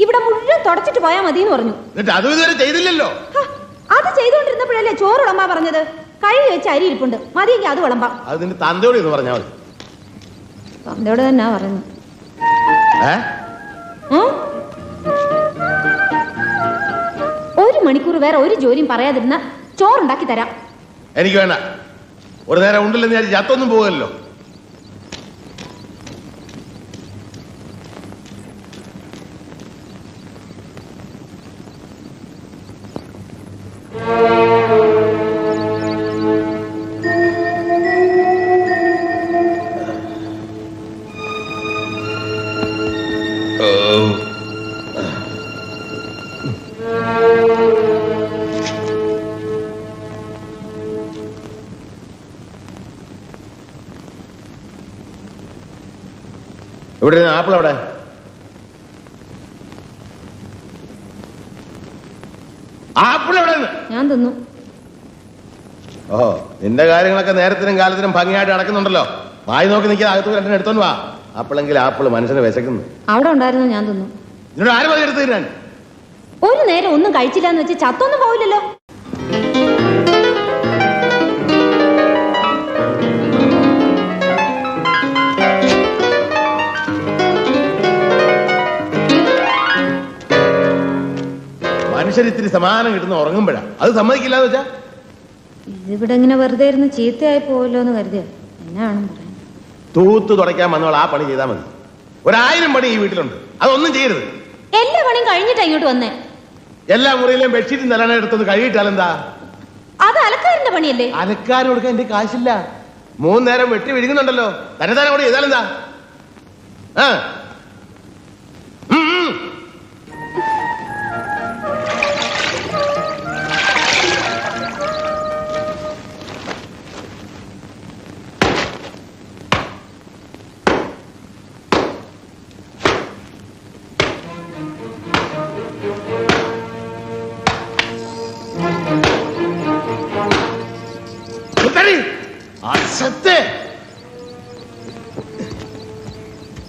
ഇവിടെ മുഴുവൻ തുടച്ചിട്ട് പോയാ മതി എന്ന് പറഞ്ഞു. എന്നിട്ട് അതും ഇതുവരെ ചെയ്തില്ലല്ലോ. അത് ചെയ്തുകൊണ്ടിരുന്നപ്പോഴല്ലേ ചോറ് വിളമ്പാ പറഞ്ഞത്. കഴുകി വെച്ച് അരി ഇരിപ്പുണ്ട്, മതിയെങ്കിൽ അത് വിളമ്പാം. അത് നിന്റെ തന്തയോട് എന്ന് പറഞ്ഞാൽ മതി. തന്തയോട് തന്നെ പറയുന്നു. ഒരു മണിക്കൂർ വേറെ ഒരു ജോലിയും പറയാതിരുന്ന ചോറുണ്ടാക്കി തരാം. എനിക്ക് വേണ്ട. ഒരു നേരം ഉണ്ടല്ലെന്ന് ഞാൻ ചത്തൊന്നും പോകല്ലോ. ഇവിടെ ആപ്പിൾ എവിടെ? ആപ്പിൾ എവിടെ? ഞാൻ തിന്നു. ഓ, നിന്റെ കാര്യങ്ങളൊക്കെ നേരത്തിനും കാലത്തിനും ഭംഗിയായിട്ട് നടക്കുന്നുണ്ടല്ലോ. വായി നോക്കി നിൽക്കാതെ അകത്ത് രണ്ടിനും എടുത്തോണ്ട് വാ. ആപ്പിളെങ്കിൽ ആപ്പിൾ മനുഷ്യനെ വിശക്കുന്നു. അവിടെ ഉണ്ടായിരുന്നു, ഞാൻ തിന്നു. നിന്നോട് ആര് മതി എടുത്തു തരാൻ? ഒരു നേരം ഒന്നും കഴിച്ചില്ല എന്ന് വെച്ച് ചത്തൊന്നും പോവില്ലല്ലോ. മനുഷ്യരിത്തിരി സമാധാനം കിട്ടുന്ന ഉറങ്ങുമ്പോഴാ. അത് സമ്മതിക്കില്ലാന്ന് വെച്ചാ ഇതിവിടെ ഇങ്ങനെ വെറുതെ ഇരുന്ന് ചീത്തയായി പോവല്ലോ എന്ന് കരുതിയ എന്നാണ് പറയാൻ. തൂത്ത് തുടയ്ക്കാൻ വന്നവൾ ആ പണി ചെയ്താൽ മതി. 1000 പണി ഈ വീട്ടിലുണ്ട്, അതൊന്നും ചെയ്യരുത്. എല്ലാ പണിയും കഴിഞ്ഞിട്ടാ ഇങ്ങോട്ട് വന്നേ. എല്ലാ മുറിയിലും ബെഡ്ഷീറ്റും നിലണ എടുത്തത് കഴുകിയിട്ടാലെന്താ? അത് അലക്കാരന്റെ പണിയല്ലേ? അലക്കാരൻ കൊടുക്കാൻ എന്റെ കാശില്ല. 3 നേരം വെട്ടി വിഴുങ്ങുന്നുണ്ടല്ലോ. തന്നെ തന്നെ കൂടി ചെയ്താലെന്താ?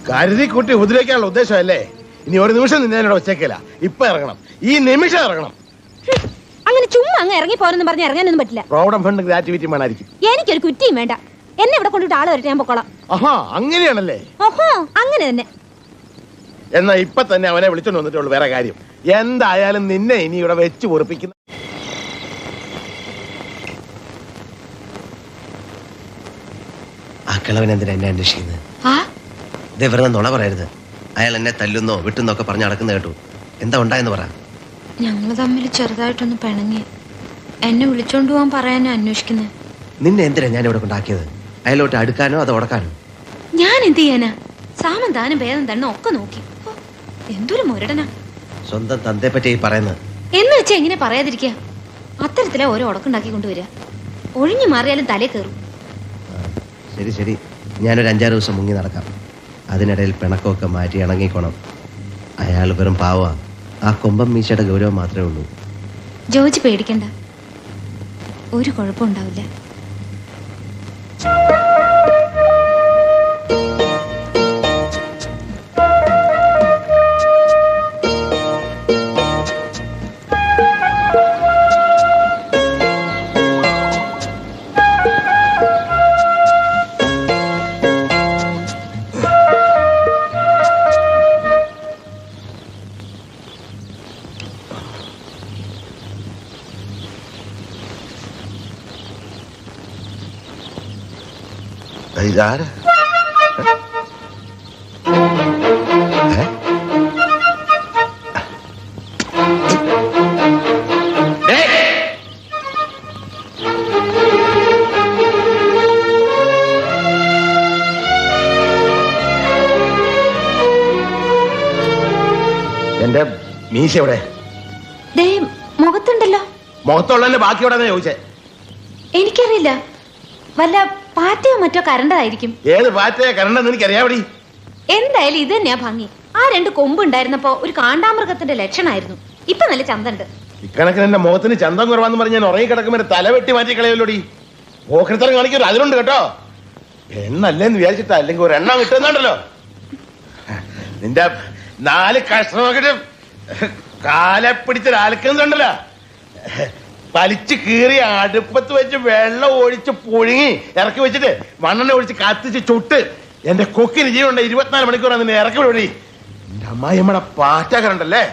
കരുതി കൂട്ടി ഉപദ്രവിക്കാനുള്ള ഉദ്ദേശമല്ലേ? ഇനി ഒരു നിമിഷം നിന്നോട് വെച്ചേക്കില്ല. ഇപ്പൊ ഇറങ്ങണം, ഈ നിമിഷം ഇറങ്ങണം. അങ്ങനെ ചുമ്മാ അങ്ങ് ഇറങ്ങി പോരെന്ന് പറഞ്ഞ് ഇറങ്ങാനൊന്നും പറ്റില്ല. പ്രോവിഡന്റ് ഫണ്ട് ഗ്രാറ്റുവിറ്റി വേണമായിരിക്കും. എനിക്കൊരു കുറ്റിയും വേണ്ട. എന്നെ ഇവിടെ കൊണ്ടിട്ട് ആള് വരട്ടെ, ഞാൻ പൊക്കോളാം. ആഹാ, അങ്ങനെയാണല്ലേ? ഓഹോ, അങ്ങനെ തന്നെ. എന്നാ ഇപ്പൊ തന്നെ അവനെ വിളിച്ചോണ്ട് വന്നിട്ടുള്ളൂ. വേറെ കാര്യം എന്തായാലും നിന്നെ ഇനി ഇവിടെ വെച്ച് പൊറിപ്പിക്കുന്ന ആ കിളവൻ എന്തിനാ എന്നെ അന്വേഷിക്കുന്നത്? ഇതേ വെറുതെ നുണ പറയരുത്. അയാൾ എന്നെ തല്ലുന്നോ വിട്ടുന്നൊക്കെ പറഞ്ഞ് നടക്കുന്ന കേട്ടു. എന്താ ഉണ്ടായെന്ന് പറ. ഞങ്ങൾ തമ്മിൽ ചെറുതായിട്ടൊന്ന് പിണങ്ങി. എന്നെ വിളിച്ചോണ്ട് പോകാൻ പറയാനാ അന്വേഷിക്കുന്നത്. നിന്നെ എന്തിനാ ഞാൻ ഇവിടെ കൊണ്ടാക്കിയത്? അയാളോട്ട് അടുക്കാനോ അതോ ഉടക്കാനോ? ഞാൻ എന്ത് ചെയ്യാനാ? സാമം താനും ഭേദം തന്നെ ഒക്കെ നോക്കി. എന്തൊരു മുരടനാ. സ്വന്തം തന്തയെ പറ്റി പറയുന്നത് എന്ന് വെച്ചാ എങ്ങനെ പറയാതിരിക്കുക? അത്തരത്തിലെ ഓരോ ഉടക്കുണ്ടാക്കി കൊണ്ടുവരിക. ഒഴിഞ്ഞു മാറിയാലും തലേ കയറും. ശരി ശരി, ഞാനൊരു 5-6 ദിവസം മുങ്ങി നടക്കാം. അതിനിടയിൽ പിണക്കമൊക്കെ മാറ്റി ഇണങ്ങിക്കോണം. അയാൾ വെറും പാവാ. ആ കൊമ്പം മീശയുടെ ഗൗരവം മാത്രമേ ഉള്ളൂ. ജോജി പേടിക്കണ്ട, ഒരു കുഴപ്പമുണ്ടാവില്ല. ഇതാര്? എന്റെ മീശ എവിടെ? മുഖത്തുണ്ടല്ലോ. മുഖത്തുള്ളതിന്റെ ബാക്കി എവിടെ ചോദിച്ചേ? എനിക്കറിയില്ല, വല്ല പാറ്റയോ മറ്റോ കരണ്ടതായിരിക്കും. ഏത് പാറ്റയോ കരണ്ടെന്ന് എനിക്കറിയാവടി. എന്തായാലും ഇത് തന്നെയാ ഭംഗി. ആ 2 കൊമ്പ് ഉണ്ടായിരുന്നപ്പോ ഒരു കാണ്ടാമൃഗത്തിന്റെ ലക്ഷണമായിരുന്നു. ഇപ്പൊ നല്ല ചന്തണ്ട്. ഇക്കണക്കിന് എന്റെ മുഖത്തിന് ചന്തം കുറവാന്ന് പറഞ്ഞ് ഞാൻ ഉറങ്ങി കിടക്കുമ്പോൾ തല വെട്ടി മാറ്റി കളയല്ലോടി. ഓഹരിത്തരം കാണിക്കരുത്, അതിലുണ്ട് കേട്ടോ. എന്നല്ലേന്ന് വിചാരിച്ചിട്ടാ, അല്ലെങ്കിൽ ഒരെണ്ണം കിട്ടുന്നുണ്ടല്ലോ. നിന്റെ 4 കഷ്ണമൊക്കെ കാലെ പിടിച്ച് ആൽക്കുന്നുണ്ടല്ലോ, വലിച്ചു കീറി അടുപ്പത്ത് വെച്ച് വെള്ളം ഒഴിച്ച് പുഴുങ്ങി ഇറക്കി വെച്ചിട്ട് മണ്ണെണ്ണ ഒഴിച്ച് കത്തിച്ച് ചുട്ട് എന്റെ കൊക്കിന് ജീവനുണ്ട്. 24 മണിക്കൂറാണ് നിന്നെ ഇറക്കി വിടി. എന്റെ അമ്മായി നമ്മടെ പാറ്റാക്കറുണ്ടല്ലേ.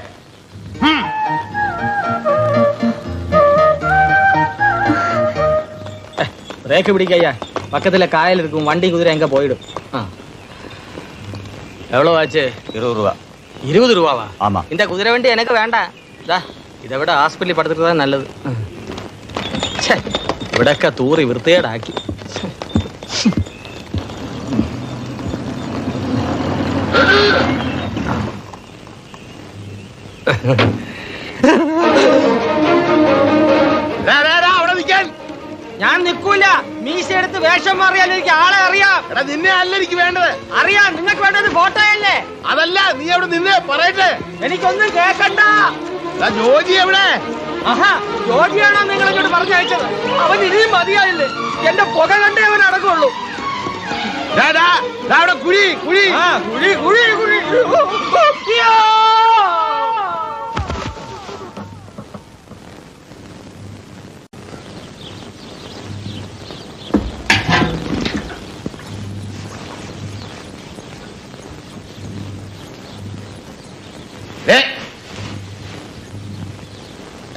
பிரேக்கு பிடிக்கையா, பக்கத்துல காயல் இருக்கும், வண்டி குதிரை எங்க போயிடும். எவ்வளவு ஆச்சு? 20 ரூபா. 20 ரூபாவா? ஆமா. இந்த குதிரை வண்டி எனக்கு வேண்டாம். இதை விட ஹாஸ்பிட்டலில் படுத்துக்கிறதா நல்லது. ഇവിടൊക്കെ തൂറി വൃത്തികേടാക്കി. ഞാൻ നിൽക്കൂല. മീശ എടുത്ത് വേഷം മാറിയാൽ എനിക്ക് ആളെ അറിയാം. എടാ നിന്നെ അല്ല എനിക്ക് വേണ്ടത്. അറിയാം, നിങ്ങൾക്ക് വേണ്ടത് ഫോട്ടോയല്ലേ? അതല്ല, നീ അവിടെ നിന്നെ പറയട്ടെ. എനിക്കൊന്നും കേക്കണ്ട. ജോജി എവിടെ? ആഹാ, ജോജിയാണോ നിങ്ങൾ ഇങ്ങോട്ട് പറഞ്ഞയച്ചത്? അവൻ ഇനിയും മതിയായില്ലേ? എന്റെ പുക കണ്ടേ അവൻ അടങ്ങുള്ളൂ. കുഴി കുഴി കുഴി കുഴി കുഴി.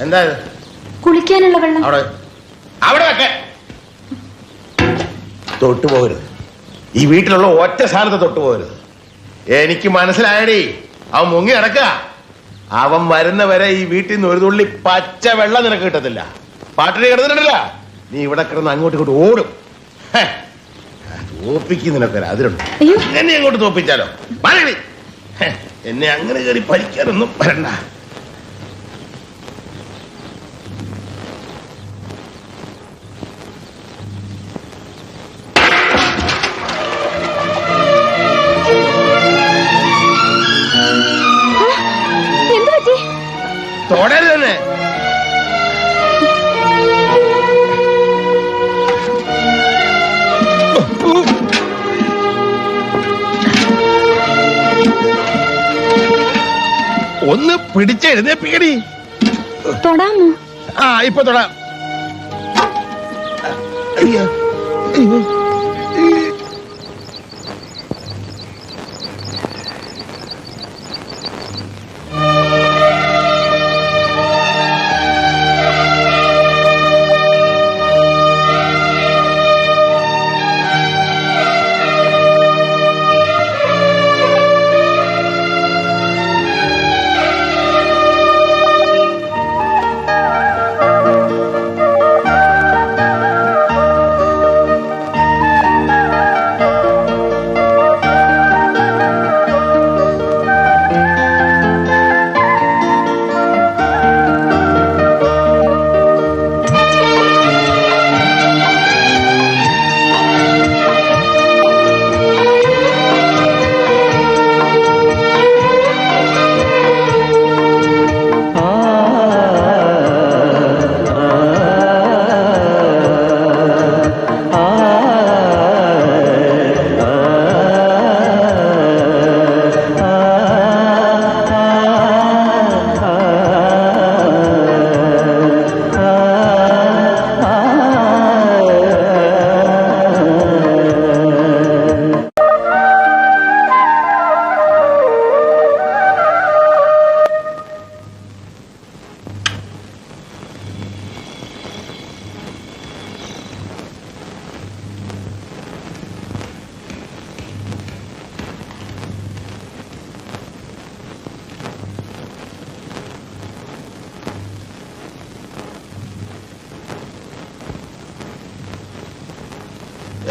എന്താ കുളിക്കാനുള്ള വെള്ളം അവിടെ അവിടെ വെക്കെ. തൊട്ടു പോകരുത്. ഈ വീട്ടിലുള്ള ഒറ്റ സ്ഥാനത്ത് തൊട്ടു പോകരുത്. എനിക്ക് മനസ്സിലായടി, അവൻ മുങ്ങി നടക്കുക. അവൻ വരുന്നവരെ ഈ വീട്ടിൽ നിന്ന് ഒരു തുള്ളി പച്ച വെള്ളം നിനക്ക് കിട്ടത്തില്ല. പാട്ടിന് കിടന്നിട്ടില്ല. നീ ഇവിടെ കിടന്ന് അങ്ങോട്ട് ഇങ്ങോട്ട് ഓടും. തോപ്പിക്കുന്നതിനൊക്കെ അതിലുണ്ട്. എന്നെ അങ്ങോട്ട് തോപ്പിച്ചാലോ? എന്നെ അങ്ങനെ കയറി ഭരിക്കാനൊന്നും വരണ്ട. തൊടരുത് തന്നെ. ഒന്ന് പിടിച്ചെഴുന്നേപ്പിക്കടി. തൊടാമോ? ഇപ്പൊ തൊടാം. അയ്യോ അയ്യോ.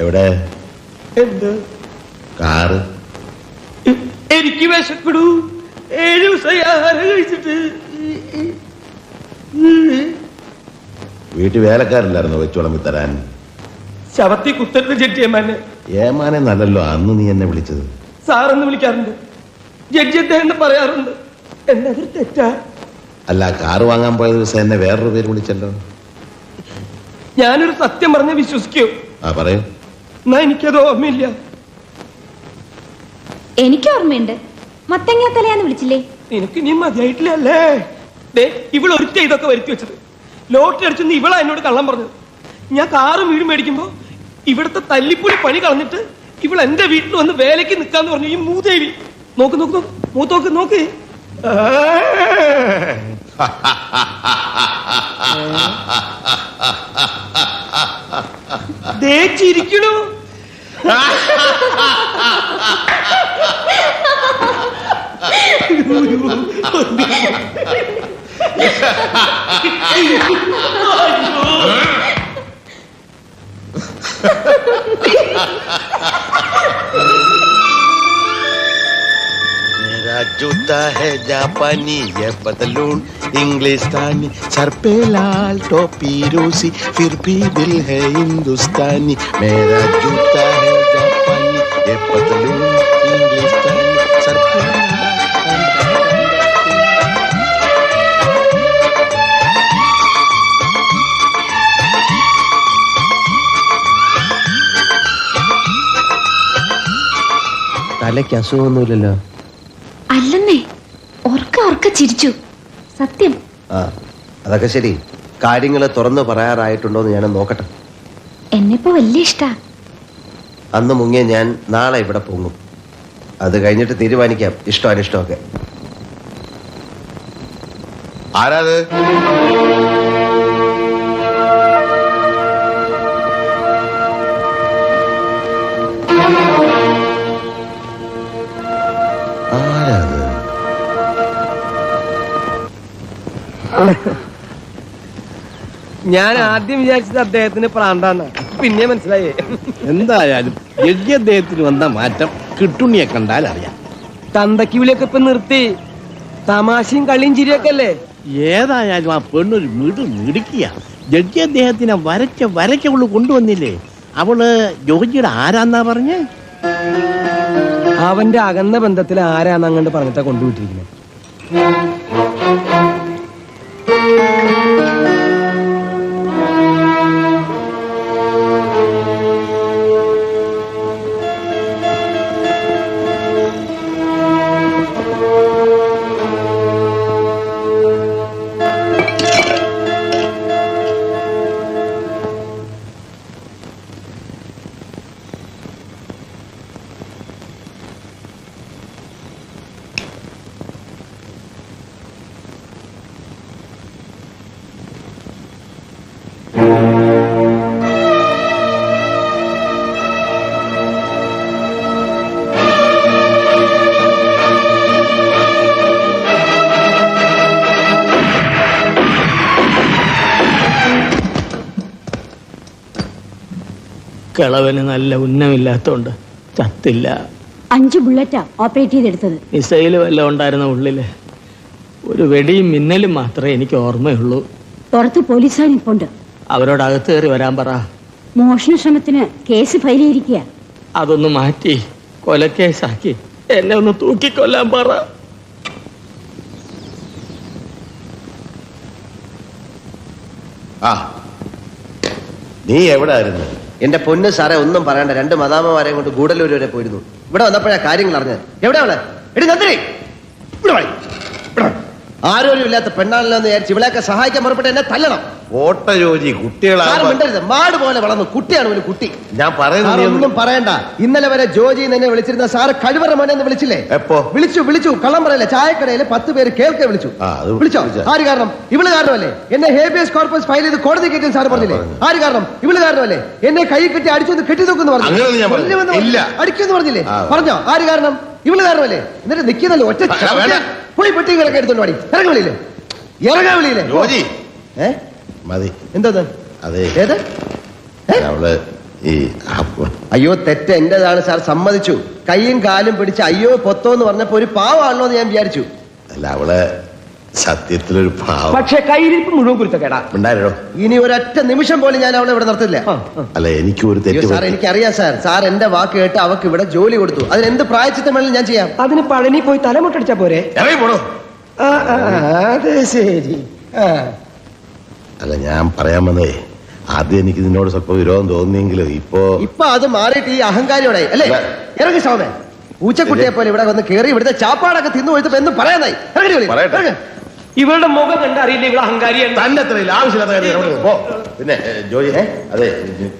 എവിടെ എന്ത് കാറ്? എനിക്ക് വിശക്കടൂ. 7 ദിവസമായി ആഹാരം കഴിച്ചിട്ട്. വീട്ടിൽ വേലക്കാരില്ലായിരുന്നോ വെച്ചോളമ്പി തരാൻ? ശവത്തി കുത്തരുത് ജഡ്ജിയമ്മാനെ. ഏമാനെ നല്ലല്ലോ അന്ന് നീ എന്നെ വിളിച്ചത്. സാറെന്ന് വിളിക്കാറുണ്ട്, ജഡ്ജി അദ്ദേഹം പറയാറുണ്ട്. എന്നതൊരു തെറ്റാ? അല്ല, കാറ് വാങ്ങാൻ പോയ ദിവസം എന്നെ വേറൊരു പേര് വിളിച്ചല്ലോ. ഞാനൊരു സത്യം പറഞ്ഞ് വിശ്വസിക്കൂ. പറയൂ. എന്നാ എനിക്കത് ഓർമ്മയില്ല. എനിക്ക് ഓർമ്മയുണ്ട്. മത്തങ്ങ തലയാന്ന് വിളിച്ചില്ലേ? നിനക്ക് നീ മതിയായിട്ടില്ലല്ലേ? ഇവൾ ഒരിക്കൽ ഇതൊക്കെ വരുത്തി വെച്ചത്. ലോട്ടറി അടിച്ചെന്ന് ഇവളാ എന്നോട് കള്ളം പറഞ്ഞത്. ഞാൻ കാറും വീടും മേടിക്കുമ്പോ ഇവിടുത്തെ തല്ലിപ്പൊടി പണി കളഞ്ഞിട്ട് ഇവൾ എന്റെ വീട്ടിൽ വന്ന് വേലയ്ക്ക് നിൽക്കാന്ന് പറഞ്ഞു. ഈ മൂദേവി നോക്ക് നോക്ക് നോക്ക് മൂത്തോക്ക് നോക്ക്. ചിരിക്കണു. मेरा जूता है जापानी, ये पतलून इंग्लिस्तानी, सर पे लाल टोपी रूसी, फिर भी दिल है हिंदुस्तानी. मेरा जूता है जापानी, ये पतलून इंग्लिस्तानी, सर पे തലയ്ക്ക് അസുഖമൊന്നുമില്ലല്ലോ? അല്ലെന്നേ, ഓർക്ക ചിരിച്ചു. സത്യം. ആ, അതൊക്കെ ശരി. കാര്യങ്ങൾ തുറന്നു പറയാറായിട്ടുണ്ടോന്ന് ഞാൻ നോക്കട്ടെ. എന്നെപ്പോ വലിയ ഇഷ്ടാ. അന്ന് മുങ്ങിയ ഞാൻ നാളെ ഇവിടെ പൊങ്ങും. അത് കഴിഞ്ഞിട്ട് തീരുമാനിക്കാം ഇഷ്ടം അനിഷ്ടമൊക്കെ. ആരാത്? ഞാൻ ആദ്യം വിചാരിച്ചത് അദ്ദേഹത്തിന് പ്രാന്താന്ന, പിന്നെ മനസ്സിലായേ. എന്തായാലും യജ്ഞദ്ദേഹത്തിന് വന്ന മാറ്റം കിട്ടുണ്ണിയെ കണ്ടാൽ അറിയാം. തന്തയ്ക്ക് വിളിയൊക്കെ ഇപ്പൊ നിർത്തി. തമാശയും കളിയും ചിരിയൊക്കെ അല്ലേ. ഏതായാലും ആ പെണ്ണൊരു മിടുക്കിയ. ജഡ്ജി അദ്ദേഹത്തിനെ വരയ്ക്ക അവള് കൊണ്ടുവന്നില്ലേ? അവള് ജോജിയുടെ ആരാന്നാ പറഞ്ഞേ? അവന്റെ അകന്ന ബന്ധത്തിൽ ആരാന്ന് അങ്ങോട്ട് പറഞ്ഞിട്ടാ കൊണ്ടുവിട്ടിരിക്കുന്നത്. കിളവന് നല്ല ഉന്നമില്ലാത്തോണ്ട് ചത്തില്ല. 5 ബുള്ളറ്റാ ഓപ്പറേറ്റ് ചെയ്തെടുത്തത്. മിസൈല് വല്ലതും ഉണ്ടായിരുന്ന ഉള്ളില്. ഒരു വെടിയും മിന്നലും മാത്രമേ എനിക്ക് ഓർമ്മയുള്ളൂ. പുറത്ത് പോലീസുകാർ നിൽപ്പുണ്ട്. അവരോട് അകത്ത് കയറി വരാൻ പറ. മോഷണ ശ്രമത്തിന് കേസ് ഫയൽ ചെയ്തിരിക്കുക. അതൊന്ന് മാറ്റി കൊലക്കേസാക്കി എന്നെ ഒന്ന് തൂക്കിക്കൊല്ലാൻ പറ. ആ, നീ എവിടെ ആയിരുന്നു? എന്റെ പൊന്ന് സാറേ, ഒന്നും പറയണ്ട. 2 മദാമ്മമാരെ കൊണ്ട് ഗൂഡല്ലൂർ വരെ പോയിരുന്നു. ഇവിടെ വന്നപ്പോഴാ കാര്യങ്ങൾ അറിഞ്ഞത്. എവിടെ അവള്? എടി നന്ദിനി, ആരോരും ഇല്ലാത്ത പെണ്ണാണല്ലോ എന്ന് വിചാരിച്ച് ഇവളെയൊക്കെ സഹായിക്കാൻ പുറപ്പെട്ട് എന്നെ തല്ലണം. ഓട്ട ജോജി, കുട്ടികളാണ്. മാട് പോലെ വളർന്നു. കുട്ടിയാണ് ഒരു കുട്ടി. ഞാൻ പറയുന്നത് ഒന്നും പറയണ്ട. ഇന്നലെ വരെ ജോജി എന്നെ വിളിച്ചിരുന്ന സാറ് കഴിവറ മോനെ എന്ന് വിളിച്ചില്ലേ? എപ്പോ വിളിച്ചു? കള്ളം പറയല്ലേ. ചായക്കടയിൽ 10 പേര് കേൾക്കെ വിളിച്ചു. വിളിച്ചോ? ആര് കാരണം? ഇവള് കാരണമല്ലേ എന്നെ ഹേബിയസ് കോർപ്പസ് ഫയൽ ചെയ്ത് കോടതി കയറ്റും സാറ് പറഞ്ഞില്ലേ? ആര് കാരണം? ഇവള് കാരണമല്ലേ എന്നെ കൈ കെട്ടി അടിച്ചൊന്ന് കെട്ടി നോക്കുന്നു പറഞ്ഞു. അടിക്കുമെന്ന് പറഞ്ഞില്ലേ? പറഞ്ഞോ? ആര് കാരണം? ഇവള് കാരണമല്ലേ? എന്നിട്ട് നിൽക്കുന്നല്ലോ ഒറ്റ. പോയി പെട്ടികളൊക്കെ എടുത്തോണ്ട് പാടി ഇറങ്ങ വിളിയില്ലേ? ഇറങ്ങാൻ വിളിയില്ലേ? ജോജി മതി. എന്താ അതെ, ഏത്? അയ്യോ, തെറ്റ് എന്റേതാണ് സാർ, സമ്മതിച്ചു. കൈയും കാലും പിടിച്ച് അയ്യോ പൊത്തോന്ന് പറഞ്ഞപ്പോ ഒരു പാവാണല്ലോ എന്ന് ഞാൻ വിചാരിച്ചു. അല്ല, അവള് സത്യത്തിലൊരു പാവം. പക്ഷെ കയ്യിരിപ്പ് മുഴുവൻ കുരുത്തക്കേടാ. ഉണ്ടായിരുന്നോ? ഇനി ഒരൊറ്റ നിമിഷം പോലും ഞാൻ അവളെ ഇവിടെ നിർത്തില്ല. അല്ല, എനിക്ക് ഒരു തെറ്റ്. സാർ, എനിക്കറിയാം സാർ. സാർ എന്റെ വാക്ക് കേട്ട് അവക്ക് ഇവിടെ ജോലി കൊടുത്തു. അതിന് എന്ത് പ്രായച്ചിത്തം വേണമെങ്കിലും ഞാൻ ചെയ്യാം. അതിന് പഴനി പോയി തലമുട്ടടിച്ചാ പോരെ? പോണോ? അതെ, ശരി. അല്ല, ഞാൻ പറയാൻ വന്നേ, ആദ്യം എനിക്ക് നിന്നോട് സ്വല്പം വിരോധം തോന്നിയെങ്കിലും ഇപ്പൊ അത് മാറിയിട്ട് ഈ അഹങ്കാരിയോടായി അല്ലേ? ഇറങ്ങി ശോഭേ. പൂച്ചക്കുട്ടിയെ പോലെ ഇവിടെ വന്ന് കേറി ഇവിടുത്തെ ചാപ്പാടൊക്കെ തിന്നു കൊടുത്തപ്പോ എന്നും പറയാനായി. ഇവളുടെ മുഖം കണ്ടറിയില്ല ഇവിടെ അഹങ്കാരിയാണ്. തന്നെ അത്രയില്ല ആവശ്യമില്ലാത്ത കാര്യം പോ. പിന്നെ ജോജി അതെ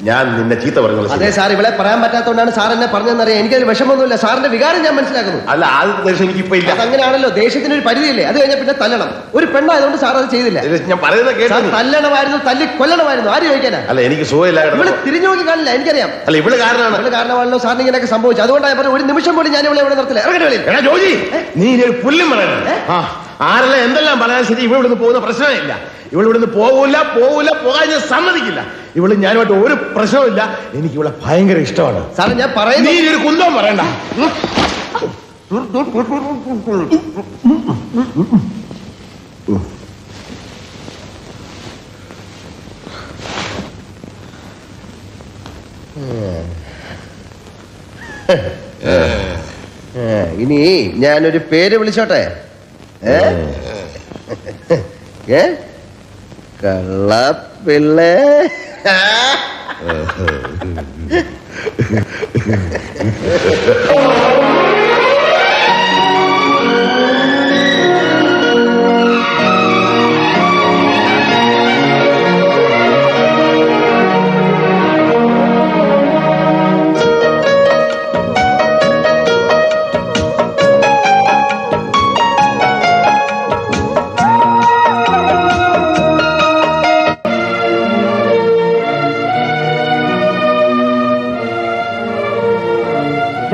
ഞാൻ നിന്നെ ചീത്ത പറഞ്ഞു. അതെ സാർ, ഇവിടെ പറയാൻ പറ്റാത്തതുകൊണ്ടാണ് സാർ എന്നെ പറഞ്ഞതെന്നറിയാം. എനിക്കൊരു വിഷമമൊന്നുമില്ല. സാറിന്റെ വികാരം ഞാൻ മനസ്സിലാക്കുന്നു. അല്ല ആദ്യത്തെ ദേഷ്യം എനിക്ക് ഇപ്പൊ ഇല്ല. അതങ്ങനെയാണല്ലോ, ദേഷ്യത്തിന് ഒരു പരിധിയില്ലേ? അത് കഴിഞ്ഞാൽ പിന്നെ തല്ലണം. ഒരു പെണ്ണായതുകൊണ്ട് സാർ അത് ചെയ്തില്ല. ഞാൻ പറയുന്നത് കേട്ടോ. തല്ലണമായിരുന്നു, തല്ലി കൊല്ലണമായിരുന്നു. ആര് ചോദിക്കാനാ? അല്ല എനിക്ക് സുഖമില്ല. ഇവിടെ തിരിഞ്ഞു നോക്കി കാണില്ല, എനിക്കറിയാം. അല്ല ഇവിടെ കാരണമാണല്ലോ സാറിന് ഇങ്ങനെയൊക്കെ സംഭവിച്ചു. അതുകൊണ്ടാണ് പറഞ്ഞു ഒരു നിമിഷം പോലും ഞാൻ ഇവിടെ നിർത്തില്ല. ഇറങ്ങട്ടെ ജോജി, നീ ഒരു പുല്ലും പറയണം. ആരെല്ലാം എന്തെല്ലാം പറയാൻ ശരി, ഇവിടുന്ന് പോകുന്ന പ്രശ്നമില്ല. ഇവിടുന്ന് പോകൂല പോകാൻ ഞാൻ സമ്മതിക്കില്ല. ഇവള് ഞാനുമായിട്ട് ഒരു പ്രശ്നമില്ല. എനിക്ക് ഇവിടെ ഭയങ്കര ഇഷ്ടമാണ്. സാറേ ഞാൻ പറയുന്നത് നീ ഒരു കുന്തവും പറയണ്ട. ഇനി ഞാനൊരു പേര് വിളിച്ചോട്ടെ. കള്ളപ്പിള്ളേ.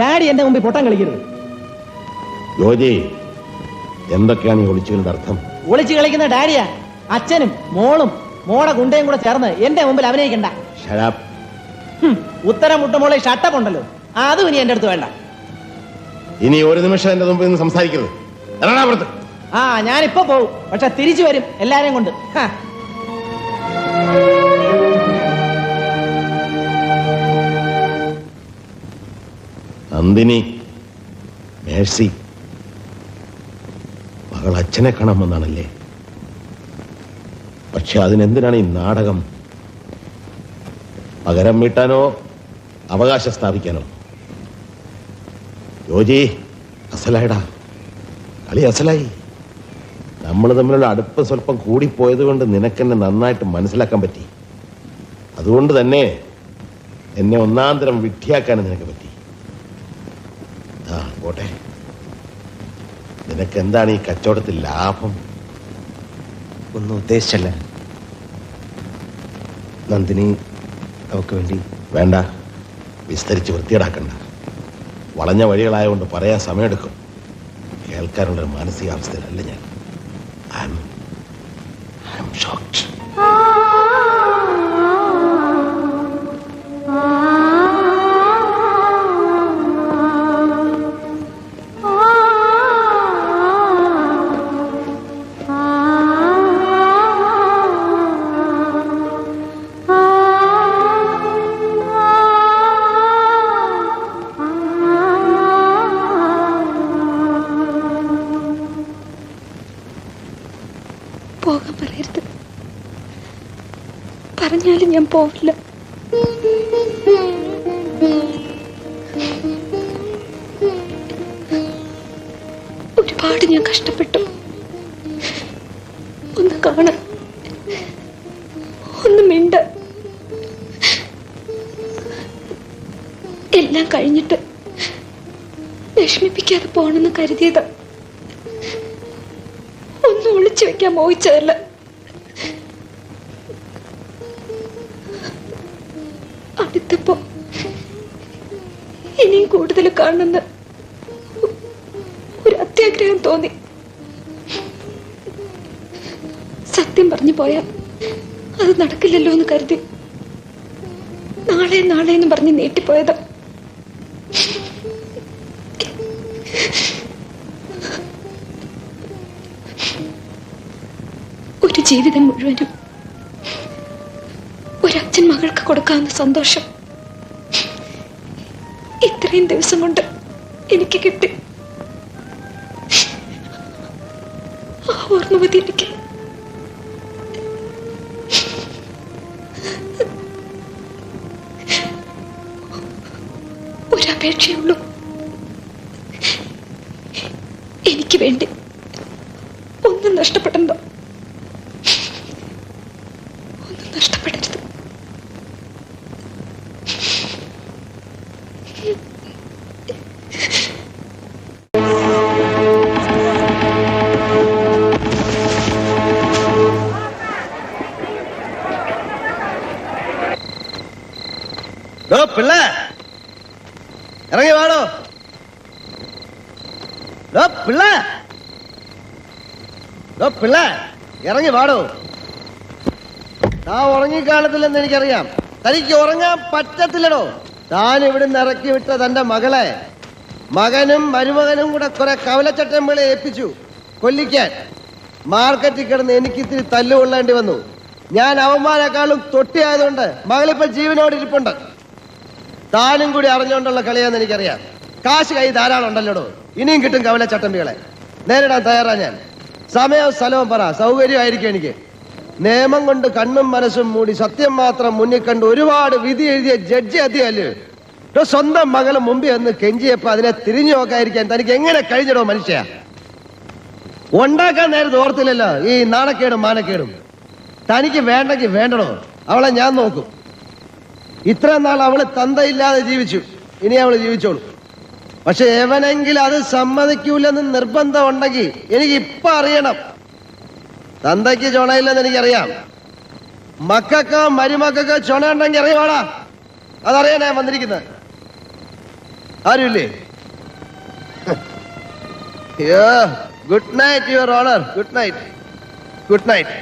ഡാഡി എന്റെ മുമ്പിൽ പൊട്ടം കളിക്കരുത്. ജോജി, എന്തൊക്കെയാണ് ഈ ഒളിച്ചുകളുടെ അർത്ഥം? ഒളിച്ചു കളിക്കുന്ന ഡാഡിയാ. അച്ഛനും മോളും മോളെ ഗുണ്ടയും കൂടെ ചേർന്ന് എന്റെ മുമ്പിൽ അഭിനയിക്കണ്ട. ഉത്തരം മുട്ടുമോളെ ഷട്ടപ്പ് ഉണ്ടല്ലോ, അതും ഇനി എന്റെ അടുത്ത് വേണ്ട. ഇനി ഒരു നിമിഷം എന്റെ മുമ്പിൽ നിന്ന് സംസാരിക്കരുത്. എറണാകുളത്ത് ഞാനിപ്പോ പോവും, പക്ഷെ തിരിച്ചു വരും എല്ലാരെയും കൊണ്ട്. നന്ദിനി, മേഴ്സി, മകൾ അച്ഛനെ കാണാമെന്നാണല്ലേ? പക്ഷെ അതിനെന്തിനാണ് ഈ നാടകം? പകരം വീട്ടാനോ അവകാശം സ്ഥാപിക്കാനോ? ജോജി, അസലായിടാ, കളി അസലായി. നമ്മൾ തമ്മിലുള്ള അടുപ്പ് സ്വല്പം കൂടിപ്പോയത് കൊണ്ട് നിനക്കെന്നെ നന്നായിട്ട് മനസ്സിലാക്കാൻ പറ്റി. അതുകൊണ്ട് തന്നെ എന്നെ ഒന്നാന്തരം വിഡ്ഢിയാക്കാനും നിനക്ക് പറ്റി. പോട്ടെ, നിനക്ക് എന്താണ് ഈ കച്ചവടത്തിൽ ലാഭം? ഒന്നും ഉദ്ദേശിച്ചല്ല. നന്ദിനി അവക്ക് വേണ്ടി. വേണ്ട, വിസ്തരിച്ച് വൃത്തിയേടാക്കണ്ട. വളഞ്ഞ വഴികളായതുകൊണ്ട് പറയാൻ സമയമെടുക്കും. കേൾക്കാനുള്ള മാനസികാവസ്ഥയിലല്ല ഞാൻ. I am shocked. പോകാൻ പറയരുത്. പറഞ്ഞാലും ഞാൻ പോവില്ല. ഒരുപാട് ഞാൻ കഷ്ടപ്പെട്ടു. ഒന്ന് കാണാൻ, ഒന്ന് മിണ്ട. എല്ലാം കഴിഞ്ഞിട്ട് വിഷമിപ്പിക്കാതെ പോണെന്ന് കരുതിയതാ. ഒന്നും ഒളിച്ചു വെക്കാൻ മോഹിച്ചതല്ല. അടുത്തപ്പോ ഇനിയും കൂടുതൽ കാണുന്ന ഒരു അത്യാഗ്രഹം തോന്നി. സത്യം പറഞ്ഞു പോയാ അത് നടക്കില്ലല്ലോ എന്ന് കരുതി നാളെ നാളെ എന്ന് പറഞ്ഞ് നീട്ടിപ്പോയതാ. ഒരു ജീവിതം മുഴുവനും ഒരച്ഛൻ മകൾക്ക് കൊടുക്കാവുന്ന സന്തോഷം ഇത്രയും ദിവസം കൊണ്ട് എനിക്ക് കിട്ടി. ആ ഓർമ്മ മതി എനിക്ക്. ഒരപേക്ഷയുള്ളൂ. എനിക്ക് വേണ്ടി ഒന്നും നഷ്ടപ്പെടണ്ട, ഒന്നും നഷ്ടപ്പെടരുത്. പിള്ള ഇറങ്ങി വാടോ. പിള്ള പിള്ള ഇറങ്ങി വാടോ. താൻ ഉറങ്ങിക്കാണത്തില്ലെന്ന് എനിക്കറിയാം. തനിക്ക് ഉറങ്ങാൻ പറ്റത്തില്ലടോ. താൻ ഇവിടുന്ന് ഇറക്കി വിട്ട തന്റെ മകളെ മകനും മരുമകനും കൂടെ കുറെ കവലച്ചട്ടമ്പളെ ഏൽപ്പിച്ചു കൊല്ലിക്കാൻ. മാർക്കറ്റിൽ കിടന്ന് എനിക്കിത്തിരി തല്ലുകൊള്ളേണ്ടി വന്നു. ഞാൻ അവന്മാരെക്കാളും തൊട്ടിയായതുകൊണ്ട് മകളിപ്പോ ജീവനോട് ഇരിപ്പുണ്ട്. താനും കൂടി അറിഞ്ഞുകൊണ്ടുള്ള കളിയാന്ന് എനിക്കറിയാം. കാശ് കൈ ധാരാളം ഉണ്ടല്ലോടോ. ഇനിയും കിട്ടും കവലച്ചട്ടമ്പികളെ. നേരിടാൻ തയ്യാറാ ഞാൻ. സമയവും സ്ഥലവും പറ, സൗകര്യമായിരിക്കും എനിക്ക്. നിയമം കൊണ്ട് കണ്ണും മനസ്സും മൂടി സത്യം മാത്രം മുന്നിൽ കണ്ട് ഒരുപാട് വിധി എഴുതിയ ജഡ്ജി അധികല്ലേ. സ്വന്തം മകളും മുമ്പിൽ ഒന്ന് കെഞ്ചിയപ്പോ അതിനെ തിരിഞ്ഞു നോക്കാതിരിക്കാൻ തനിക്ക് എങ്ങനെ കഴിഞ്ഞിടോ മനുഷ്യ? ഉണ്ടാക്കാൻ നേരത്തെ ഓർത്തില്ലല്ലോ ഈ നാണക്കേടും മാനക്കേടും. തനിക്ക് വേണ്ടെങ്കിൽ വേണ്ടടോ, അവളെ ഞാൻ നോക്കും. ഇത്ര നാൾ അവള് തന്തയില്ലാതെ ജീവിച്ചു, ഇനി അവള് ജീവിച്ചോളൂ. പക്ഷെ എവനെങ്കിലും അത് സമ്മതിക്കൂലെന്ന് നിർബന്ധം ഉണ്ടെങ്കിൽ എനിക്ക് ഇപ്പൊ അറിയണം. തന്തയ്ക്ക് ചുണയില്ലെന്ന് എനിക്കറിയാം. മക്കൾക്കോ മരുമക്കൾക്കോ ചുണ ഉണ്ടെങ്കിൽ അറിയാടാ. അതറിയാനാ വന്നിരിക്കുന്നത്. ആരുമില്ലേ? Good night your honour. Good night, good night.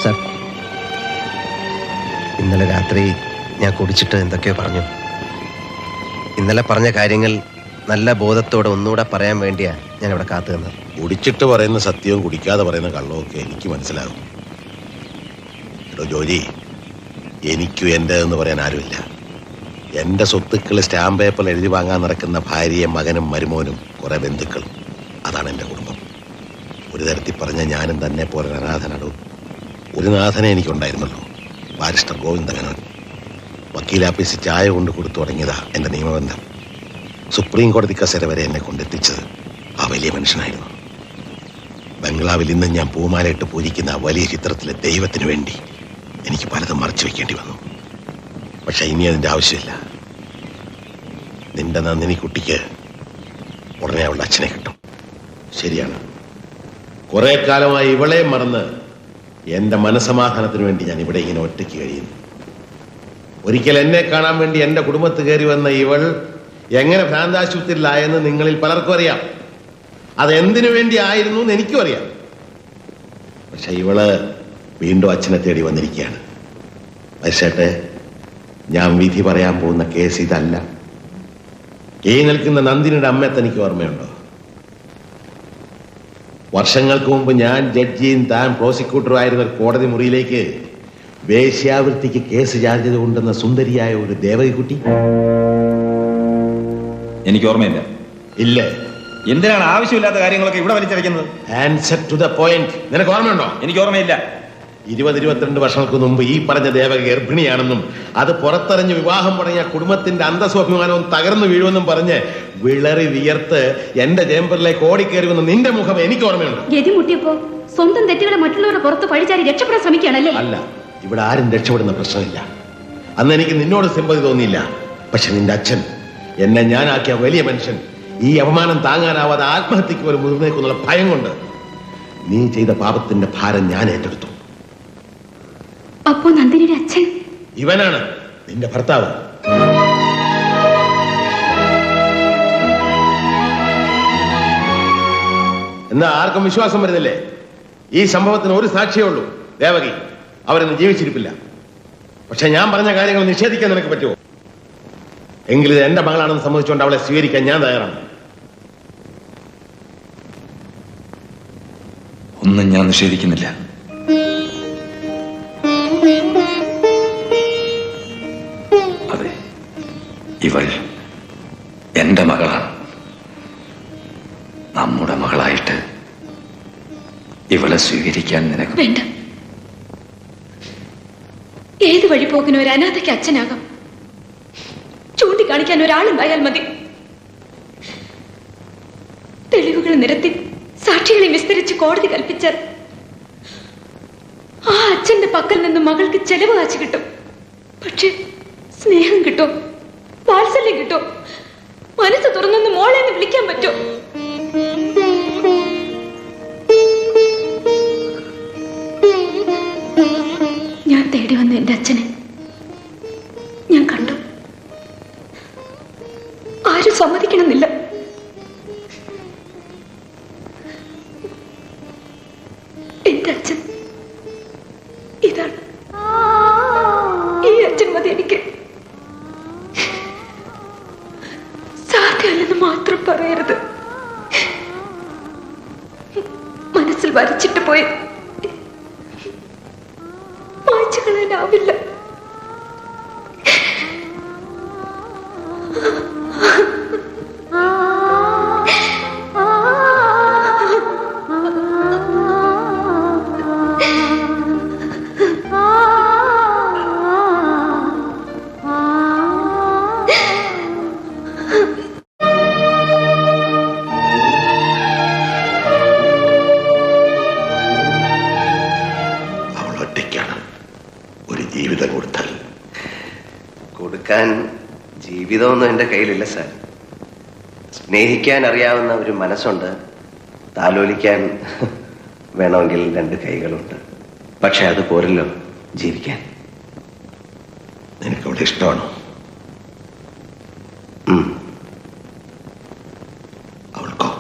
Sir, ഇന്നലെ രാത്രി ഞാൻ കുടിച്ചിട്ട് എന്തൊക്കെയോ പറഞ്ഞു. ഇന്നലെ പറഞ്ഞ കാര്യങ്ങൾ നല്ല ബോധത്തോടെ ഒന്നുകൂടെ പറയാൻ വേണ്ടിയാ ഞാൻ ഇവിടെ കാത്തു നിന്നത്. കുടിച്ചിട്ട് പറയുന്ന സത്യവും കുടിക്കാതെ പറയുന്ന കള്ളവും ഒക്കെ എനിക്ക് മനസ്സിലാകും. എടോ ജോലി, എനിക്കും എൻ്റെതെന്ന് പറയാൻ ആരുമില്ല. എൻ്റെ സ്വത്തുക്കൾ സ്റ്റാമ്പ് പേപ്പറിൽ എഴുതി വാങ്ങാൻ നടക്കുന്ന ഭാര്യയും മകനും മരുമോനും കുറെ ബന്ധുക്കളും, അതാണ് എൻ്റെ കുടുംബം. ഒരു തരത്തിൽ പറഞ്ഞ ഞാനും തന്നെ പോലെ അനാഥനാടോ. ഒരു നാഥനെ എനിക്കുണ്ടായിരുന്നല്ലോ, ബാരിസ്റ്റർ ഗോവിന്ദമേനോൻ. വക്കീലാഫീസിൽ ചായ കൊണ്ട് കൊടുത്തു തുടങ്ങിയതാ എൻ്റെ നിയമബന്ധം. സുപ്രീം കോടതി കസേര വരെ എന്നെ കൊണ്ടെത്തിച്ചത് ആ വലിയ മനുഷ്യനായിരുന്നു. ബംഗ്ലാവിൽ ഇന്ന് ഞാൻ പൂമാലയിട്ട് പൂജിക്കുന്ന ആ വലിയ ചിത്രത്തിലെ ദൈവത്തിന് വേണ്ടി എനിക്ക് പലതും മറച്ചു വെക്കേണ്ടി വന്നു. പക്ഷെ ഇനി അതിൻ്റെ ആവശ്യമില്ല. നിന്റെ നന്ദിനി കുട്ടിക്ക് ഉടനെ അവളുടെ അച്ഛനെ കിട്ടും. ശരിയാണ്, കുറെ കാലമായി ഇവളെ മറന്ന് എന്റെ മനസമാധാനത്തിന് വേണ്ടി ഞാൻ ഇവിടെ ഇങ്ങനെ ഒറ്റയ്ക്ക് കഴിയുന്നു. ഒരിക്കൽ എന്നെ കാണാൻ വേണ്ടി എന്റെ കുടുംബത്ത് കയറി വന്ന ഇവൾ എങ്ങനെ ഭ്രാന്താശുപത്രിയിലായെന്ന് നിങ്ങളിൽ പലർക്കും അറിയാം. അതെന്തിനു വേണ്ടി ആയിരുന്നു എന്ന് എനിക്കും അറിയാം. പക്ഷെ ഇവള് വീണ്ടും അച്ഛനെ തേടി വന്നിരിക്കുകയാണ്. പക്ഷേ ഞാൻ വിധി പറയാൻ പോകുന്ന കേസ് ഇതല്ല. ഈ നിൽക്കുന്ന നന്ദിനിയുടെ അമ്മയെ തനിക്ക് ഓർമ്മയുണ്ടോ? വർഷങ്ങൾക്ക് മുമ്പ് ഞാൻ ജഡ്ജിയും താൻ പ്രോസിക്യൂട്ടറും ആയിരുന്ന കോടതി മുറിയിലേക്ക് വേശ്യാവൃത്തിക്ക് കേസ് ചാർജ് ചെയ്തുകൊണ്ടുവന്ന സുന്ദരിയായ ഒരു ദേവകി കുട്ടി. എനിക്ക് ഓർമ്മയില്ല. ഇല്ല. എന്തിനാണ് ആവശ്യമില്ലാത്ത കാര്യങ്ങളൊക്കെ ഇവിടെ വലിച്ചടയ്ക്കുന്നത്? Answer to the point. നിനക്ക് ഓർമ്മയുണ്ടോ? എനിക്ക് ഓർമ്മയില്ല. 20-22 വർഷങ്ങൾക്ക് മുമ്പ് ഈ പറഞ്ഞ ദേവക ഗർഭിണിയാണെന്നും അത് പുറത്തറിഞ്ഞ് വിവാഹം തുടങ്ങിയ കുടുംബത്തിന്റെ അന്തസ്വാഭിമാനവും തകർന്നു വീഴുമെന്നും പറഞ്ഞ് വിളറി വിയർത്ത് എന്റെ ചേമ്പറിലേക്ക് ഓടിക്കയറി വന്ന നിന്റെ മുഖം എനിക്ക് ഓർമ്മയുണ്ട്. ഗതിമുട്ടിയപ്പോ സ്വന്തം തെറ്റുകളെ മറ്റുള്ളവരുടെ പുറത്ത് പഴിച്ചാരി രക്ഷപ്പെടാൻ ശ്രമിക്കുകയാണല്ലേ? അല്ല, ഇവിടെ ആരും രക്ഷപ്പെടുന്ന പ്രശ്നമില്ല. അന്ന് എനിക്ക് നിന്നോട് സിമ്പതി തോന്നിയില്ല. പക്ഷെ നിന്റെ അച്ഛൻ, എന്നെ ഞാനാക്കിയ വലിയ മനുഷ്യൻ, ഈ അപമാനം താങ്ങാനാവാതെ ആത്മഹത്യക്ക് പോലും മുതിർന്നേക്കുന്നുള്ള ഭയം കൊണ്ട് നീ ചെയ്ത പാപത്തിന്റെ ഭാരം ഞാൻ ഏറ്റെടുത്തു. അപ്പോ നന്ദിനിയുടെ അച്ഛൻ ഇവനാണ് നിന്റെ ഭർത്താവ്. എന്നാ ആർക്കും വിശ്വാസം വരുന്നില്ലേ? ഈ സംഭവത്തിന് ഒരു സാക്ഷിയേ ഉള്ളൂ, ദേവകി. അവരൊന്നും ജീവിച്ചിരിപ്പില്ല. പക്ഷെ ഞാൻ പറഞ്ഞ കാര്യങ്ങൾ നിഷേധിക്കാൻ നിനക്ക് പറ്റുമോ? എങ്കിലും ഇത് എന്റെ മകളാണെന്ന് സമ്മതിച്ചുകൊണ്ട് അവളെ സ്വീകരിക്കാൻ ഞാൻ തയ്യാറാണ്. ഒന്നും ഞാൻ നിഷേധിക്കുന്നില്ല. ഇവൾ എന്റെ മകളാണ്. നമ്മുടെ മകളായിട്ട് ഇവളെ സ്വീകരിക്കാൻ നിനക്ക് വേണ്ട. ഏത് വഴി പോകുന്ന ഒരു അനാഥയ്ക്ക് അച്ഛനാകാം. ചൂണ്ടിക്കാണിക്കാൻ ഒരാളുണ്ടായാൽ മതി. തെളിവുകൾ നിരത്തി സാക്ഷികളെ വിസ്തരിച്ച് കോടതി കൽപ്പിച്ചാൽ ആ അച്ഛന്റെ പക്കൽ നിന്ന് മകൾക്ക് ചെലവ് കാശ് കിട്ടും. പക്ഷെ സ്നേഹം കിട്ടും, വാത്സല്യം കിട്ടും, മനസ്സ് തുറന്നൊന്ന് മോളെന്ന് വിളിക്കാൻ പറ്റും. ഞാൻ തേടി വന്ന എന്റെ അച്ഛനെ ഞാൻ കണ്ടു. ആരും സമ്മതിക്കണമെന്നില്ല. എന്റെ അച്ഛൻ ഇതാണ്. ഈ അച്ഛൻ മതി എനിക്ക്. സാധ്യമല്ലെന്ന് മാത്രം പറയരുത്. മനസ്സിൽ വരച്ചിട്ട് പോയി മായ്ച്ചു കളയാനാവില്ല. കൊടുക്കാൻ ജീവിതമൊന്നും എൻ്റെ കയ്യിലില്ല സാർ. സ്നേഹിക്കാൻ അറിയാവുന്ന ഒരു മനസ്സുണ്ട്, താലോലിക്കാൻ വേണമെങ്കിൽ 2 കൈകളുണ്ട്. പക്ഷെ അത് പോരല്ലോ ജീവിക്കാൻ. നിനക്കവിടെ ഇഷ്ടമാണോ? അവൾക്കോ?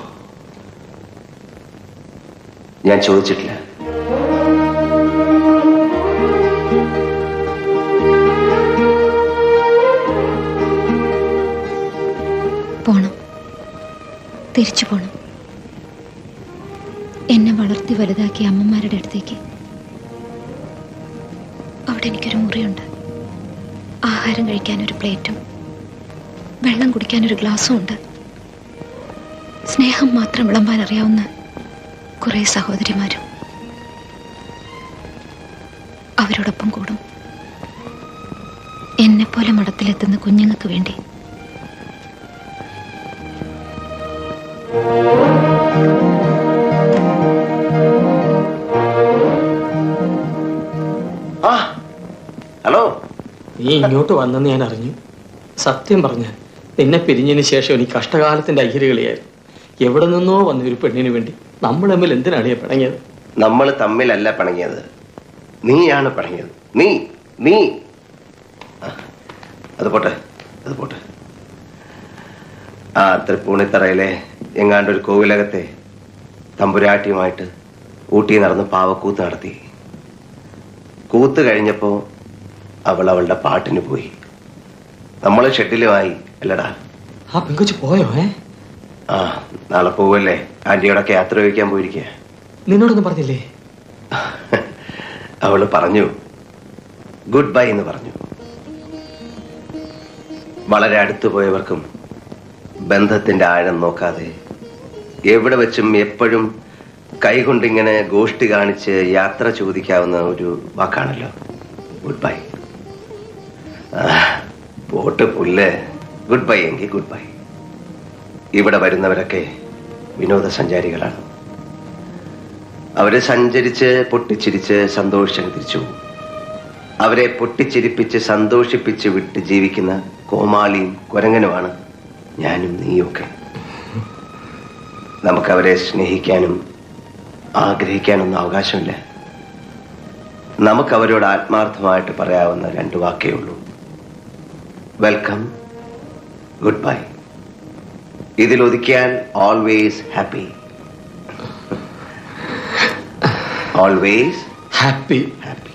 ഞാൻ ചോദിച്ചിട്ടില്ല. പോണം, തിരിച്ചു പോണം. എന്നെ വളർത്തി വലുതാക്കിയ അമ്മമാരുടെ അടുത്തേക്ക്. അവിടെ എനിക്കൊരു മുറിയുണ്ട്. ആഹാരം കഴിക്കാനൊരു പ്ലേറ്റും വെള്ളം കുടിക്കാനൊരു ഗ്ലാസ്സും ഉണ്ട്. സ്നേഹം മാത്രം വിളമ്പാൻ അറിയാവുന്ന കുറേ സഹോദരിമാരും. അവരോടൊപ്പം കൂടും. എന്നെപ്പോലെ മഠത്തിലെത്തുന്ന കുഞ്ഞുങ്ങൾക്ക് വേണ്ടി. ഹലോ, നീ ഇങ്ങോട്ട് വന്നെന്ന് ഞാൻ അറിഞ്ഞു. സത്യം പറഞ്ഞ നിന്നെ പിരിഞ്ഞതിന് ശേഷം എനിക്ക് കഷ്ടകാലത്തിന്റെ അയ്യരുകളിയായിരുന്നു. എവിടെ നിന്നോ വന്ന ഒരു പെണ്ണിന് വേണ്ടി നമ്മൾ തമ്മിൽ എന്തിനാണ് പിണങ്ങിയത്? നമ്മൾ തമ്മിലല്ല പിണങ്ങിയത്, നീയാണ് പിണങ്ങിയത്. നീ നീ അത് പോട്ടെ, അത് പോട്ടെ. ആ തൃപ്പൂണിത്തറയിലെ എങ്ങാണ്ടൊരു കോവിലകത്തെ തമ്പുരാട്ടിയുമായിട്ട് ഊട്ടി നടന്ന് പാവക്കൂത്ത് നടത്തി. കൂത്ത് കഴിഞ്ഞപ്പോ അവൾ അവളുടെ പാട്ടിന് പോയി. നമ്മൾ ഷെട്ടിലുമായി അല്ലടാ. ആ പെങ്കൊച്ച് പോയോ? ആ, നാളെ പോവല്ലേ. ആന്റിയോടൊക്കെ യാത്ര ചോദിക്കാൻ പോയിരിക്കുക. നിന്നോടൊന്നും പറഞ്ഞില്ലേ? അവള് പറഞ്ഞു, ഗുഡ് ബൈ എന്ന് പറഞ്ഞു. വളരെ അടുത്തു പോയവർക്കും ബന്ധത്തിന്റെ ആഴം നോക്കാതെ എവിടെ വെച്ചും എപ്പോഴും കൈകൊണ്ടിങ്ങനെ ഗോഷ്ടി കാണിച്ച് യാത്ര ചോദിക്കാവുന്ന ഒരു വാക്കാണല്ലോ ഗുഡ് ബൈ. പോട്ട് പുല്ല്, ഗുഡ് ബൈ എങ്കിൽ ഗുഡ് ബൈ. ഇവിടെ വരുന്നവരൊക്കെ വിനോദസഞ്ചാരികളാണ്. അവര് സഞ്ചരിച്ച് പൊട്ടിച്ചിരിച്ച് സന്തോഷിച്ച് തിരിച്ചു പോകും. അവരെ പൊട്ടിച്ചിരിപ്പിച്ച് സന്തോഷിപ്പിച്ച് വിട്ട് ജീവിക്കുന്ന കോമാളിയും കുരങ്ങനുമാണ് ഞാനും നീയൊക്കെ. നമുക്കവരെ സ്നേഹിക്കാനും ആഗ്രഹിക്കാനൊന്നും അവകാശമില്ല. നമുക്കവരോട് ആത്മാർത്ഥമായിട്ട് പറയാവുന്ന 2 വാക്കേ ഉള്ളൂ: വെൽക്കം, ഗുഡ് ബൈ. ഇതിലൊതുക്കിയാൽ always happy. Always happy. Happy.